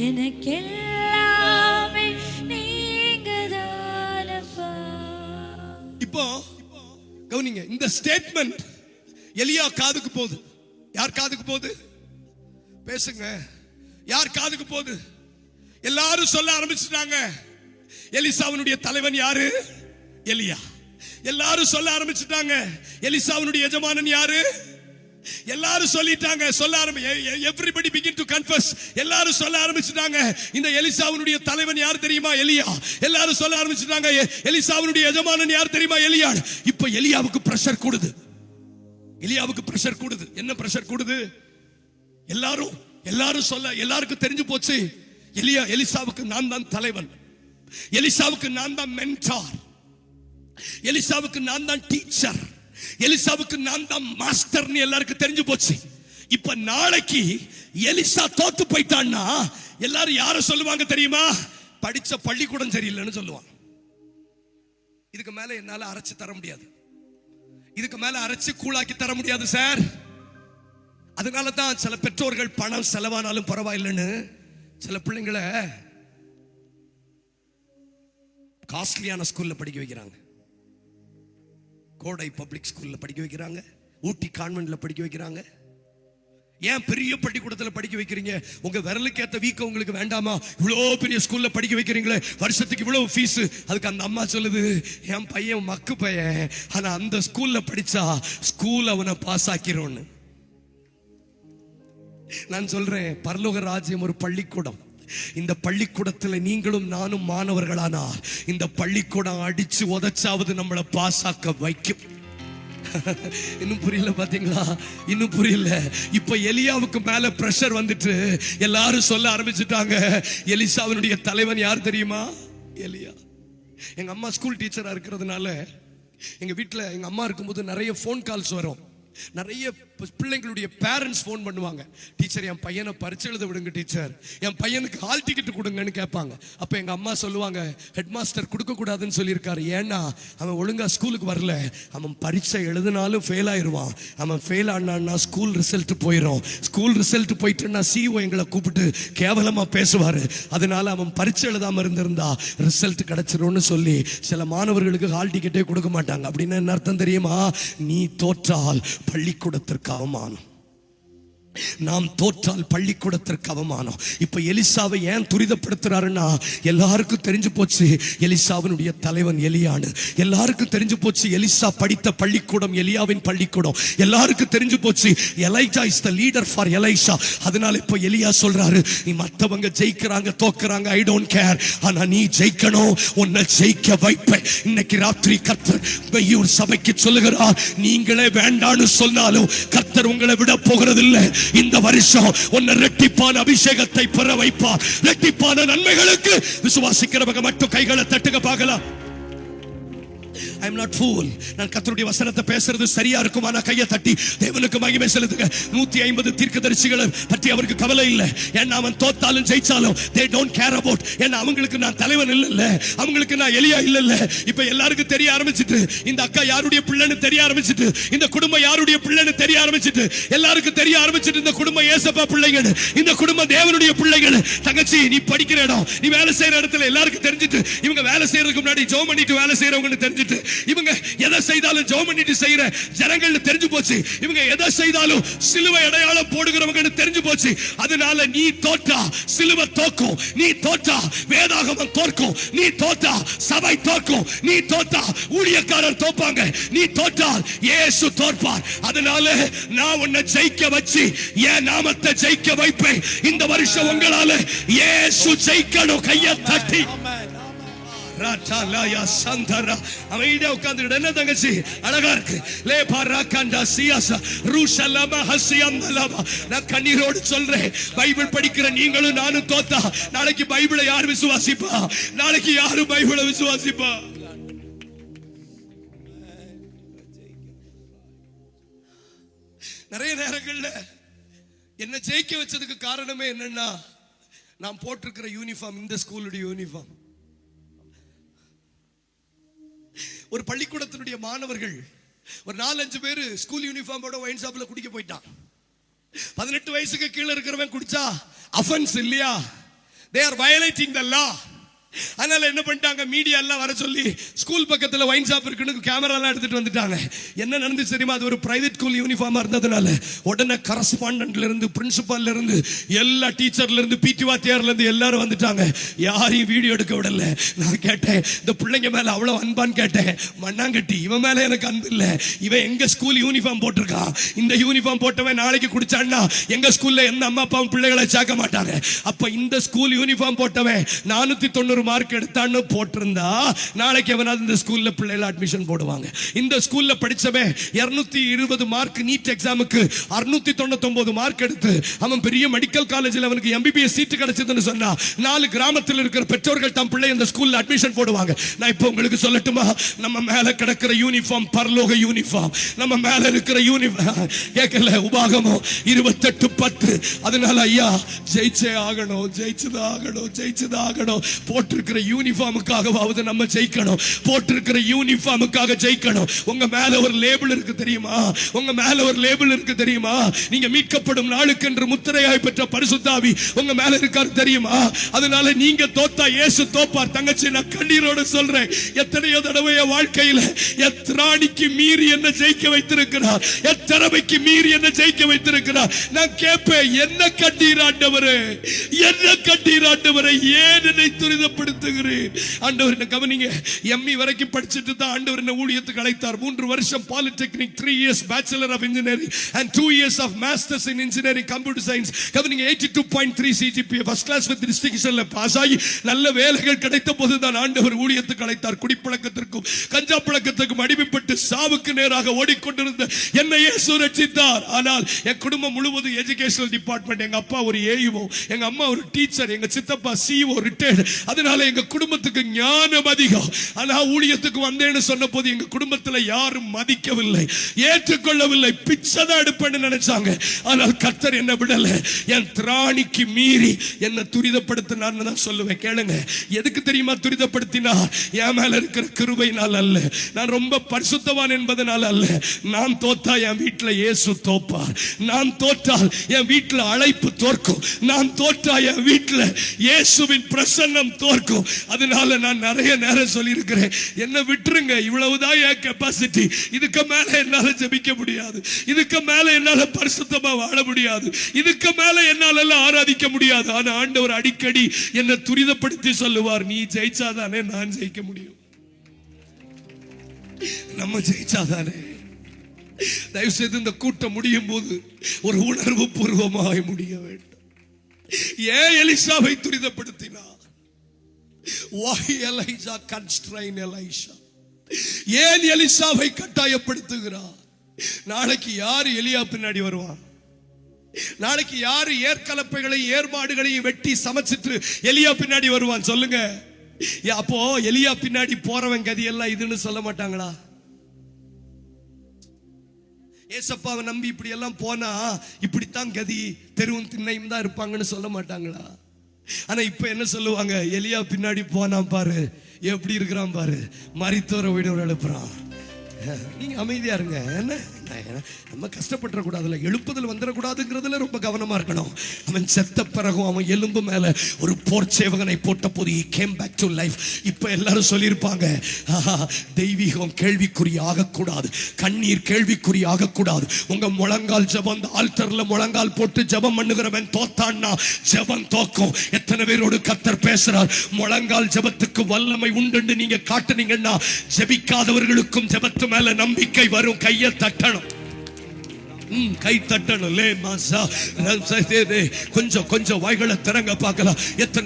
எனக்கெல்லாமே நீங்கதானப்பா. இப்போ கவனிங்க, இந்த ஸ்டேட்மெண்ட் எலியா காதுக்கு போகுது. யார் காதுக்கு போகுது? பேசுங்க. யார் காதுக்கு போகுது? எல்லாரும் சொல்ல ஆரம்பிச்சுட்டாங்க, எலிசாவினுடைய தலைவன் யாரு? எலியா. எல்லாரும் சொல்ல ஆரம்பிச்சுட்டாங்க, எலிசாவினுடைய எஜமானன் யாரு? எல்லாரும் சொல்லிட்டாங்க, சொல்ல everybody begin to confess. எல்லாரும் சொல்ல ஆரம்பிச்சுட்டாங்க, இந்த எலிசாவினுடைய தலைவன் யார் தெரியுமா? எலியா. எல்லாரும் சொல்ல ஆரம்பிச்சுட்டாங்க, எலிசாவினுடைய எஜமானன் யார் தெரியுமா? எலியா. இப்ப எலியாவுக்கு பிரஷர் கூடுது. எலியாவுக்கு பிரஷர் கூடுது. என்ன பிரஷர் கூடுது? எல்லாரும் சொல்ல, எல்லாருக்கும் தெரிஞ்சு போச்சு, எலிசாவுக்கு நான் தான் தலைவன், எலிசாவுக்கு நான் தான் மென்டார், எலிசாவுக்கு நான் தான் டீச்சர், எலிசாவுக்கு நான் தான் மாஸ்டர்னு எல்லாருக்கும் தெரிஞ்சு போச்சு. இப்ப நாளைக்கு எலிசா தோத்து போயிட்டான்னா எல்லாரும் யார சொல்லுவாங்க தெரியுமா? படிச்ச பள்ளிக்கூடம் சரியில்லைன்னு சொல்லுவாங்க. இதுக்கு மேல என்னால அரைச்சு தர முடியாது, இதுக்கு மேல அரைச்சு கூழாக்கி தர முடியாது சார். அதனால தான் சில பெற்றோர்கள் பணம் செலவானாலும் பரவாயில்லைன்னு சில பிள்ளைங்களை காஸ்ட்லியான ஸ்கூல்ல படிக்க வைக்கிறாங்க. கோடை பப்ளிக் ஸ்கூல்ல படிக்க வைக்கிறாங்க, ஊட்டி கான்வென்ட்ல படிக்க வைக்கிறாங்க. ஏன் பெரிய பள்ளிக்கூடத்துல படிக்க வைக்கிறீங்க? உங்க விரலுக்கு ஏத்த வீக்க உங்களுக்கு வேண்டாமா? இவ்வளோ பெரிய ஸ்கூல்ல படிக்க வைக்கிறீங்களே, வருஷத்துக்கு இவ்வளவு ஃபீஸ். அதுக்கு அந்த அம்மா சொல்லுது, என் பையன் மக்கு பையன், ஆனா அந்த ஸ்கூல்ல படிச்சா ஸ்கூல் அவனை பாஸ் ஆக்கிரோன்னு. நான் சொல்றேன், பரலோக ராஜ்யம் ஒரு பள்ளிக்கூடம். இந்த பள்ளிக்கூடத்தில் நீங்களும் நானும் மாணவர்களானால் இந்த பள்ளிக்கூடம் அடிச்சு உதைச்சாவது நம்மளை பாஸ் ஆக்க வைக்கும். இன்னும் புரியல பாத்தீங்களா? இன்னும் புரியல. இப்ப எலியாவுக்கு மேல பிரஷர் வந்துட்டு எல்லாரும் சொல்ல ஆரம்பிச்சுட்டாங்க, எலிசாவினுடைய தலைவன் யார் தெரியுமா? எலியா. எங்க அம்மா ஸ்கூல் டீச்சரா இருக்கிறதுனால எங்க வீட்டுல எங்க அம்மா இருக்கும்போது நிறைய போன் கால்ஸ் வரும். நிறைய பிள்ளைங்களுடைய பேரண்ட்ஸ் போன் பண்ணுவாங்க, டீச்சர் என் பையனை பரிட்சை எழுத விடுங்க டீச்சர், என் பையனுக்கு ஹால் டிக்கெட் கொடுங்கன்னு கேட்பாங்க. அப்ப எங்க அம்மா சொல்லுவாங்க, ஹெட் மாஸ்டர் கொடுக்க கூடாதுன்னு சொல்லியிருக்காரு, ஏன்னா அவன் ஒழுங்கா ஸ்கூலுக்கு வரல, அவன் பரீட்சை எழுதினாலும் ஃபெயில் ஆயிருவான், அவன் ஃபெயில் ஆனான்னா ஸ்கூல் ரிசல்ட் போயிடும், ஸ்கூல் ரிசல்ட் போயிட்டுன்னா சிஓ எங்களை கூப்பிட்டு கேவலமா பேசுவாரு, அதனால அவன் பரீட்சை எழுதாம இருந்திருந்தா ரிசல்ட் கிடைச்சிரும்னு சொல்லி சில மாணவர்களுக்கு ஹால் டிக்கெட்டே கொடுக்க மாட்டாங்க. அப்படின்னு என்ன அர்த்தம் தெரியுமா? நீ தோற்றால் பள்ளிக்கூடத்திற்கு அவமானம், நாம் தோற்றால் பள்ளிக்கூடத்திற்கு அவமானம். இப்ப எலிசாவை ஏன் துரிதப்படுத்துறாருன்னா, எல்லாருக்கும் தெரிஞ்சு போச்சு எலிசாவினுடைய தலைவன் எலியான்னு. எல்லாருக்கும் தெரிஞ்சு போச்சு எலிசா படித்த பள்ளிக்கூடம் எலியாவின் பள்ளிக்கூடம். எல்லாருக்கும் தெரிஞ்சு போச்சு Elijah is the leader for Elisha. அதனால இப்ப எலியா சொல்றாரு, நீ மத்தவங்க ஜெயிக்கிறாங்க தோக்குறாங்க, ஐ டோன்ட் கேர், ஆனா நீ ஜெயிக்கணும், உன்னை ஜெயிக்க வைப்பேன். இன்னைக்கு ராத்திரி கர்த்தர் மெய்யூர் சபைக்கு சொல்லுகிறார், நீங்களே வேண்டான்னு சொன்னாலும் கர்த்தர் உங்களை விட போகிறதில்லை. இந்த வருஷம் உன்னை இரட்டிப்பான அபிஷேகத்தை பெற வைப்பார். இரட்டிப்பான நன்மைகளுக்கு விசுவாசிக்கிறவங்க மட்டும் கைகளை தட்டுங்க பார்க்கலாம். I am not fool. நான் கர்த்தருடைய வசனத்தை பேசுறது சரியா இருக்குமா? நான் கையை தட்டி தேவனுக்கு மகிமை செலுத்துங்க. 150 தீர்க்கதரிசிகளை பற்றி அவருக்கு கவலை இல்லை. ஏன்னா அவன் தோத்தாலும் ஜெயிச்சாலும் they don't care about. ஏன்னா அவங்களுக்கு நான் தலைவன் இல்ல, அவங்களுக்கு நான் எலியா இல்ல. இப்ப எல்லாருக்கும் தெரிய ஆரம்பிச்சிட்டு, இந்த அக்கா யாருடைய பிள்ளைன்னு தெரிய ஆரம்பிச்சிட்டு, இந்த குடும்பம் யாருடைய பிள்ளைன்னு தெரிய ஆரம்பிச்சிட்டு, எல்லாருக்கும் தெரிய ஆரம்பிச்சிட்டு, இந்த குடும்பம் ஏசப்பா பிள்ளைகள், இந்த குடும்பம் தேவனுடைய பிள்ளைகள். தங்கச்சி நீ படிக்கிற இடம், நீ வேலை செய்யற இடத்துல எல்லாருக்கும் தெரிஞ்சிட்டு, இவங்க வேலை செய்யறதுக்கு முன்னாடி ஜெபம் பண்ணிட்டு வேலை செய்யறவங்க தெரிஞ்சிட்டு, இவங்க எதை செய்தாலும் ஜெபம் பண்ணிட்டு செய்யற ஜனங்கள் தெரிஞ்சு போச்சு, இவங்க எதை செய்தாலும் சிலுவை அடையாளம் போடுகிறவங்க தெரிஞ்சு போச்சு. அதனால நீ தோற்றா சிலுவை தோக்கும், நீ தோற்றா வேதாகமம் தோற்கும், நீ தோற்றா சபை தோற்கும், நீ தோற்றா ஊழியக்காரர் தோப்பாங்க, நீ தோற்றால் இயேசு தோற்பார். அதனால நான் உன்னை ஜெயிக்க வச்சு என் நாமத்தை ஜெயிக்க வைப்பேன். இந்த வருஷம் உங்களால இயேசு ஜெயிக்கணும். கையை தட்டி அமைதியா உட்கார்ந்து என்ன தங்கச்சி அழகா இருக்கு. நான் கண்ணீரோடு சொல்றேன், பைபிள் படிக்கிற நீங்களும் நானும் தோத்தா நாளைக்கு பைபிளை யார் விசுவாசிப்பா? நாளைக்கு யாரும் பைபிளை விசுவாசிப்பா? நிறைய நேரங்கள்ல என்ன ஜெயிக்க வச்சதுக்கு காரணமே என்னன்னா, நான் போட்டிருக்கிற யூனிஃபார்ம் இந்த ஸ்கூலுடைய யூனிஃபார்ம். ஒரு பள்ளிக்கூடத்தினுடைய மாணவர்கள் ஒரு 4-5 பேர் ஸ்கூல் யூனிஃபார்மோட ஒயின் ஷாப்ல குடிக்க போயிட்டான். 18 வயசுக்கு கீழே இருக்கிறவன் குடிச்சா அஃபென்ஸ் இல்லையா? they are violating the law. அதனால என்ன பண்ணிட்டாங்க, மீடியா எல்லாம் வர சொல்லி ஸ்கூல் பக்கத்துல வைன் ஷாப் இருக்குன்னு கேமரா எல்லாம் எடுத்துட்டு வந்துட்டாங்க. என்ன நடந்துச்சு தெரியுமா? அது ஒரு பிரைவேட் ஸ்கூல் யூனிஃபார்மா இருந்ததுனால உடனே கரஸ்பாண்டன்ட்ல இருந்து, பிரின்சிபால்ல இருந்து, எல்லா டீச்சர்ல இருந்து, பிடி வாத்தியார்ல இருந்து எல்லாரும் வந்துட்டாங்க. யாரையும் வீடியோ எடுக்க விடல. நான் கேட்டேன், இந்த பிள்ளைங்க மேல அவ்வளவு அன்பான்னு கேட்டேன். மண்ணாங்கட்டி, இவன் மேல எனக்கு அன்பு இல்ல, இவன் எங்க ஸ்கூல் யூனிஃபார்ம் போட்டிருக்கான், இந்த யூனிஃபார்ம் போட்டவன் நாளைக்கு குடிச்சான்னா எங்க ஸ்கூல்ல எந்த அம்மா அப்பாவும் பிள்ளைகளை சேர்க்க மாட்டாங்க. அப்ப இந்த ஸ்கூல் யூனிஃபார்ம் போட்டவன் 490 மார்க் எடுத்தான்னு போட்டிருந்தா நாளைக்கு எவனாவது இந்த ஸ்கூல்ல பிள்ளைகளை அட்மிஷன் போடுவாங்க. இந்த ஸ்கூல்ல படிச்சவன் 220 மார்க் நீட் எக்ஸாமுக்கு 699 மார்க் எடுத்து அவன் பெரிய மெடிக்கல் காலேஜில் அவனுக்கு MBBS சீட் கிடைச்சதுன்னு சொன்னா 4 கிராமத்தில் இருக்கிற பெற்றோர்கள் தம் பிள்ளை இந்த ஸ்கூல்ல அட்மிஷன் போடுவாங்க. நான் இப்போ உங்களுக்கு சொல்லட்டுமா, நம்ம மேல கிடக்கிற யூனிஃபார்ம் பரலோக யூனிஃபார்ம். நம்ம மேல இருக்கிற யூனிஃபார்ம் கேட்கல, உபாகமம் 28:10. அதனால ஐயா ஜெயிச்சே ஆகணும், ஜெயிச்சுதான் ஆகணும், ஜெயிச்சுதான் ஆகணும். போட்டிருக்கிற யூனிஃபார்முக்காகவாவது நம்ம ஜெயிக்கணும், போட்டிருக்கிற யூனிஃபார்முக்காக ஜெயிக்கணும். உங்க மேல ஒரு லேபிள் இருக்கு தெரியுமா? உங்க மேல ஒரு லேபிள் இருக்கு தெரியுமா? நீங்க மீட்கப்படும் நாளுக்கென்று முத்திரையாய் பெற்ற பரிசுத்த ஆவி உங்க மேல இருக்காரு தெரியுமா? அதனால நீங்க தோத்தா இயேசு தோப்பார். தங்கச்சி, நான் கண்ணீரோடு சொல்றேன், எத்தனையோ தடவை என் வாழ்க்கையில எத்திராணிக்கு மீறி என்ன ஜெயிக்க வைத்திருக்கிறார், எத்திறமைக்கு மீறி என்ன ஜெயிக்க வைத்திருக்கிறார். நான் கேட்பேன், என்ன கண்ணீர் ஆண்டவரே, என்ன கண்ணீர் ஆண்டவரே, ஏன் என்னை துரிதப்படுத்துகிறேன் ஆண்டவர்? என்ன கவனிங்க, எம்இ வரைக்கும் படிச்சிட்டு தான் ஆண்டவர் என்ன ஊழியத்துக்கு அழைத்தார். 3 வருஷம் polytechnic, 3 years bachelor of engineering and 2 years of masters in engineering computer science. கவனிங்க, 82.3 CGPA ஃபர்ஸ்ட் கிளாஸ் வித் டிஸ்டிங்ஷன்ல பாஸ் ஆகி நல்ல வேலைகள் கிடைத்த போது தான் ஆண்டவர் ஊழியத்துக்கு அழைத்தார். குடிப்பழக்கத்திற்கும் கஞ்சா பழக்கத்துக்கும் அடிமைப்பட்டு சாவுக்கு நேராக ஓடிக்கொண்டிருந்த என்னை இயேசு ரட்சித்தார். ஆனால் என் குடும்பம் முழுவதும் எஜுகேஷனல் டிபார்ட்மெண்ட். எங்க அப்பா ஒரு ஏஇஓ, எங்க அம்மா ஒரு டீச்சர், எங்க சித்தப்பா சிஓ ரிட்டையர்ட். அதனால எங்க குடும்பத்துக்கு ஞானம் அதிகம். ஆனா ஊழியத்துக்கு வந்தேன்னு சொன்ன போது எங்க குடும்பத்துல யாரும் மதிக்கவில்லை, ஏற்றுக்கொள்ளவில்லை. பிச்சைதான் எடுப்பேன்னு நினைச்சாங்க. ஆனால் கர்த்தர் என்ன விடல, என் திராணிக்கு மீறி என்ன துரிதப்படுத்தினார்னு தான் சொல்லுவேன். கேளுங்க, எதுக்கு தெரியுமா துரிதப்படுத்தினார்? என் மேல இருக்கிற கிருபையினால் அல்ல, நான் ரொம்ப பரிசுத்தவான் என்பதனால அல்ல. நான் தோத்தா என் வீட்டுல இயேசு தோப்பார். நான் தோற்றால் என் வீட்டுல அழைப்பு தோற்கும். நான் தோற்றா என் வீட்டுல இயேசுவின் பிரசன்னம் தோற்கும். அதனால நான் நிறைய நேரம் சொல்லி இருக்கிறேன், என்ன விட்டுருங்க, இவ்வளவுதான் என் கெப்பாசிட்டி, இதுக்கு மேல என்னால ஜெபிக்க முடியாது, இதுக்கு மேல என்னால பரிசுத்தமா வாழ முடியாது, இதுக்கு மேல என்னால எல்லாம் ஆராதிக்க முடியாது. ஆனா ஆண்டவர் அடிக்கடி என்ன துரிதப்படுத்தி சொல்லுவார், நீ ஜெயிச்சாதானே நான் ஜெயிக்க முடியும், நம்ம ஜெயிச்சாதானே. தயவு செய்து இந்த கூட்டம் முடியும் போது ஒரு உணர்வு பூர்வமாய் முடிய வேண்டும். ஏன் எலிசாவை துரிதப்படுத்தினார்? Why Elijah constrained Elisha? ஏன் எலிசாவை கட்டாயப்படுத்துகிறார்? நாளைக்கு யாரு எலியா பின்னாடி வருவான்? நாளைக்கு யாரு ஏற்கலப்பைகளையும் ஏர்மாடுகளையும் வெட்டி சமைச்சிட்டு எலியா பின்னாடி வருவான்? சொல்லுங்க. அப்போ எலியா பின்னாடி போறவன் கதி எல்லாம் இதுன்னு சொல்ல மாட்டாங்களா? ஏசப்பாவை நம்பி இப்படி எல்லாம் போனா இப்படித்தான் கதி, தெருவும் திண்ணையும் தான் இருப்பாங்கன்னு சொல்ல மாட்டாங்களா? ஆனா இப்ப என்ன சொல்லுவாங்க? எலியா பின்னாடி போனா பாரு, எப்படி இருக்கிறான் பாரு, மரித்தோரை வீடு எழுப்புறான். நீங்க அமைதியா இருங்க. என்ன நம்ம கஷ்டப்பட்டுற கூடாதுல, எழுப்புதல் வந்துடக்கூடாதுங்கிறதுல ரொம்ப கவனமா இருக்கணும். அவன் செத்த பிறகும் அவன் எலும்பு மேல ஒரு போர் சேவகனை போட்ட போது he came back to life. இப்ப எல்லாரும் சொல்லியிருப்பாங்க, தெய்வீகம் கேள்விக்குறி ஆகக்கூடாது, கண்ணீர் கேள்விக்குறி ஆகக்கூடாது. உங்க முழங்கால் ஜெபம், அந்த ஆல்டர்ல முழங்கால் போட்டு ஜெபம் பண்ணுகிறவன் தோத்தான்னா ஜெபம் தோக்கும். எத்தனை பேரோடு கர்த்தர் பேசுறார்? முழங்கால் ஜெபத்துக்கு வல்லமை உண்டு நீங்க காட்டுனீங்கன்னா ஜெபிக்காதவர்களுக்கும் ஜெபத்து மேல நம்பிக்கை வரும். கையை தட்டணும், கை தட்டணும். கொஞ்சம் கொஞ்சம் வாய்களை திறங்க பார்க்கலாம்.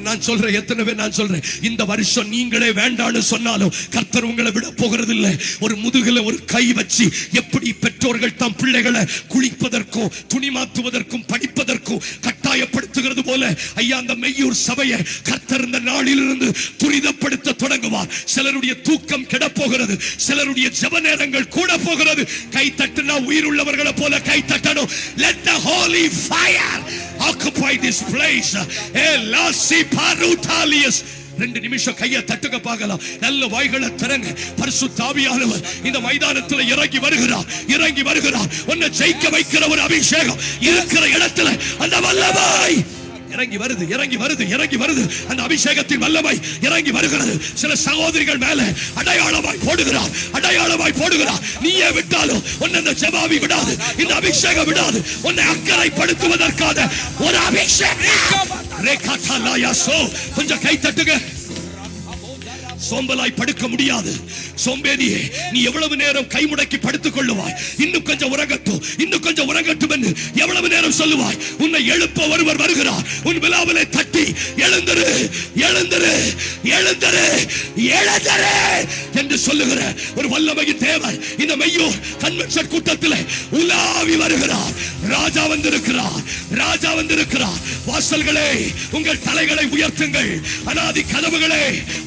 நான் சொல்றேன், எத்தனை பேர் நான் சொல்றேன், இந்த வருஷம் நீங்களே வேண்டான்னு சொன்னாலும் கர்த்தர் உங்களை விட போகிறது இல்லை. ஒரு முதுகுல ஒரு கை வச்சு எப்படி பெற்றோர்கள் தம் பிள்ளைகளை குளிப்பதற்கும் துணி மாற்றுவதற்கும் படிப்பதற்கும் கட்டாயப்படுத்துகிறது போல, ஐயா அந்த மெய்யூர் சபையை கர்த்தர் இந்த நாளிலிருந்து துரிதப்படுத்த தொடங்குவார். சிலருடைய தூக்கம் கெட போகிறது, சிலருடைய ஜெப நேரங்கள் கூட போகிறது. கை தட்டுனா உயிர் உள்ளவர்களை போல கை தட்டணும். Let the holy fire occupy this place. Elasi parutalius. 2 நிமிஷம் கையை தட்டுங்க பார்க்கலாம். நல்ல வாய்களை திறங்க. பரிசுத்த ஆவியானவர் இந்த மைதானத்தில் இறங்கி வருகிறார், இறங்கி வருகிறார். உன்னை ஜெயிக்க வைக்கிற ஒரு அபிஷேகம் இருக்கிற இடத்துல அந்த வல்லமை இறங்கி வருது, இறங்கி வருது, இறங்கி வருது. அந்த அபிஷேகத்தின் வல்லமை இறங்கி வருகிறது. சில சகோதரிகள் மேல அடையாளமாய் போடுகிறார், அடையாளமாய் போடுகிறார். நீயே விட்டாலும் உன்னை இந்த ஜெபாவி விடாது, இந்த அபிஷேகம் விடாது. உன்னை அக்கறைப்படுத்துவதற்கான ஒரு அபிஷேகம். கொஞ்சம் கை தட்டுங்க. சோம்பலாய் படுக்க முடியாது. சோம்பேறியே, நீ எவ்வளவு நேரம் கைமுடக்கி படுத்துக் கொள்ளுவாய்? இன்னும் கொஞ்சம் உறங்கட்டும், இன்னும் கொஞ்சம் உறங்கட்டும் என்று எவ்வளவு நேரம் சொல்லுவாய்? உன்னை எழுப்ப ஒருவர் வருகிறார். உன் விழாவிலே தட்டி எழுந்திரு, எழுந்திரு, எழுந்திரு, எழுந்திரு என்று சொல்லுகிற ஒரு வல்லமையின் தேவன் இந்த மெய்யூர் கன்வென்ஷன் கூட்டத்தில் உலாவி வருகிறார். ராஜா வந்திருக்கிறார், ராஜா வந்திருக்கிறார். வாசல்களே, உங்கள் தலைகளை உயர்த்துங்கள். அநாதி கதவுகளே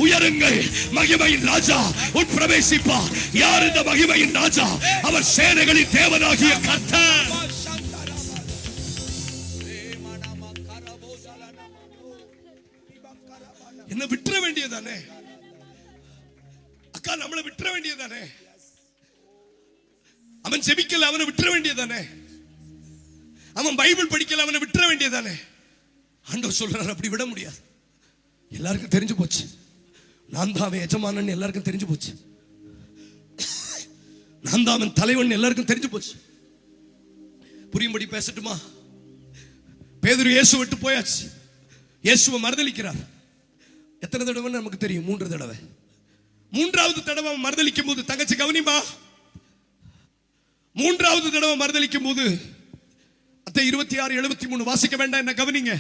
உயருங்கள். மகிமையின் ராஜா உன் பிரவேசிப்பார். யார் இந்த மகிமையின் ராஜா? அவர் சேனைகளின் தேவனாகிய கர்த்தர். என்ன விட்டுற வேண்டியதானே அக்கா? நம்மளை விட்டுற வேண்டியதானே? அவன் ஜெபிக்கல, அவனை விட்டுற வேண்டியதானே? அவன் பைபிள் படிக்கல, அவனை விட்டுற வேண்டியதானே? ஆண்டவர் சொல்றார், அப்படி விட முடியாது. எல்லாருக்கும் தெரிஞ்சு போச்சு, நான் தான் அவன் எஜமானன் எல்லாருக்கும் தெரிஞ்சு போச்சு. நான் தான் அவன் தலைவன் எல்லாருக்கும் தெரிஞ்சு போச்சு. புரியும்படி பேசட்டுமா? பேதுரு இயேசு விட்டு போயாச்சு. இயேசுவை மறுதலிக்கிறார். எத்தனை தடவை நமக்கு தெரியும்? 3 தடவை. 3வது தடவை மறுதலிக்கும் போது, தங்கச்சி கவனிமா, 3வது தடவை மறுதலிக்கும் போது, அத்தை 26:73 வாசிக்க வேண்டாம், என்ன கவனிங்க.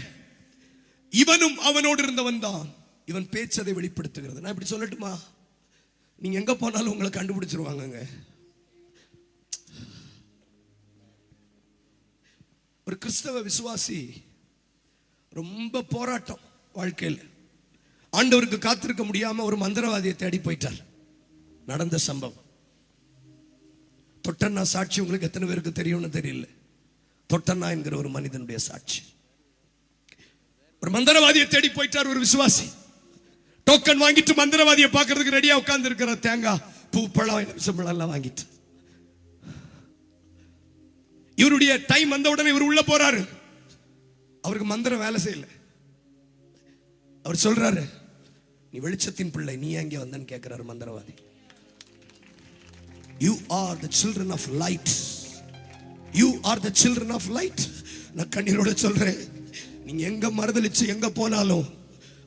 இவனும் அவனோடு இருந்தவன் தான். இவன் பேச்சதை வெளிப்படுத்துகிறது. நான் இப்படி சொல்லட்டுமா? நீங்க எங்க போனாலும் உங்களை கண்டுபிடிச்சிருவாங்க. ஒரு கிறிஸ்தவ விசுவாசி ரொம்ப போராட்டம் வாழ்க்கையில். ஆண்டவருக்கு காத்திருக்க முடியாம ஒரு மந்திரவாதியை தேடி போயிட்டார். நடந்த சம்பவம். தொட்டண்ணா சாட்சி உங்களுக்கு எத்தனை பேருக்கு தெரியும்னு தெரியல. தொட்டண்ணா என்கிற ஒரு மனிதனுடைய சாட்சி. ஒரு மந்திரவாதியை தேடி போயிட்டார் ஒரு விசுவாசி. டோக்கன் வாங்கிட்டு மந்திரவாதியை பார்க்கிறதுக்கு ரெடியா உட்கார்ந்து இருக்கிற தேங்காய், பூ, பழம், சம்பளம் எல்லாம் வாங்கிட்டு இவருடைய டைம் வந்த உடனே இவர் உள்ள போறாரு. அவருக்கு மந்திரம் வேலை செய்யல. அவர் சொல்றாரு, நீ வெளிச்சத்தின் பிள்ளை, நீ எங்கே வந்தன்னு கேட்கிறாரு மந்திரவாதி. You are the children of light. You are the children of light. நான் கண்ணீரோட சொல்றேன், நீங்க எங்க மறுதலிச்சு எங்க போனாலும்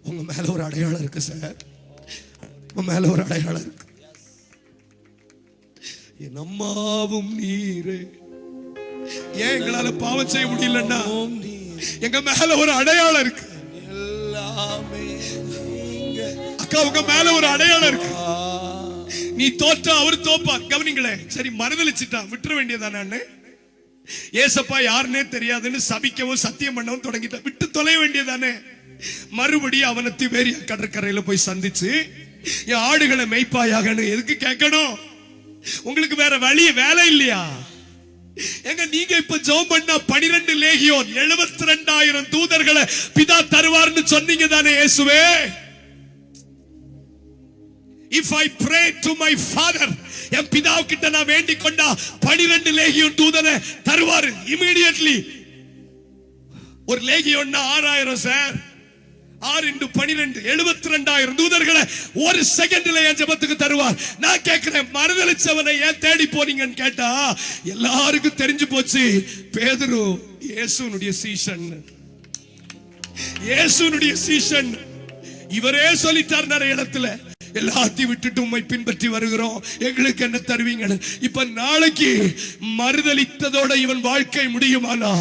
உங்க மேல ஒரு அடையாளம் இருக்கு சார். உங்க மேல ஒரு அடையாளம் இருக்கு. என் அம்மாவும் நீரே. ஏன் எங்களால பாவம் செய்ய முடியலன்னா எங்க மேல ஒரு அடையாளம் இருக்கு. அக்கா, உங்க மேல ஒரு அடையாளம் இருக்கு. நீ தோற்றா அவர் தோப்பார். கவனிங்களேன். சரி, மறுதலிச்சுட்டான், விட்டுற வேண்டியதானே? ஏசப்பா யாருன்னே தெரியாதுன்னு சபிக்கவும் சத்தியம் பண்ணவும் தொடங்கிட்டான். விட்டு தொலைய வேண்டியதானே? மறுபடியும் அவனை திபேரியா கடற்கரையில போய் சந்திச்சு, என் ஆடுகளை மேய்ப்பாயாகன்னு எதுக்கு கேட்கணும்? உங்களுக்கு வேற வழி வேலை இல்லையா? எங்க நீங்க இப்ப ஜெபம் பண்ணா 12 லேகியோன் 72,000 தூதர்களை பிதா தருவார்னு சொன்னீங்க தானே இயேசுவே? If I pray to my father, என் பிதாவுக்கிட்ட நான் வேண்டிக் கொண்டா 12 லேகியோன் தூதரை தருவார் immediately. ஒரு லேகியோன்னா 6,000 சார். 6 × 12 72,000 தூதர்களை ஒரு செகண்ட்ல என் ஜெபத்துக்கு தருவார். நான் கேட்கிறேன், மறுதலிச்சவனை ஏன் தேடி போறீங்கன்னு கேட்டா எல்லாருக்கும் தெரிஞ்சு போச்சு, பேதுரு இயேசுனுடைய சீஷன். இயேசுனுடைய சீஷன். இவரே சொல்லிட்டார் நிறைய இடத்துல, எல்லாத்தையும் விட்டுட்டு உம்மை பின்பற்றி வருகிறோம், எங்களுக்கு என்ன தருவீங்க? இப்ப நாளைக்கு மறுதலித்ததோட இவன் வாழ்க்கை முடியுமானா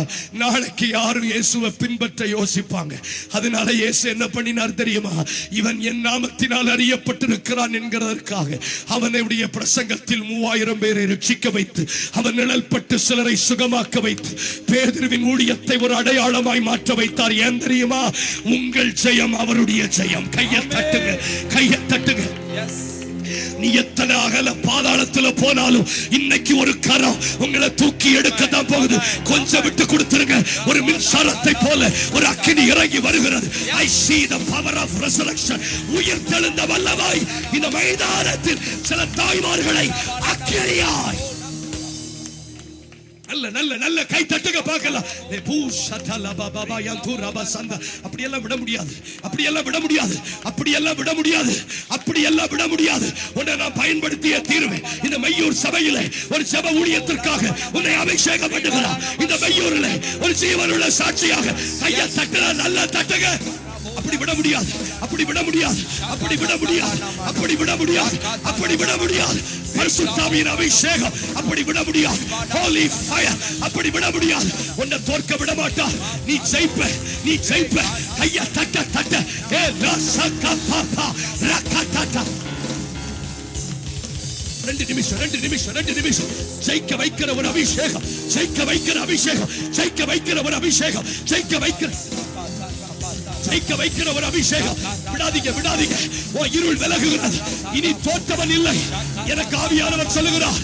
நாளைக்கு யாரும் இயேசுவை பின்பற்ற யோசிப்பாங்க. அதனால இயேசு என்ன பண்ணினார் தெரியுமா? இவன் என் நாமத்தினால் அறியப்பட்டிருக்கிறான் என்கிறதற்காக அவனுடைய பிரசங்கத்தில் 3000 பேரை ரட்சிக்க வைத்து, அவன் நிழல் பட்டு சிலரை சுகமாக்க வைத்து, பேதுருவின் ஊழியத்தை ஒரு அடையாளமாய் மாற்ற வைத்தார். ஏன் தெரியுமா? உங்கள் ஜெயம் அவருடைய ஜெயம். கையை தட்டுங்க, கையை தட்டுங்க. நீ எத்தனை அகல பாதாளத்துல போனாலும் இன்னைக்கு ஒரு கரம் உங்களை தூக்கி எடுக்கத்தான் போகுது. கொஞ்சம் விட்டு கொடுத்துருங்க. ஒரு மின்சாரத்தை போல ஒரு அக்கினி இறங்கி வருகிறது. I see the power of resurrection. உயிர் தெழுந்த வல்லமை இந்த மைதானத்தில் சில தாய்மார்களை அக்கினியாய் நல்ல நல்ல நல்ல கை தட்டுங்க பார்க்கலாம். அப்படியெல்லாம் விட முடியாது, அப்படியெல்லாம் விட முடியாது, அப்படியெல்லாம் விட முடியாது, அப்படியெல்லாம் விட முடியாது. உன்னை நான் பயன்படுத்திய தீர்வு. இந்த மையூர் சபையிலே ஒரு ஜெப ஊழியத்திற்காக உன்னை அபிஷேகம் பண்ணுகிறார். இந்த மையூரிலே ஒரு ஜீவனுள்ள சாட்சியாக கையை தட்டுற நல்ல தட்டுங்க. அப்படி விட முடியாது, அப்படி விட முடியாது, அப்படி விட முடியாது, அப்படி விட முடியாது, அப்படி விட முடியாது. பரிசுத்தாவியின் அபிஷேகம் அப்படி விட முடியாது. ஹோலி ஃபயர் அப்படி விட முடியாது. உன்னை தோற்க விட மாட்டார். நீ ஜெயிப்ப, நீ ஜெயிப்ப. கைய தட்ட தட்ட. ஏ ரசக பாபா ரகடட. 2 நிமிஷம், 2 நிமிஷம், 2 நிமிஷம். ஜெயிக்க வைக்கிற ஒரு அபிஷேகம், ஜெயிக்க வைக்கிற அபிஷேகம், ஜெயிக்க வைக்கிற ஒரு அபிஷேகம், ஜெயிக்க வைக்கிற ஒரு அபிஷேகம். விடாதீங்க, விடாதீங்க. ஓ இருள் விலகுகிறது. இனி தோற்றவன் இல்லை. எனக்கு ஆவியானவர் சொல்லுகிறார்,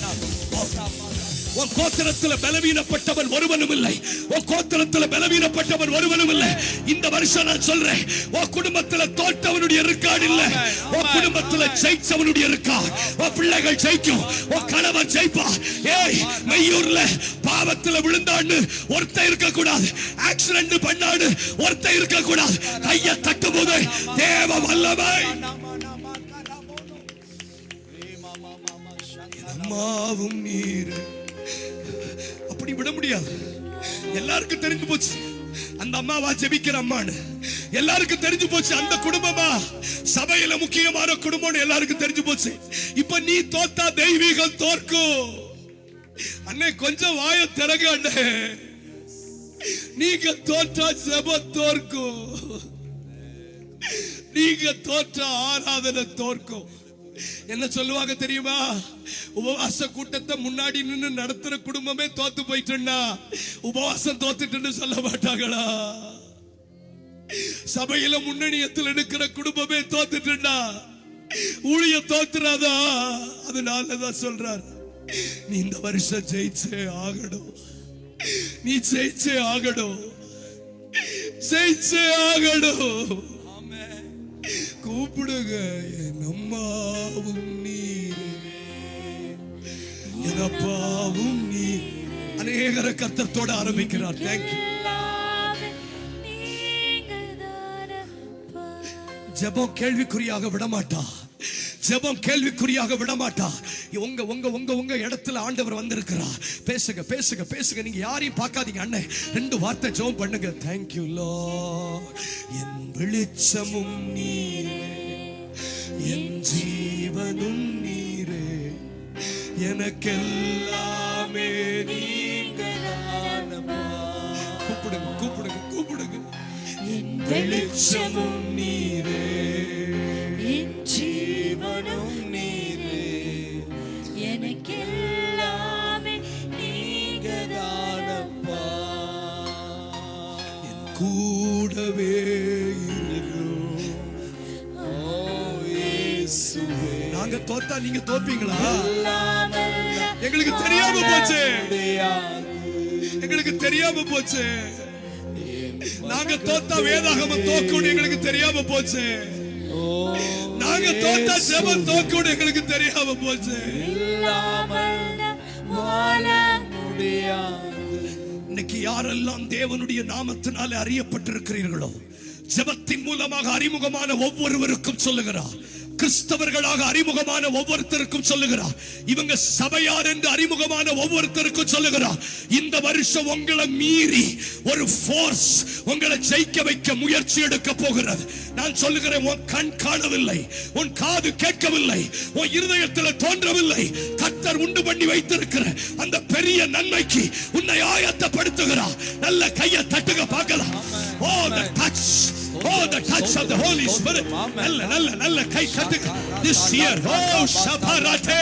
உன் கோத்திரத்தில் பலவீனப்பட்டவன் ஒருவனும் இல்லை. உன் கோத்திரத்தில் பலவீனப்பட்டவன் ஒருவனும் இல்லை. இந்த வருஷம் நான் சொல்றேன், உன் குடும்பத்தில் தோற்றவனுடைய ரெக்கார்ட் இல்லை. உன் குடும்பத்தில் ஜெயிச்சவனுடைய ரெக்கார்ட். உன் பிள்ளைகள் ஜெயிக்கும், உன் கணவன் ஜெயிப்பா. ஏய் மையூர்ல பாவத்தில் விழுந்தான்னு ஒருத்தன் இருக்க கூடாது. ஆக்சிடென்ட் பண்ணான்னு ஒருத்தன் இருக்க கூடாது. கையை தட்டும் போது தேவ வல்லமை. அம்மாவும் நீர் அப்படி விட முடியாது. எல்லாருக்கும் தெரிஞ்சு போச்சு அந்த அம்மாவா ஜெபிக்கிற அம்மான்னு. எல்லாருக்கும் தெரிஞ்சு போச்சு அந்த குடும்பமா சபையில முக்கியமான குடும்பம் எல்லாருக்கும் தெரிஞ்சு போச்சு. இப்ப நீ தோத்தா தெய்வீகம் தோற்கும். அண்ணே கொஞ்சம் வாய திறங்க அண்ணே. நீங்க தோற்றா ஜெபம் தோற்கும். நீங்க தோற்றா ஆராதனை தோற்கும். என்ன சொல்லுவாங்க தெரியுமா? உபவாச கூட்டத்தை முன்னாடி நின்று நடத்துற குடும்பமே தோத்து போயிட்டுன்னா உபவாசம் தோத்துட்டு சொல்ல மாட்டாங்களா? சபையில முன்னணியத்தில் எடுக்கிற குடும்பமே தோத்துட்டுன்னா ஊழிய தோத்துறாதா? அதனாலதான் சொல்றார், நீ இந்த வருஷம் ஜெயிச்சே ஆகணும். நீ ஜெயிச்சே ஆகணும், ஜெயிச்சே ஆகணும். கூப்பிடுங்க, என் அம்மாவும் நீரே, என் அப்பாவும் நீ. அநேகர கர்த்தத்தோட ஆரம்பிக்கிறார். தேங்க்யூ. ஜெபம் கேள்விக்குறியாக விடமாட்டா. ஜெபம் கேள்விக்குறியாக விடமாட்டா. உங்க உங்க உங்க உங்க இடத்துல ஆண்டவர் வந்திருக்கிறார். பேசுங்க பேசுங்க பேசுங்க. நீங்க யாரையும் பார்க்காதீங்க. அண்ணே 2 வார்த்தை ஜெபம் பண்ணுங்க. Thank you Lord. என் வெளிச்சமும் நீரே, என் ஜீவனும் நீரே, எனக்கெல்லாமே நீங்கதானம்மா. கூப்பிடுங்க கூப்பிடுங்க கூப்பிடுங்க. என் வெளிச்சமும் நீரே, என் ஜீவனும் நீரே, எனக்கெல்லாமே நீங்கதானப்பா. என் கூடவே நாங்க தோத்தா நீங்க தோப்பீங்களா? எங்களுக்கு தெரியாம போச்சு, எங்களுக்கு தெரியாம போச்சு. நாங்க தோத்தா வேதாகமம் தோக்கும் எங்களுக்கு தெரியாம போச்சு. நாங்க தோத்தா ஜெபம் தோக்கும் எங்களுக்கு தெரியாம போச்சு. இன்னைக்கு யாரெல்லாம் தேவனுடைய நாமத்தினாலே அறியப்பட்டிருக்கிறீர்களோ, ஜெபத்தின் மூலமாக அறிமுகமான ஒவ்வொருவருக்கும் சொல்லுகிறார். கிறிஸ்தவர்களாக அறிமுகமான ஒவ்வொருத்தருக்கும் சொல்லுகிறார். இவங்க சபையார் என்று அறிமுகமான ஒவ்வொருத்தருக்கும் சொல்லுகிறார். இந்த வருஷம் உங்களை மீறி ஒரு ஃபோர்ஸ் உங்களை ஜெயிக்க வைக்க முயற்சி எடுக்க போகிறது. நான் சொல்லுகிறேன், உன் கண் காணவில்லை, உன் காது கேட்கவில்லை, உன் இருதயத்தில் தோன்றவில்லை. கர்த்தர் உண்டு பண்ணி வைத்திருக்கிற அந்த பெரிய நன்மைக்கு உன்னை ஆயத்தப்படுத்துகிறார். நல்ல கையை தட்டுங்க பார்க்கலாம். Oh, the touch, oh, the touch of the Holy Spirit. நல்ல நல்ல நல்ல கை தட்டுங்க. This year, oh, shabarate,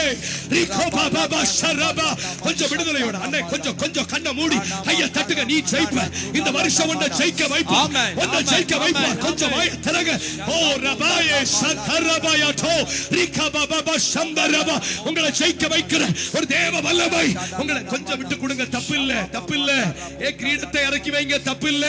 rikoba baba sharaba. கொஞ்சம் விடுதலையோட அண்ணே, கொஞ்சம் கொஞ்சம் கண்ணை மூடி கையை தட்டுங்க. நீ ஜெயிப்ப. இந்த வருஷம் உன்னை ஜெயிக்க வைப்பா, உன்னை ஜெயிக்க வைப்பா. கொஞ்சம் வாயை திறங்க. Oh, rabaye santarabayato, rikaba baba shambaraba. உங்களை ஜெயிக்க வைக்கிற ஒரு தேவ வல்லமை உங்களை கொஞ்சம் விட்டு கொடுங்க. தப்பு இல்ல, தப்பு இல்ல. கிரீடத்தை இறக்கி வைங்க, தப்பு இல்ல.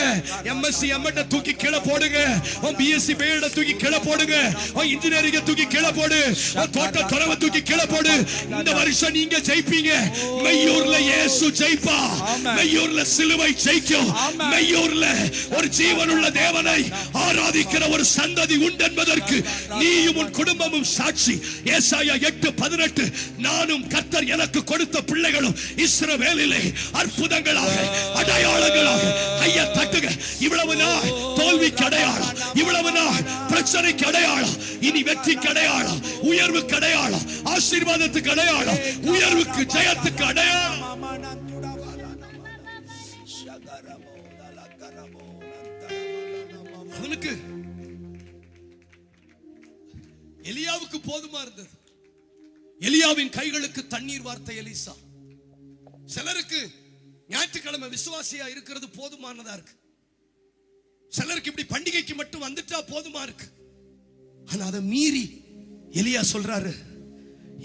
எம்எஸ்சி எம்எட்ட தூக்கி கீழே போடுங்க. போடுங்க. உன் பிஎஸ்சி பேட தூக்கி கீழே போடுங்க. உன் இன்ஜினியரிங் தூக்கி கீழே போடு. உன் தோட்ட துறவை தூக்கி கீழே போடு. இந்த வருஷம் நீங்க ஜெயிப்பீங்க. மெய்யூர்ல இயேசு ஜெயிப்பா. மெய்யூர்ல சிலுவை ஜெயிக்கும். மெய்யூர்ல ஒரு ஜீவனுள்ள தேவனை ஆராதிக்கிற ஒரு சந்ததி உண்டு என்பதற்கு நீயும் உன் குடும்பமும் சாட்சி. ஏசாயா 8:18 நானும் கர்த்தர் எனக்கு கொடுத்த பிள்ளைகளும் இஸ்ரவேலிலே அற்புதங்களாக அடையாளங்களாக. கையை தட்டுங்க. இவ்வளவு நாள் தோல்விக்கு அடையாளம், இவ்வளவு நாள் பிரச்சனைக்கு அடையாளம், இனி வெற்றிக்கு அடையாளம், உயர்வுக்கு அடையாளம், ஆசீர்வாதத்துக்கு அடையாளம், உயர்வுக்கு ஜெயத்துக்கு அடையாளம். அவனுக்கு எலியாவுக்கு போதுமா இருந்தது. எலியாவின் கைகளுக்கு தண்ணீர் வார்த்தை எலிசா. சிலருக்கு ஞாயிற்றுக்கிழமை விசுவாசியா இருக்கிறது போதுமானதா இருக்கு. சிலருக்கு இப்படி பண்டிகைக்கு மட்டும் வந்துட்டா போதுமா இருக்கு. ஆனா அதை மீறி எலியா சொல்றாரு,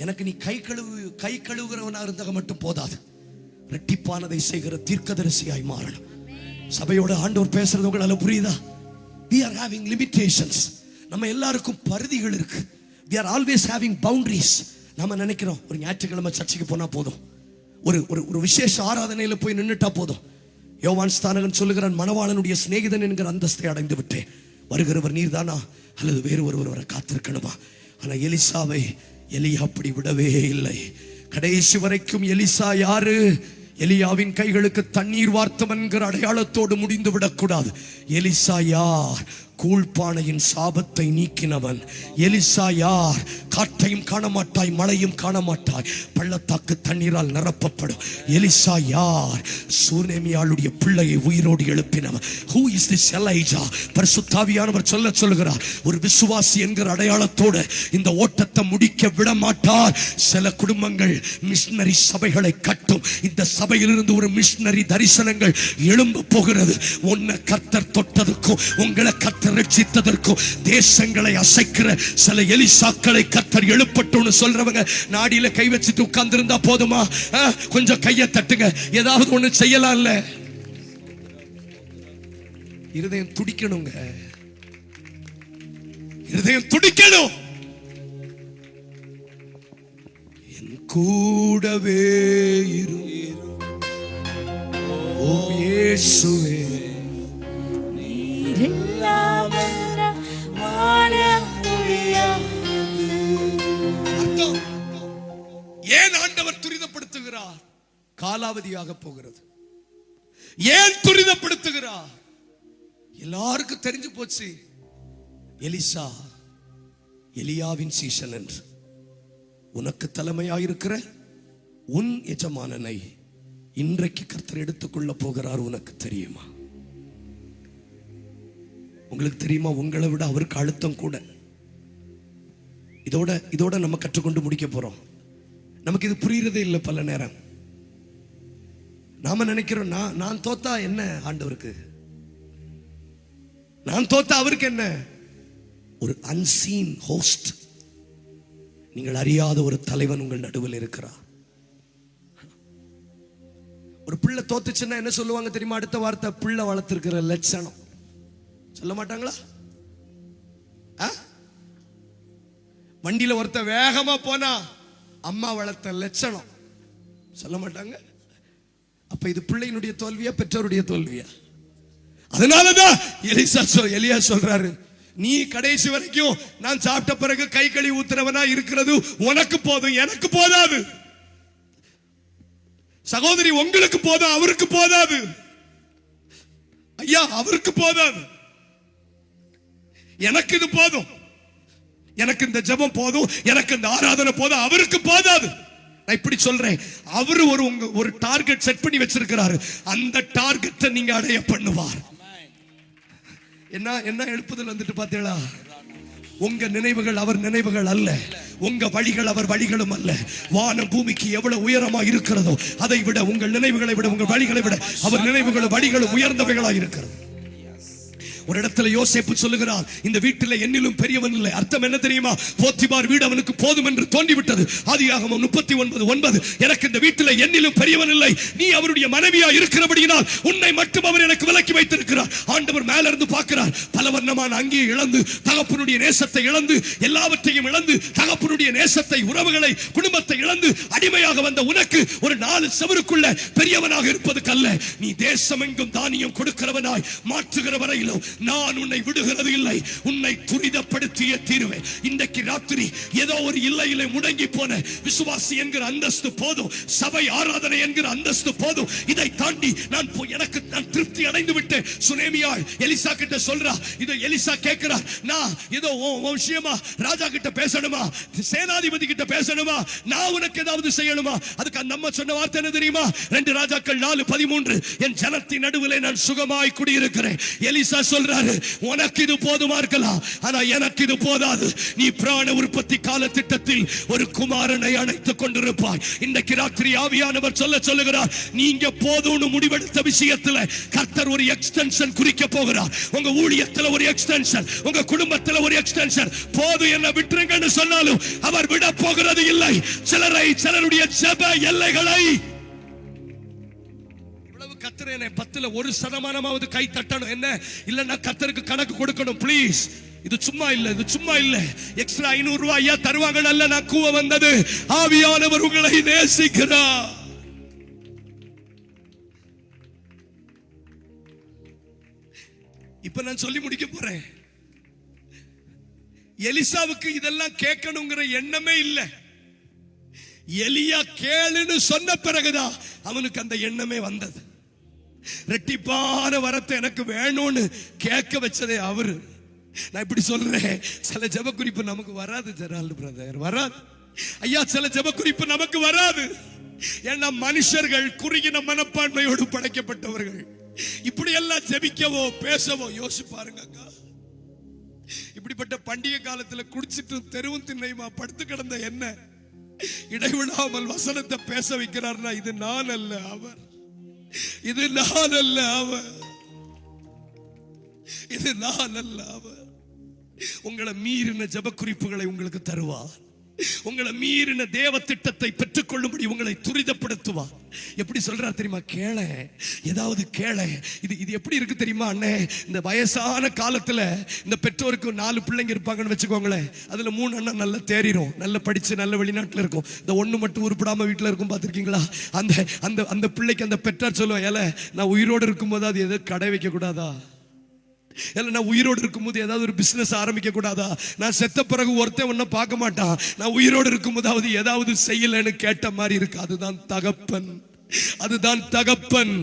எனக்கு நீ கை கழுவுகிறவனா இருந்தாக மட்டும் போதாது, ரெட்டிப்பானதை செய்கிற தீர்க்கதரிசியாய் மாறணும். சபையோட ஆண்டவர் பேசுறது உங்களால புரியுதா? We are having limitations. நம்ம எல்லாருக்கும் பரிதிகள் இருக்கு. We are always having boundaries. நாம நினைக்கிறோம் ஒரு ஞாயிற்றுக்கிழமை சர்ச்சுக்கு போனா போதும், ஒரு விசேஷ ஆராதனையில போய் நின்னுட்டா போதும். யோவான் ஸ்நானகன் சொல்லுகிறான், மணவாளனுடைய சிநேகிதன் என்கிற அந்தஸ்தை அடைந்து விட்டேன். வருகிறவர் நீர்தானா அல்லது வேறு ஒருவரை காத்திருக்கணுமா? ஆனா எலிசாவை எலியா அப்படி விடவே இல்லை. கடைசி வரைக்கும் எலிசா யாரு? எலியாவின் கைகளுக்கு தண்ணீர் வார்த்தவன் என்கிற அடையாளத்தோடு முடிந்து விடக்கூடாது. எலிசா யார்? கூழ்பானையின் சாபத்தை நீக்கினவன். எலிசா யார்? காற்றையும் காணமாட்டாய், மழையும் காணமாட்டாய், பள்ளத்தாக்கு தண்ணீரால் நிரப்பப்படும். எலிசா யார்? சூனேமியாளுடைய பிள்ளையை உயிரோடு எழுப்பினவன். Who is this Elijah? பரிசுத்தாவியானவர் சொல்லுகிறார், ஒரு விசுவாசி என்கிற அடையாளத்தோடு இந்த ஓட்டத்தை முடிக்க விட மாட்டார். சில குடும்பங்கள் மிஷனரி சபைகளை கட்டும். இந்த சபையிலிருந்து ஒரு மிஷனரி தரிசனங்கள் எழும்ப போகிறது. உன்னை கர்த்தர் தொட்டதுக்கும் உங்களை கர்த்தர் ரட்சித்ததற்கும் தேசங்களை அசைக்கிற சில எலிசாக்களை கர்த்தர் எழுப்பட்டும்னு சொல்றவங்க நாடியில கை வச்சுட்டு உட்கார்ந்து இருந்தா போதுமா? கொஞ்சம் கையை தட்டுங்க. ஏதாவது ஒண்ணு செய்யலாம்ல. இருதயம் துடிக்கணுங்க. இருதயம் துடிக்கணும். என் கூடவே இரு ஓ இயேசுவே, ஏன் ஆண்டவர் துரிதப்படுத்துகிறார்? காலாவதியாக போகிறது. ஏன் துரிதப்படுத்துகிறார்? எல்லாருக்கும் தெரிஞ்சு போச்சு எலிசா எலியாவின் சீசன் என்று. உனக்கு தலைமையாயிருக்கிற உன் எஜமானனை இன்றைக்கு கர்த்தர் எடுத்துக்கொள்ள போகிறார். உனக்கு தெரியுமா? உங்களுக்கு தெரியுமா? உங்களை விட அவருக்கு அழுத்தம் கூட. இதோட நம்ம கற்றுக்கொண்டு முடிக்க போறோம். நமக்கு இது புரியுறதே இல்லை. பல நேரம் நாம நினைக்கிறோம், நான் தோத்தா என்ன ஆண்டவருக்கு, நான் தோத்தா அவருக்கு என்ன? ஒரு அன்சீன் ஹோஸ்ட், நீங்கள் அறியாத ஒரு தலைவன் உங்கள் நடுவில் இருக்கிறார். ஒரு பிள்ளை தோத்துச்சுன்னா என்ன சொல்லுவாங்க தெரியுமா? அடுத்த வார்த்தை, பிள்ளை வளர்த்திருக்கிற லட்சணம். சொல்ல மாட்டாங்களா? வண்டியில ஒருத்த வேகமா போனா அம்மா வளர்த்த லட்சணம். சொல்ல மாட்டாங்க? அப்ப இது பிள்ளையினுடைய தோல்வியா பெற்றோருடைய தோல்வியா? அதனாலதான் எலியா சொல்றாரு, நீ கடைசி வரைக்கும் நான் சாப்பிட்ட பிறகு கை கழுவி ஊத்துறவனா இருக்கிறது உனக்கு போதும், எனக்கு போதாது. சகோதரி, உங்களுக்கு போதும், அவருக்கு போதாது. ஐயா, அவருக்கு போதாது. எனக்கு இது போதும், எனக்கு இந்த ஜெபம் போதும், எனக்கு இந்த ஆராதனை போதும், அவருக்கு போதாது. நான் இப்படி சொல்றேன், அவரு ஒரு டார்கெட் செட் பண்ணி வச்சிருக்கிறாரு. அந்த டார்கெட்டை நீங்க அடைய பண்ணுவார். என்ன எழுப்புதல் வந்துட்டு பாத்தீங்களா? உங்க நினைவுகள் அவர் நினைவுகள் அல்ல, உங்க வழிகள் அவர் வழிகளும் அல்ல. வானம் பூமிக்கு எவ்வளவு உயரமா இருக்கிறதோ அதை விட உங்கள் நினைவுகளை விட உங்கள் வழிகளை விட அவர் நினைவுகளும் வழிகளும் உயர்ந்தவைகளா இருக்கிறது. ஒரு இடத்துல யோசேப்பு சொல்லுகிறார், இந்த வீட்டில் என்னிலும் பெரியவன் இல்லை. அர்த்தம் என்ன தெரியுமா? போத்திபார் வீடு அவனுக்கு போதும் என்று தோன்றிவிட்டது. ஆதியாகமம் 39:9. எனக்கு இந்த வீட்டில் என்னிலும் பெரியவன் இல்லை, நீ அவருடைய மனைவியா இருக்கிறபடியினால் உன்னை மட்டும் அவர் எனக்கு விலக்கி வைத்திருக்கிறார். ஆண்டவர் மேல இருந்து பார்க்கிறார். பலவர்ணமான அங்கியை இழந்து, தகப்பனுடைய நேசத்தை இழந்து, எல்லாவற்றையும் இழந்து, தகப்பனுடைய நேசத்தை, உறவுகளை, குடும்பத்தை இழந்து அடிமையாக வந்த உனக்கு ஒரு 4 செவருக்குள்ள பெரியவனாக இருப்பதுக்கல்ல, நீ தேசமெங்கும் தானியம் கொடுக்கிறவனாய் மாற்றுகிற வரையிலும் நான் உன்னை விடுகிறது இல்லை. உன்னை துரிதப்படுத்திய தீருவேன். இன்றைக்கு ராத்திரி ஏதோ ஒரு இல்லையிலே முடங்கி போன விசுவாசி என்கிற அந்தஸ்து போதும், சபை ஆராதனை என்கிற அந்தஸ்து போதும். இதை தாண்டி நான் திருப்தி அடைந்து விட்டேன். சுனேமியாள் எலிசா கிட்ட சொல்றா. இது எலிசா கேட்கிறார், நான் ஏதோ விஷயமா ராஜா கிட்ட பேசணுமா, சேனாதிபதி கிட்ட பேசணுமா, நான் உனக்கு ஏதாவது செய்யணுமா? அதுக்கு அந்த அம்மா சொன்ன வார்த்தை என்ன தெரியுமா? 2 ராஜாக்கள் 4:13. என் ஜனத்தின் நடுவிலே நான் சுகமாய் குடியிருக்கிறேன். எலிசா சொல்றாரு, உனக்கு இது போதுமா இருக்கலாம், ஆனா எனக்கு இது போதாது. நீ பிராண உற்பத்தி கால திட்டத்தில் ஒரு குமாரனை அணைத்துக் கொண்டிருப்பாய். இன்றைக்கு ராத்திரி ஆவியானவர் சொல்லுகிறார், நீங்க போதும்னு முடிவெடுத்த விஷயத்துல கர்த்தர் ஒரு எக்ஸ்டென்ஷன் குறிக்க போகிறார். உங்க ஊழியத்துல ஒரு எக்ஸ்டென்ஷன், உங்க குடும்பத்துல ஒரு எக்ஸ்டென்ஷன். போது என்ன விட்டுருங்கன்னு சொன்னாலும் அவர் விட போகிறது இல்லை. சிலருடைய ஜெப எல்லைகளை கர்த்தர் என்னை 10ல் 1% கை தட்டணும். என்ன இல்லன்னா கர்த்தருக்கு கணக்கு கொடுக்கணும். ப்ளீஸ், இது சும்மா இல்ல, இது சும்மா இல்ல. எக்ஸ்ட்ரா 500 ரூபாய் ஐயா தருவாங்க அல்ல நான் கூவ வந்தது. ஆவியானவர் உங்களை நேசிக்கிறார். இப்ப நான் சொல்லி முடிக்க போறேன். எலிசாவுக்கு இதெல்லாம் கேட்கணுங்கிற எண்ணமே இல்லை. எலியா கேளுன்னு சொன்ன பிறகுதான் அவனுக்கு அந்த எண்ணமே வந்தது. ரெட்டிப்பான வரத்தை எனக்கு வேணும்னு கேட்க வச்சதே அவரு. நான் இப்படி சொல்றேன், சில ஜெப குறிப்பு நமக்கு வராது ஜெரால்டு பிரதர், வராது ஐயா. சில ஜெப குறிப்பு நமக்கு வராது. ஏன்னா மனுஷர்கள் குறுகின மனப்பான்மையோடு படைக்கப்பட்டவர்கள். இப்படி எல்லாம் ஜெபிக்கவோ பேசவோ யோசிச்சு பாருங்க அக்கா. இப்படிப்பட்ட பண்டிகை காலத்துல குடிச்சிட்டு தெருவும் திண்ணையுமா படுத்து கிடந்த என்ன இடைவிடாமல் வசனத்தை பேச வைக்கிறார்னா, இது நான் அல்ல அவர், இது நான் அல்ல அவர், இது நான் அல்ல அவர். உங்களை மீறின ஜெப குறிப்புகளை உங்களுக்கு தருவார். உங்களை மீறின தேவ திட்டத்தை பெற்றுக்கொள்ளும்படி உங்களை துரிதப்படுத்துவார். எப்படி சொல்றார் தெரியுமா? கேள, ஏதாவது கேள. இது எப்படி இருக்கு தெரியுமா அண்ணே? இந்த வயசான காலத்துல இந்த பெற்றோருக்கு 4 பிள்ளைங்க இருப்பாங்கன்னு வச்சுக்கோங்களேன். அதுல 3 அண்ணன் நல்ல தேறிடும், நல்ல படிச்சு நல்ல வெளிநாட்டுல இருக்கும். இந்த 1 மட்டும் உருப்படாம வீட்டுல இருக்கும். பாத்திருக்கீங்களா? அந்த அந்த அந்த பிள்ளைக்கு அந்த பெற்றார் சொல்லுவா, ஏல நான் உயிரோடு இருக்கும் போது அது எது கடை வைக்க கூடாதா? நான் உயிரோடு இருக்கும்போது ஏதாவது ஒரு பிசினஸ் ஆரம்பிக்க கூடாதா? நான் செத்த பிறகு ஒருத்தன் ஒன்னும் பார்க்க மாட்டான். நான் உயிரோடு இருக்கும் போதாவது ஏதாவது செய்யலன்னு கேட்ட மாதிரி இருக்கு. அதுதான் தகப்பன், அதுதான் தகப்பன்,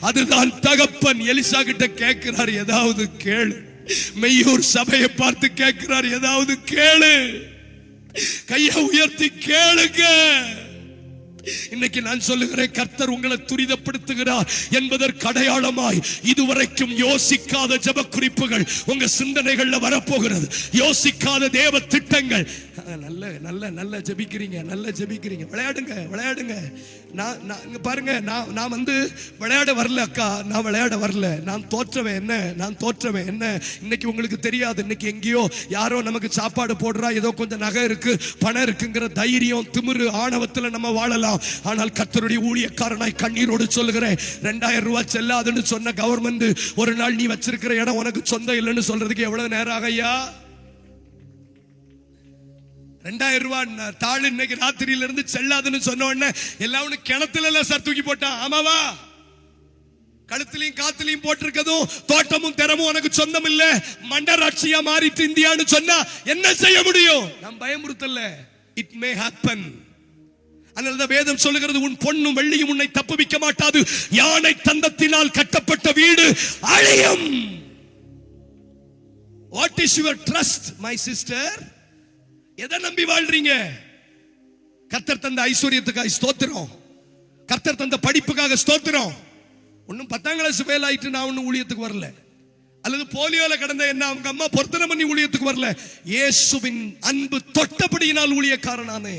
அதுதான் தகப்பன். எலிசா கிட்ட கேட்கிறார், ஏதாவது கேளு. மெய்யூர் சபையை பார்த்து கேட்கிறார், ஏதாவது கேளு. கையை உயர்த்தி கேளுங்க. இன்னைக்கு நான் சொல்லுகிறேன், கர்த்தர் உங்களை துரிதப்படுத்துகிறார் என்பதற்கு அடையாளமாய் இதுவரைக்கும் யோசிக்காத ஜெப குறிப்புகள் உங்க சிந்தனைகள்ல வரப்போகிறது. யோசிக்காத தேவ திட்டங்கள். நல்ல நல்ல நல்ல ஜெபிக்கிறீங்க, நல்ல ஜெபிக்கிறீங்க. விளையாடுங்க, விளையாடுங்க. நான் பாருங்க, நான் வந்து விளையாட வரல அக்கா, நான் விளையாட வரல. நான் தோற்றவன் என்ன, நான் தோற்றவன் என்ன. இன்னைக்கு உங்களுக்கு தெரியாது. இன்னைக்கு எங்கேயோ யாரோ நமக்கு சாப்பாடு போடுறா, ஏதோ கொஞ்சம் நகை இருக்கு, பணம் இருக்குங்கிற தைரியம், திமிரு, ஆணவத்துல நம்ம வாழலாம். ஆனால் கர்த்தருடைய ஊழியக்காரனாய் கண்ணீரோடு சொல்லுகிறேன், 2000 ரூபாய் செல்லாதுன்னு சொன்ன கவர்மெண்ட் ஒரு நாள் நீ வச்சிருக்கிற இடம் உனக்கு சொந்தம் இல்லைன்னு சொல்றதுக்கு எவ்வளவு நேரம் ஆகையா? 2000 ரூபாய் தாள் இன்னைக்கு ராத்திரியில இருந்து செல்லாதுன்னு சொன்ன உடனே எல்லாம் கிணத்துல எல்லாம் சார் தூக்கி போட்டான். ஆமாவா? கழுத்திலையும் காத்திலையும் போட்டிருக்கதும் தோட்டமும் திறமும் உனக்கு சொந்தம் இல்ல, மண்டராட்சியா மாறிட்டு இந்தியான்னு சொன்னா என்ன செய்ய முடியும்? நாம் பயமுறுத்தல. It may happen. அதனால்தான் வேதம் சொல்லுகிறது, உன் பொன்னும் வெள்ளியும் உன்னை தப்புவிக்க மாட்டாது. யானை தந்தத்தினால் கட்டப்பட்ட வீடு அழியும். What is your trust my sister? எதை நம்பி வாழ்றீங்க? கர்த்தர் தந்த ஐஸ்வர்யத்துக்காக ஸ்தோத்திரம், கர்த்தர் தந்த படிப்புக்காக ஸ்தோத்திரம். ஒன்னும் 10ஆம் கிளாஸ் ஃபெயில் ஆயிட்டு நான் ஒன்னும் ஊழியத்துக்கு வரல, அல்லது போலியோல கடந்த என்ன அவங்க அம்மா பொருத்தனை பண்ணி ஊழியத்துக்கு வரல. இயேசுவின் அன்பு தொட்டபடியினால் ஊழியக்காரனானே.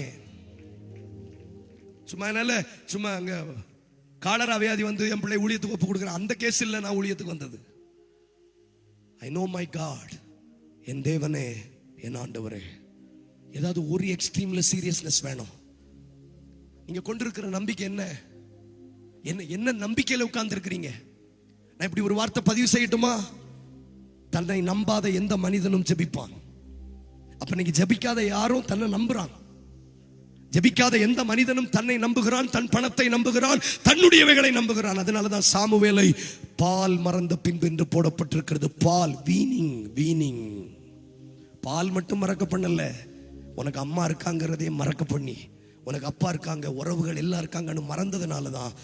சும்மா என்னால சும்மா அங்க காலரா வியாதி வந்து என் பிள்ளை ஊழியத்துக்கு ஒப்பு கொடுக்குற அந்த கேஸ் இல்ல நான் ஊழியத்துக்கு வந்தது. ஐ நோ மை காட், என் தேவனே, என் ஆண்டவரே. ஏதாவது ஒரு எக்ஸ்ட்ரீம்ல சீரியஸ்னஸ் வேணும். நீங்க கொண்டிருக்கிற நம்பிக்கை என்ன? என்ன நம்பிக்கையில உட்கார்ந்து இருக்கிறீங்க? நான் இப்படி ஒரு வார்த்தை பதிவு செய்யட்டுமா? தன்னை நம்பாத எந்த மனிதனும் ஜெபிப்பான். அப்ப நீங்க ஜெபிக்காத யாரும் தன்னை நம்புறான். ஜெபிக்காத எந்த மனிதனும் தன்னை நம்புகிறான், தன் பணத்தை நம்புகிறான், தன்னுடையவைகளை நம்புகிறான். அதனாலதான் சாமுவேலை பால் மறந்த பின்பு என்று போடப்பட்டிருக்கிறது. பால் வீனிங். பால் மட்டும் மறக்க பண்ணல, உனக்கு அம்மா இருக்காங்கிறதே மறக்க பண்ணி, உனக்கு அப்பா இருக்காங்க, உறவுகள் எல்லாம் இருக்காங்கன்னு மறந்ததுனாலதான்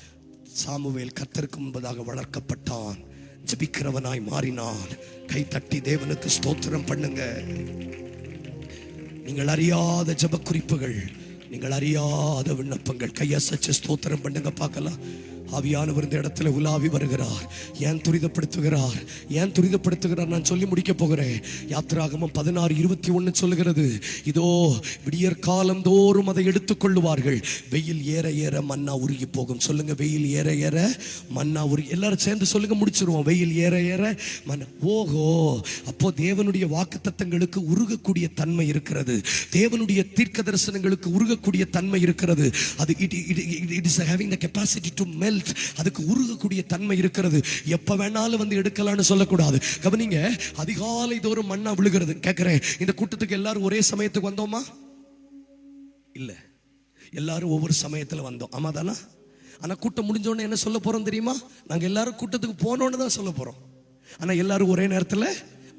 சாமுவேல் கர்த்தருக்கு முன்பதாக வளர்க்கப்பட்டான், ஜெபிக்கிறவனாய் மாறினான். கை தட்டி தேவனுக்கு ஸ்தோத்திரம் பண்ணுங்க. நீங்கள் அறியாத ஜெப குறிப்புகள், நீங்கள் அறியாத விண்ணப்பங்கள், கையசைச்சு ஸ்தோத்திரம் பண்ணுங்க பார்க்கலாம். ஆவியானவர் இந்த இடத்துல உலாவி வருகிறார். ஏன் துரிதப்படுத்துகிறார்? நான் சொல்லி முடிக்க போகிறேன். யாத்திராகமம் 16:21 சொல்லுகிறது, இதோ விடியற் காலம் தோறும் அதை எடுத்துக்கொள்ளுவார்கள், வெயில் ஏற ஏற மன்னா உருகி போகும். சொல்லுங்க, வெயில் ஏற ஏற மன்னா உருகி. எல்லாரும் சேர்ந்து சொல்லுங்க, முடிச்சிருவோம். வெயில் ஏற ஏற மன்னா. ஓஹோ, அப்போ தேவனுடைய வாக்குத்தத்தங்களுக்கு உருகக்கூடிய தன்மை இருக்கிறது. தேவனுடைய தீர்க்க தரிசனங்களுக்கு உருகக்கூடிய தன்மை இருக்கிறது. அது it is having the capacity to melt. அதுக்கு உருகக்கூடிய தன்மை இருக்கிறது. எப்ப வேணாலும் வந்து எடுக்கலாம்னு சொல்லக்கூடாது. கவனிங்க, அதிகாலை தோறும் மன்னா விழுகிறது. கேட்கிறேன், இந்த கூட்டத்துக்கு எல்லாரும் ஒரே சமயத்துக்கு வந்தோமா? இல்ல, எல்லாரும் ஒவ்வொரு சமயத்துல வந்தோம். ஆமா தானா? ஆனா கூட்டம் முடிஞ்ச உடனே என்ன சொல்ல போறோம் தெரியுமா? நாங்க எல்லாரும் கூட்டத்துக்கு போனோன்னு தான் சொல்ல போறோம். ஆனா எல்லாரும் ஒரே நேரத்துல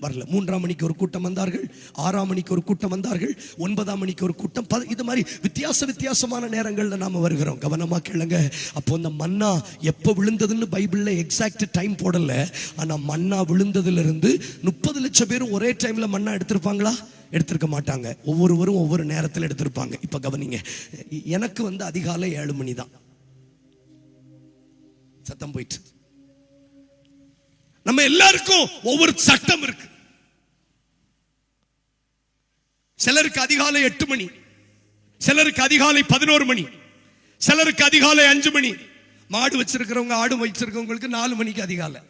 வரல. 3ஆம் மணிக்கு ஒரு கூட்டம் வந்தார்கள், 6ஆம் மணிக்கு ஒரு கூட்டம் வந்தார்கள், 9ஆம் மணிக்கு ஒரு கூட்டம். இது மாதிரி வித்தியாசமான நேரங்கள்ல நாம வருகிறோம். கவனமா கேளுங்க. அப்போ அந்த மன்னா எப்ப விழுந்ததுன்னு பைபிள்ல எக்ஸாக்ட் டைம் போடல. ஆனா மன்னா விழுந்ததுல இருந்து 30 லட்சம் பேரும் ஒரே டைம்ல மன்னா எடுத்திருப்பாங்களா? எடுத்திருக்க மாட்டாங்க. ஒவ்வொருவரும் ஒவ்வொரு நேரத்தில் எடுத்திருப்பாங்க. இப்ப கவனிங்க, எனக்கு அதிகாலை 7 மணி தான். சத்தம் போயிட்டு. நம்ம எல்லாருக்கும் ஒவ்வொரு சட்டம் இருக்கு. சிலருக்கு அதிகாலை 8 மணி, சிலருக்கு அதிகாலை 11 மணி, சிலருக்கு அதிகாலை 5 மணி. மாடு வச்சிருக்கிறவங்க, ஆடு வச்சிருக்கவங்களுக்கு 4 மணிக்கு அதிகாலை.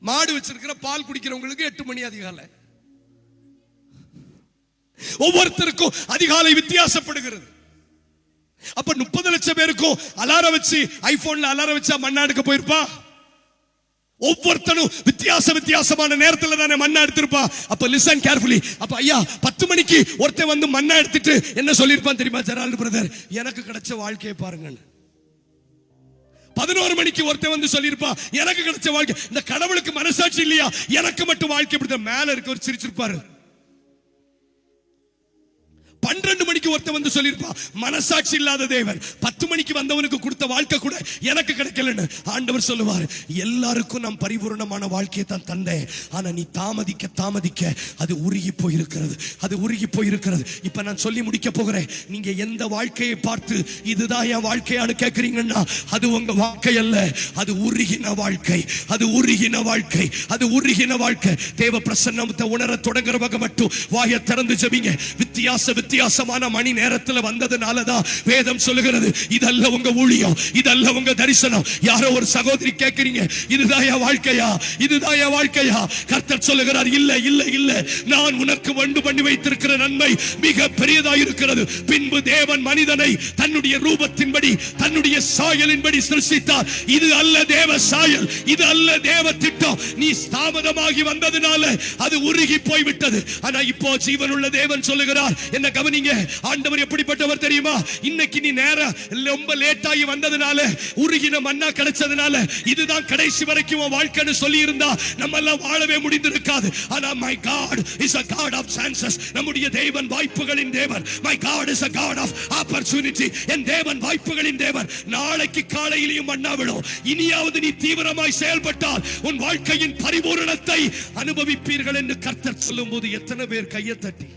மாடு வச்சிருக்கிற பால் குடிக்கிறவங்களுக்கு 8 மணி அதிகாலை. ஒவ்வொருத்தருக்கும் அதிகாலை வித்தியாசப்படுகிறது. அப்ப 30 லட்சம் பேருக்கும் அலாரம் வச்சு, ஐபோன்ல அலாரம் வச்சா மண்ணா எடுக்க போயிருப்பா? ஒவ்வொருத்தனும் வித்தியாசமான நேரத்துல தானே மண்ணா எடுத்திருப்பா. அப்ப லிசன் கேர்ஃபுல்லி. அப்ப ஐயா 10 மணிக்கு ஒருத்தன் வந்து மண்ணா எடுத்துட்டு என்ன சொல்லிருப்பான் தெரியுமா? ஜெரால்டு பிரதர், எனக்கு கிடைச்ச வாழ்க்கையை பாருங்க. 11 மணிக்கு ஒருத்தன் வந்து சொல்லிருப்பா, எனக்கு கிடைச்ச வாழ்க்கை. இந்த கடவுளுக்கு மனசாட்சி இல்லையா? எனக்கு மட்டும் வாழ்க்கை இப்படி. மேல இருக்க ஒரு சிரிச்சிருப்பாரு. 12 மணிக்கு ஒருத்தன் வந்து சொல்லிருப்பா, மனசாட்சி இல்லாத தேவன் 10 மணிக்கு வந்தவனுக்கு கொடுத்த வாழ்க்கை கூட எனக்கு கிடைக்கலன்னு. ஆண்டவர் சொல்லுவார், எல்லாருக்கும் நான் பரிபூர்ணமான வாழ்க்கையை தான் தந்தேன். ஆனா நீ தாமதிக்க அது உருகி போயிருக்கிறது. இப்ப நான் சொல்லி முடிக்க போகிறேன். நீங்க எந்த வாழ்க்கையை பார்த்து இதுதான் என் வாழ்க்கையான்னு கேட்கிறீங்கன்னா, அது உங்க வாழ்க்கை அல்ல. அது உருகின வாழ்க்கை. தேவ பிரசன்னத்தை உணர தொடங்குறவங்க மட்டும் வாயை திறந்து ஜெபிங்க. வித்தியாசமான மணி நேரத்தில் வந்ததுனாலதான் வேதம் சொல்லுகிறது, இதல்ல உங்க ஊழியம், இதல்ல உங்க தரிசனம். யாரோ ஒரு சகோதரி கேட்கிறீங்க, இதுதான் என் வாழ்க்கையா? கர்த்தர் சொல்லுகிறார், இல்ல, நான் உனக்கு உண்டு பண்ணி வைத்திருக்கிற நன்மை மிக பெரியதாக இருக்கிறது. பின்பு தேவன் மனிதனை தன்னுடைய ரூபத்தின்படி, தன்னுடைய சாயலின்படி சிருஷ்டித்தார். இது அல்ல தேவ சாயல், இது அல்ல தேவ திட்டம். நீ தாமதமாகி வந்ததுனால அது உருகி போய்விட்டது. ஆனா இப்போ ஜீவனுள்ள தேவன் சொல்லுகிறார், என்ன கவனிங்க. ஆண்டவர் எப்படிப்பட்டவர் தெரியுமா? இன்னைக்கு நீ நேரா ரொம்ப லேட் ஆகி வந்ததுனால, உருகின மன்னா கிடைச்சதுனால இதுதான் கடைசி வரைக்கும் உன் வாழ்க்கைன்னு சொல்லி இருந்தா நம்ம எல்லாம் வாழவே முடிந்திருக்காது. ஆனா my God is a God of chances. நம்முடைய தேவன் வாய்ப்புகளின் தேவன். My God is a God of opportunity. என் தேவன் வாய்ப்புகளின் தேவன். நாளைக்கு காலையிலேயும் மன்னா விடும். இனியாவது நீ தீவிரமாய் செயல்பட்டால் உன் வாழ்க்கையின் பரிபூரணத்தை அனுபவிப்பீர்கள் என்று கர்த்தர் சொல்லும்போது எத்தனை பேர் கையை தட்டி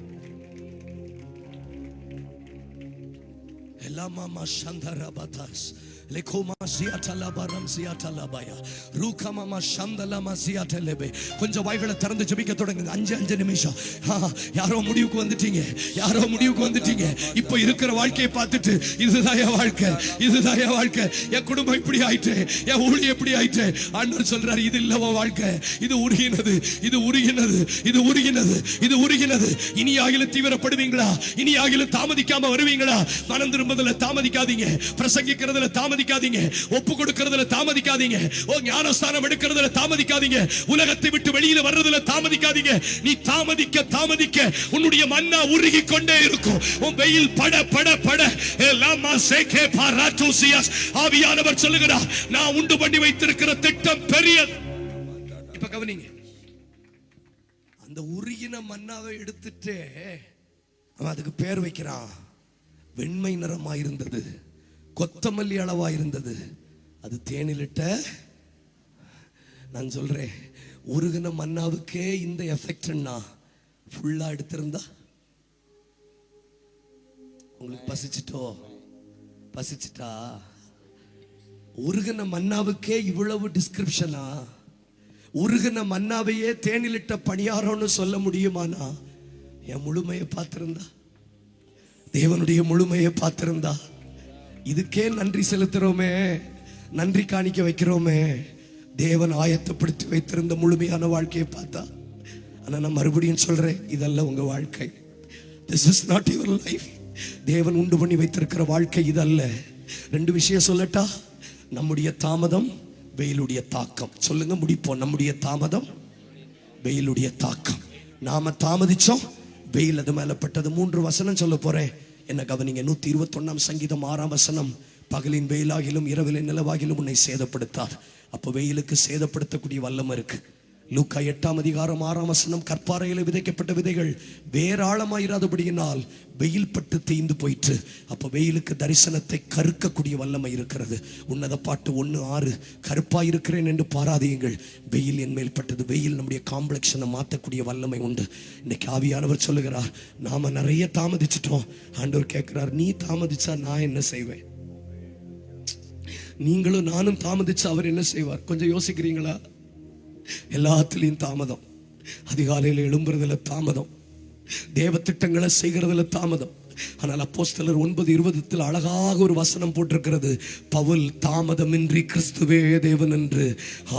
கொஞ்சம் வாய்களை திறந்து ஜெபிக்க தொடங்குங்க. 5 நிமிஷம். யாரோ முடிவுக்கு வந்துட்டீங்க, யாரோ முடிவுக்கு வந்துட்டீங்க. இப்போ இருக்கிற வாழ்க்கையை பார்த்துட்டு இதுதான் என் வாழ்க்கை, இதுதான் என் வாழ்க்கை, என் குடும்பம் இப்படி ஆயிட்டு, என் ஊழியம் எப்படி ஆயிட்டு. ஆண்டவர் சொல்றாரு, இது இல்ல உன் வாழ்க்கை, இது உருகினது, இது உருகினது, இது உருகினது, இது உருகினது. இனி ஆகிலும் தீவிரப்படுவீங்களா? இனி ஆகிலும் தாமதிக்காம வருவீங்களா? மனம் திரும்புதல தாமதிக்காதீங்க, பிரசங்கிக்கிறதுல தாமதிக்காதீங்க, ஒப்பு கொடுக்கிறதுல தாமதிக்காதீங்க, ஞானஸ்தானம் எடுக்கிறதுல தாமதிக்காதீங்க, உலகத்தை விட்டு வெளியில வர்றதுல தாமதிக்காதீங்க. நீ தாமதிக்க தாமதிக்க உன்னுடைய மன்னா உருகி கொண்டே இருக்கும். உன் வெயில் பட பட பட லாமா சேகே பாராட்டோசியாஸ் ஆவியானவர் சொல்லுகிறார், நான் உண்டு பண்ணி வைத்திருக்கிற திட்டம் பெரியது. இப்ப கவனிங்க, அந்த உருகின மன்னாவை எடுத்துட்டு அவன் அதுக்கு பேர் வைக்கிறான். வெண்மை நிறமா இருந்தது, கொத்தமல்லி அளவா இருந்தது, அது தேனிலிட்ட. நான் சொல்றேன், உருகின மன்னாவுக்கே இந்த எஃபெக்ட்னா ஃபுல்லா எடுத்திருந்தா உங்களுக்கு பசிச்சிட்டா உருகின மன்னாவுக்கே இவ்வளவு டிஸ்கிரிப்ஷனா? உருகின மன்னாவையே தேனிலிட்ட பணியாரம்னு சொல்ல முடியுமானா? என் முழுமையை பார்த்திருந்தா, தேவனுடைய முழுமையை பார்த்திருந்தா, இதுக்கே நன்றி செலுத்துறோமே, நன்றி காணிக்க வைக்கிறோமே. தேவன் ஆயத்தப்படுத்தி வைத்திருந்த முழுமையான வாழ்க்கையை பார்த்தா. ஆனா நான் மறுபடியும் சொல்றேன், இதல்ல உங்க வாழ்க்கை. This is not your life. தேவன் உண்டு பண்ணி வைத்திருக்கிற வாழ்க்கை இதல்ல. 2 விஷயம் சொல்லட்டா? நம்முடைய தாமதம், வெயிலுடைய தாக்கம். சொல்லுங்க, முடிப்போம். நம்முடைய தாமதம், வெயிலுடைய தாக்கம். நாம தாமதிச்சோம், வெயில் அது மேல பட்டது. 3 வசனம் சொல்ல போறேன், என்ன கவனிங்க. 121 சங்கீதம் 6 வசனம், பகலின் வெயிலாகிலும் இரவிலின் நிலவாகிலும் உன்னை சேதப்படுத்தார். அப்போ வெயிலுக்கு சேதப்படுத்தக்கூடிய வல்லமை இருக்கு. லூக்கா 8 அதிகாரம் 6 வசனம், கற்பாறையில விதைக்கப்பட்ட விதைகள் வேறாளமாயிராதபடியினால் வெயில் பட்டு தீந்து போயிற்று. அப்போ வெயிலுக்கு தரிசனத்தை கருக்கக்கூடிய வல்லமை இருக்கிறது. உன்னத பாட்டு 1:6, கருப்பாய் இருக்கிறேன் என்று பாராதியுங்கள், வெயில் என் மேல் பட்டது. வெயில் நம்முடைய காம்ப்ளெக்ஷனை மாற்றக்கூடிய வல்லமை உண்டு. இன்னைக்கு ஆவியானவர் சொல்லுகிறார், நாம நிறைய தாமதிச்சிட்டோம். ஆண்டவர் கேட்கிறார், நீ தாமதிச்சா நான் என்ன செய்வேன்? நீங்களும் நானும் தாமதிச்சா அவர் என்ன செய்வார்? கொஞ்சம் யோசிக்கிறீங்களா? எல்லாத்திலையும் தாமதம். அதிகாலையில் எழும்புறதுல தாமதம், தேவ திட்டங்களை செய்கிறதுல தாமதம். ஆனால் அப்போஸ்தலர் 9:20 அழகாக ஒரு வசனம் போட்டிருக்கிறது, பவுல் தாமதமின்றி கிறிஸ்துவே தேவன் என்று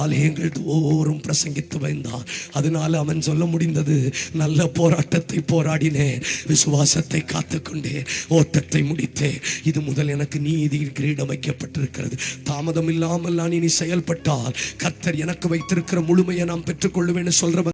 ஆலயங்கள் தோறும் பிரசங்கித்து வந்தான். அதனால அவன் சொல்ல முடிந்தது, நல்ல போராட்டத்தை போராடினேன், விசுவாசத்தை காத்துக்கொண்டேன், ஓட்டத்தை முடித்தேன், இது முதல் எனக்கு நீதி கிரீடம் வைக்கப்பட்டிருக்கிறது. தாமதம் இல்லாமல் நான் இனி செயல்பட்டால் கர்த்தர் எனக்கு வைத்திருக்கிற முழுமையை நாம் பெற்றுக்கொள்ளுவேன்னு சொல்றவன்